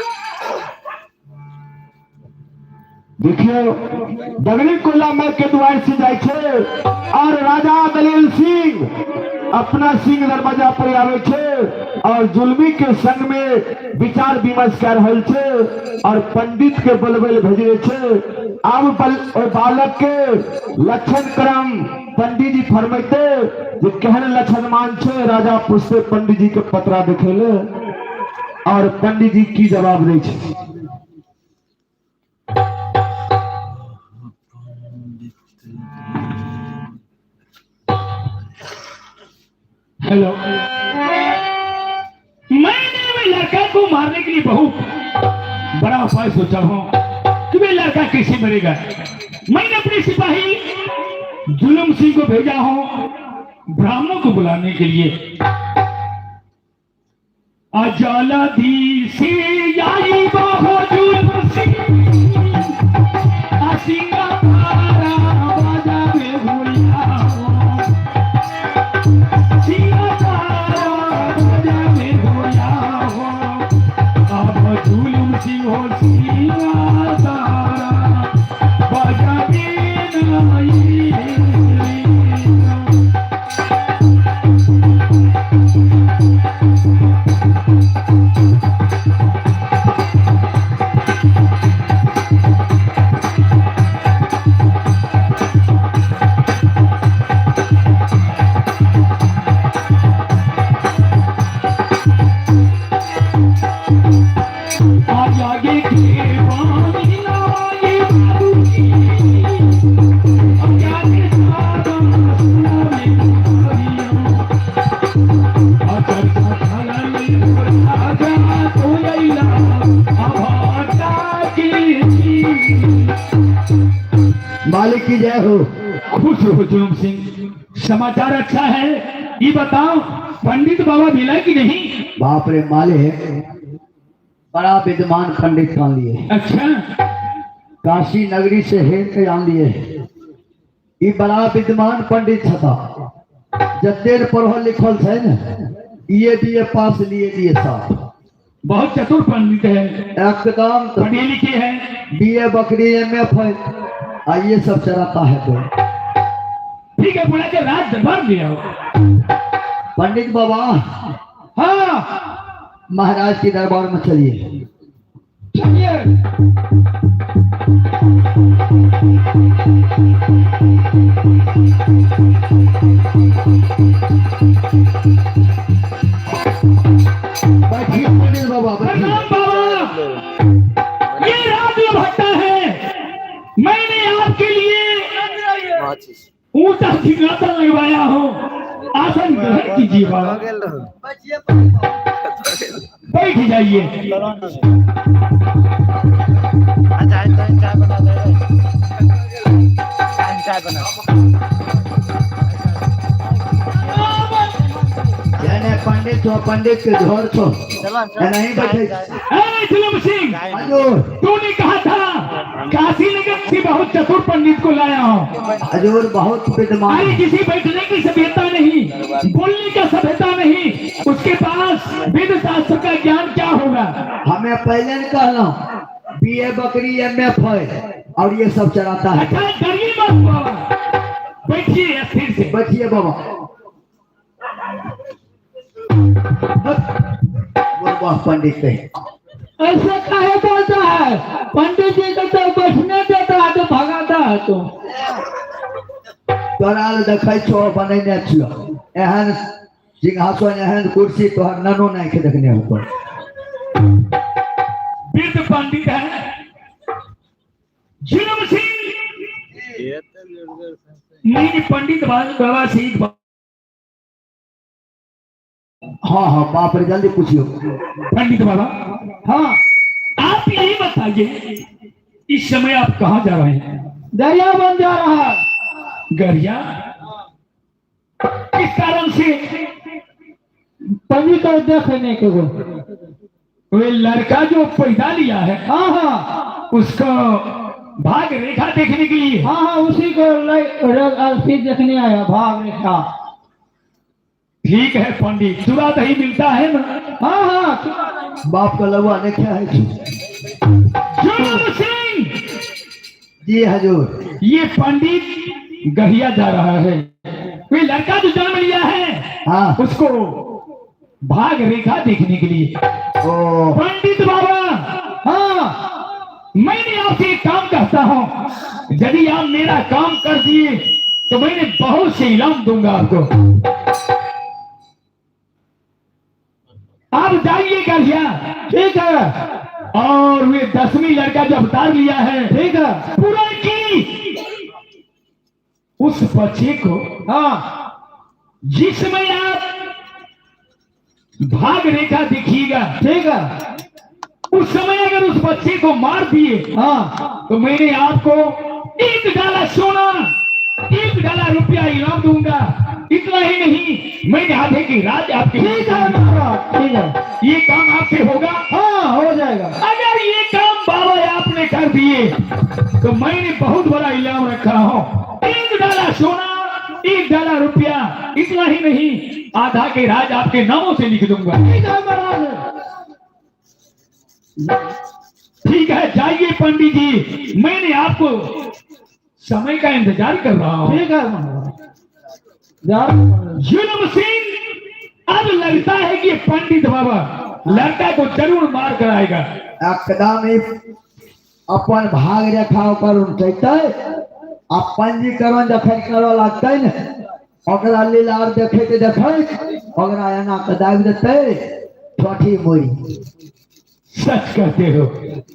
देखियो, दगरी कोयला में के द्वार से जाए छे और राजा दलील सिंह अपना सिंह दरवाजा पर आवे छे और जुल्मी के संग में विचार विमर्श कर रहल छे और पंडित के बलबल भेजे छे। अब बालक के लक्षण क्रम पंडित जी फरमाइते जे केहन लक्षण मान छे। राजा पूछते पंडित जी के पत्रा देखेले और पंडित जी की जवाब दे छे। हेलो, मैंने वे लड़का को मारने के लिए बहुत बड़ा उपाय सोचा हूं कि वे लड़का कैसे मरेगा। मैंने अपने सिपाही जुलम सिंह को भेजा हूं ब्राह्मणों को बुलाने के लिए। अजाला दी से यारी बाहो जुलम सिंह आसिंगा तारा बाजा में भूलिया मालिक की जय हो। खुश हो जुलम सिंह, समाचार अच्छा है। ये बताओ पंडित बाबा मिला कि नहीं? बाप रे मालिक, बड़ा विद्वान पंडित कान लिए। अच्छा, काशी नगरी से हेर के आन लिए। ये बड़ा विद्वान पंडित था। जतेर पढ़ल लिखल है न, ये बीए पास लिए दिए साहब। बहुत चतुर पंडित है, एकदम पढ़े लिखे हैं। बीए बकरी एमएफ है, ये सब चलाता है। तो ठीक है, बुला के रात दरबार ले आओ। पंडित बाबा, हाँ, महाराज के दरबार में चलिए। चलिए। बैठिए पंडित बाबा, बैठिए। प्रणाम बाबा, ये राज भट्टा है। मैंने आपके लिए ऊंचा सिंहासन लगवाया हूँ, आसन ग्रहण कीजिए बाबा, बैठ जाइए। चाय बना दे, चाय बना। यानी पंडित हो, पंडित के घर छो, नहीं बैठे। जुलम सिंह, हजूर, तूने कहा था काशी नगर से बहुत चतुर पंडित को लाया हूँ। हजूर बहुत विद्वान अरे है। किसी बैठने की सभ्यता नहीं, बोलने का सभ्यता नहीं, उसके पास वेद शास्त्र का ज्ञान क्या होगा। हमें पहले ने कहना बीए बकरी MF है और ये सब चलाता है। अच्छा डरिए मत बाबा, बैठिए स्थिर से। बैठिए बाबा। वाह पंडित है, ऐसे काहे बोलता है? पंडित जी को तो बैठने देता है तो भगाता है तो। तोरा देखे छो बनेने छियो, एहन सिंहासन एहन कुर्सी तोहर ननो नहीं के देखने हो। वृद्ध पंडित है जुलम सिंह, नहीं पंडित बाबा से हाँ हाँ बाप रे, जल्दी पूछियो। पंडित बाबा, हाँ आप यही बताइए इस समय आप कहाँ जा रहे हैं। दरिया बन जा रहा है। गरिया किस कारण से। पंडित को देखने के वो। वे लड़का जो पैदा लिया है, हाँ हाँ उसको भाग रेखा देखने के लिए। हाँ हाँ, उसी को फिर देखने आया भाग रेखा। ठीक है पंडित, चुरा दही मिलता है ना। हाँ हाँ, बाप का लवा ने क्या है? जुलम सिंह, जी हजूर। ये पंडित गहिया जा रहा है। कोई लड़का जो जन्म लिया है, हाँ उसको भाग रेखा देखने के लिए। ओ पंडित बाबा, हाँ मैंने आपसे एक काम कहता हूँ, यदि आप मेरा काम कर दिए तो मैंने बहुत से इनाम दूंगा आपको। आप जाइए गरिया, ठीक है। और वे 10वीं लड़का जो अवतार लिया है, ठीक है। पूरा की उस बच्चे को, हाँ जिसमें आप भाग रेखा देखिएगा, ठीक है। उस समय अगर उस बच्चे को मार दिए, हाँ तो मैंने आपको 1 डाला सोना, 1 डाला रुपया इनाम दूंगा। इतना ही नहीं, मैंने आधे की राज आपके। ठीक है महाराज, ठीक है। ये काम आपसे होगा। हाँ हो जाएगा। अगर ये काम बाबा आपने कर दिए तो मैंने बहुत बड़ा इनाम रखा हूँ। 1 डाला सोना, 1 डाला रुपया, इतना ही नहीं, आधा के राज आपके नामों से लिख दूंगा। ठीक है महाराज। ठीक है, जाइए पंडित जी, मैंने आपको समय का इंतजार कर रहा हूँ। ठीक है महाराज। जुलम सिंह, अब लगता है कि पंडित बाबा लड़का को जरूर मार कर आएगा। एकदम ही अपन भाग रेखा ऊपर उठते आ पंजीकरण जखन करऽ लगतै ने, ओकरा लीलार देखे के ओकरा एना के दाबि देते ठोठी मोरी। सच कहते हो,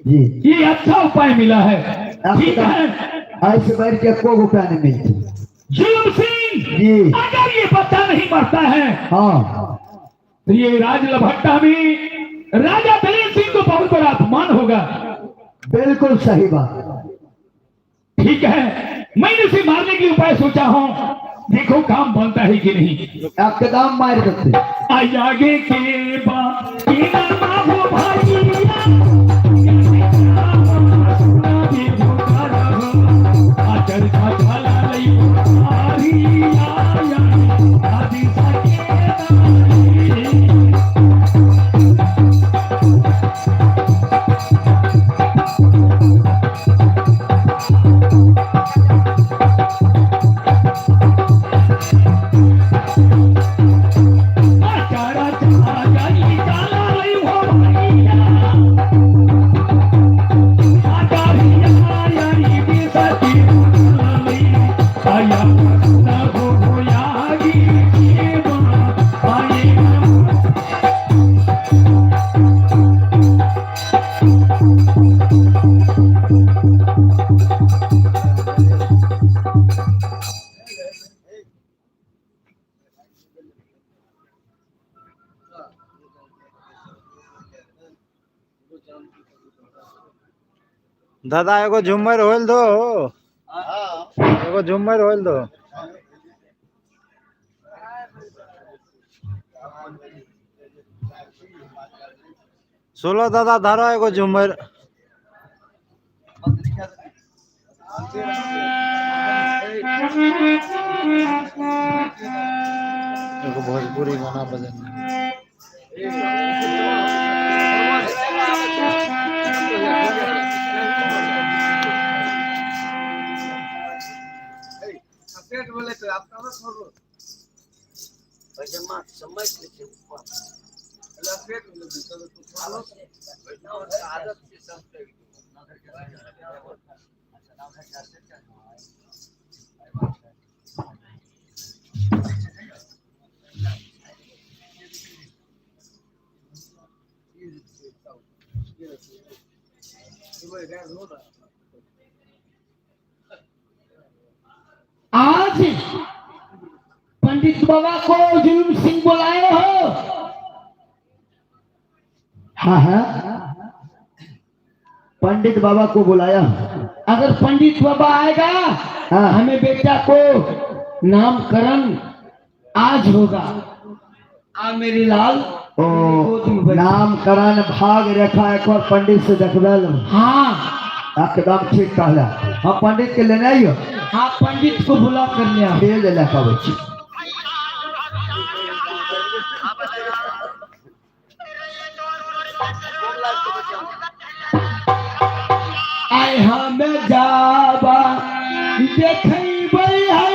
जी ये अच्छा उपाय मिला है। ठीक है, ऐसे बैठ के कोई उपाय नहीं मिलती। जुलम सिंह, जी अगर ये बच्चा नहीं मरता है हाँ, तो ये राज लभट्टा में राजा दलेर सिंह को बहुत बड़ा अपमान होगा। बिल्कुल सही बात। ठीक है, मैंने उसे मारने के उपाय सोचा हूँ, देखो काम बनता है कि नहीं। एकदम मार देते। आगे के बाद दादा एगो झुम्मर होल दो, एगो झुम्मर होल दो। सुनो दादा धरो एगो झुम्मर। एगो भोजपुरी गाना बजाना। आज पंडित बाबा को जुलूम सिंह बुलाए हो। हाँ हाँ, पंडित बाबा को बुलाया। अगर पंडित बाबा आएगा हाँ। हमें बेटा को नामकरण आज होगा। आ मेरी लाल ओ नामकरण भाग रेखा एक और पंडित से देखबल। हाँ एकदम ठीक कहला। हम पंडित के लेने आइयो। हाँ पंडित को बुला कर लिया। भेज ले का बच्ची। आए हमें जाबा देखै है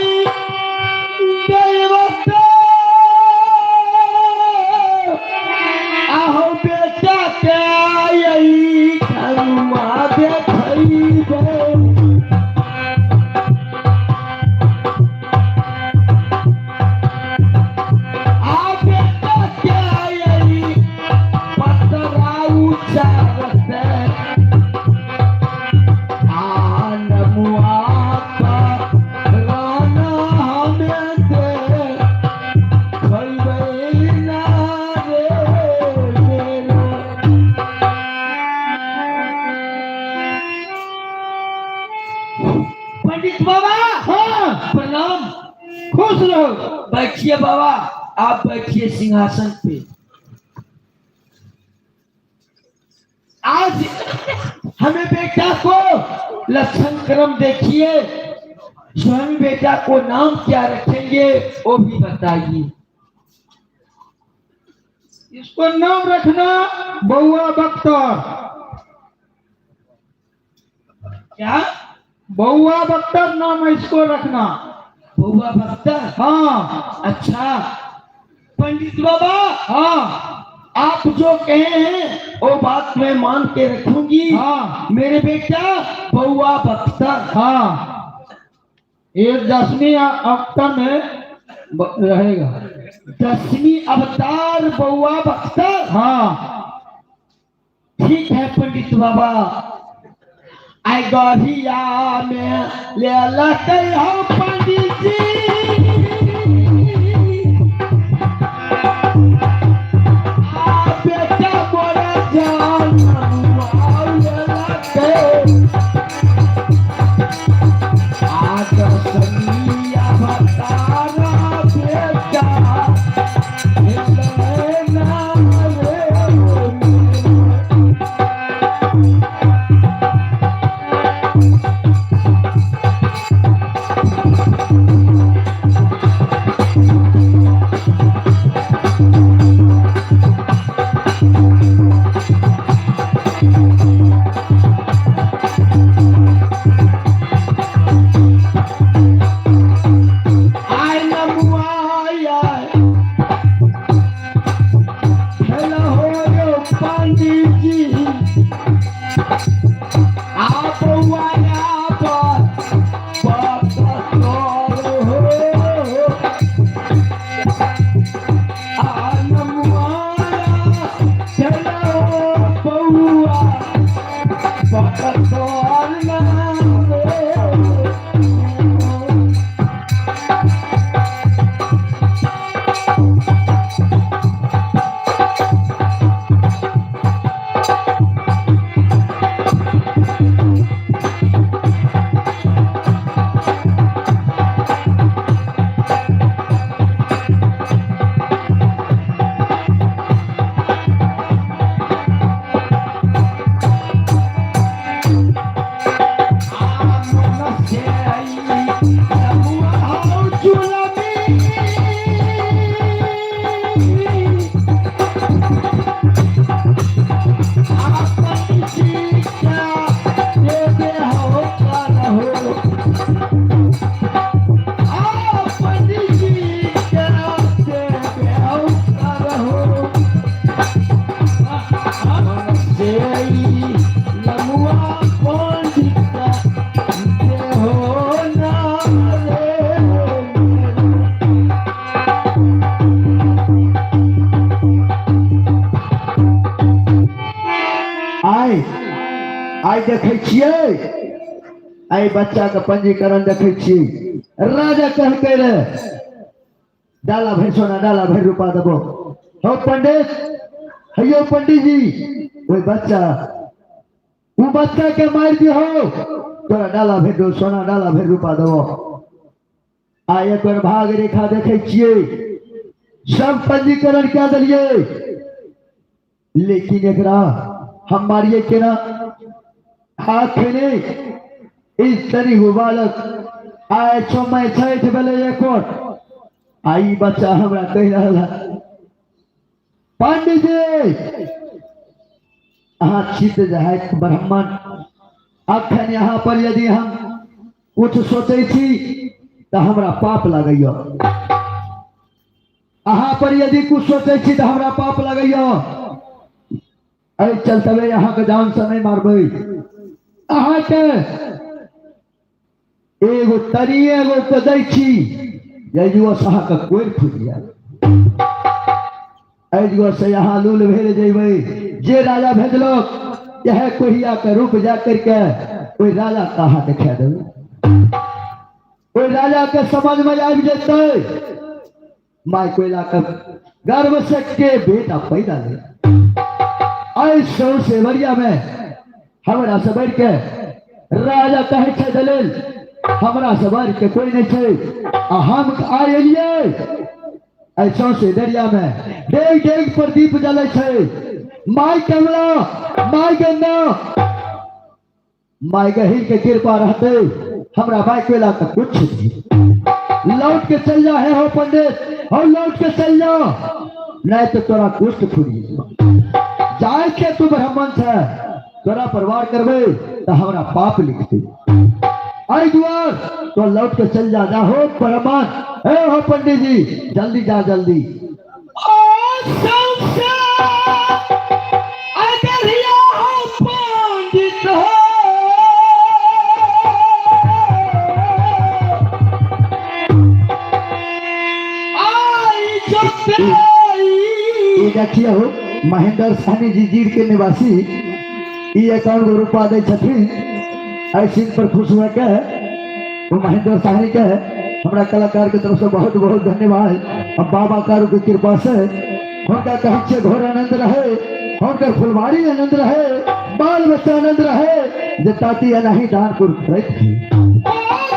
देवता आहो बेटा के आई घरुआ देखै आ बेटा के आई पतराऊ चारते पंडित बाबा हाँ प्रणाम। खुश रहो। बैठिए बाबा, आप बैठिए सिंहासन पे। आज हमें बेटा को लक्षण क्रम देखिए। स्वयं बेटा को नाम क्या रखेंगे वो भी बताइए। इसको नाम रखना बउआ बख्तर। क्या? बउआ बख्तर नाम है इसको रखना। बउआ बख्तर? हाँ। अच्छा पंडित बाबा, हाँ आप जो कहे हैं वो बात मैं मान के रखूंगी। हाँ। मेरे बेटा बउआ बख्तर। हाँ, ये 10वीं अवतार में रहेगा। 10वीं अवतार बउआ बख्तर। हाँ ठीक है पंडित बाबा। आई गहिया में ले लते हो पंडित जी। आ बेटा बोले जान ले लते। आ 10वीं अवतार बेटा आई देखे छिए आई बच्चा के पंजीकरण देखे छी राजा कह के रे डाला भर सोना डाला भर रुपा देबो हो पंडित हयो पंडित जी कोई बच्चा वो बच्चा के मार दियो हो तोरा डाला भर दो सोना डाला भर रुपा देबो आ एक बार भाग रेखा देखे छिए सब पंजीकरण क्या दिलिए लेकिन एकरा हम मारिए केना हाथ ने इस तरी हो बालक आए समय छठ बेले एक आई बच्चा हमरा कह रहा पंडित जी अहाँ चित जाए ब्राह्मण अखन यहाँ पर यदि हम कुछ सोचे छी तो हमरा पाप लगैया अहाँ पर यदि कुछ सोचे छी तो हमरा पाप लगैया अरे चलते यहाँ के जान से नहीं मारबे अहाँ के एगो तरी एगो के दै छी युवा सहा के कोई फूट जाए एगो से यहाँ लूल भेज जेबे जे राजा भेजलक यह कोहिया के रूप जा करके कोई राजा कहा देखा देवे कोई राजा के समझ में आबि जते माय कोयला के गर्भ से के बेटा पैदा ले ऐसो से बरिया में हमरा से बढ़ के राजा कहे छे दलेल हमरा से बढ़ के कोई नहीं छे आ हम आए लिए ऐसो से दरिया में डेग डेग प्रदीप जले छे माय कमला माय गंगा माय गहिर के कृपा रहते हमरा भाई कोयला का कुछ नहीं लौट के चल जा है हो पंडित हो लौट के चल जा नहीं तो तोरा कुछ फुरी जाए के तू ब्राह्मण है तोरा परिवार करबे तो हमरा पाप लिखते आई दुआर तो लौट के चल जा हो ब्राह्मण ए हो पंडित जी जल्दी जा जल्दी देखिए हो महेंद्र सहनी जी जीर के निवासी ये 51 रुपया दे छथिन ऐसी पर खुश हुआ के वो महेंद्र सहनी के हमरा कलाकार के तरफ से बहुत बहुत धन्यवाद अब बाबा कारू की कृपा से उनका कहे घोर आनंद रहे उनका फुलवारी आनंद रहे बाल बच्चा आनंद रहे जे ताती नहीं दानपुर करत थी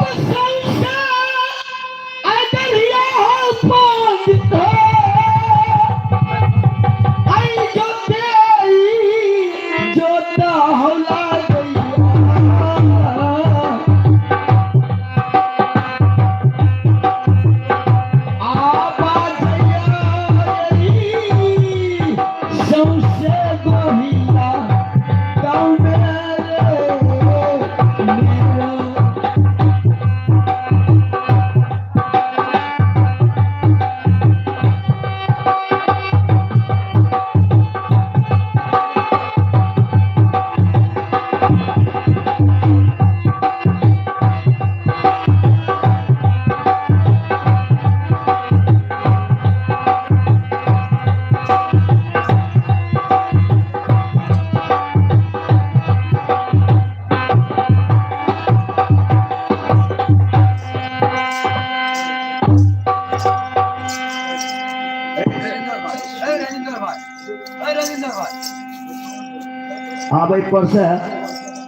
हाँ भाई पर से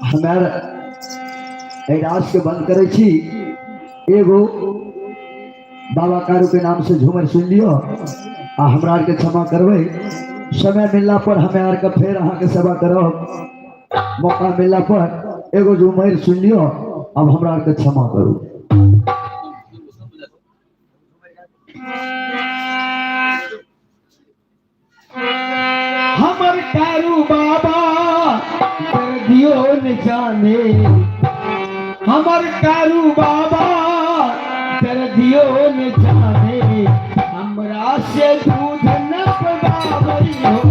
हमार राज के बंद करे छी एगो बाबा कारू के नाम से झूमर सुन लियो आ हमरा के क्षमा करबे समय मिलला पर हमें आर के फिर अहाँ के सेवा करब मौका मिलला पर एगो झूमर सुन लियो अब हमरा के क्षमा करू हमर कारू बाबा दियो न जाने हमर कारू बाबा दियो न जाने हमरा से दूध न पवावई हो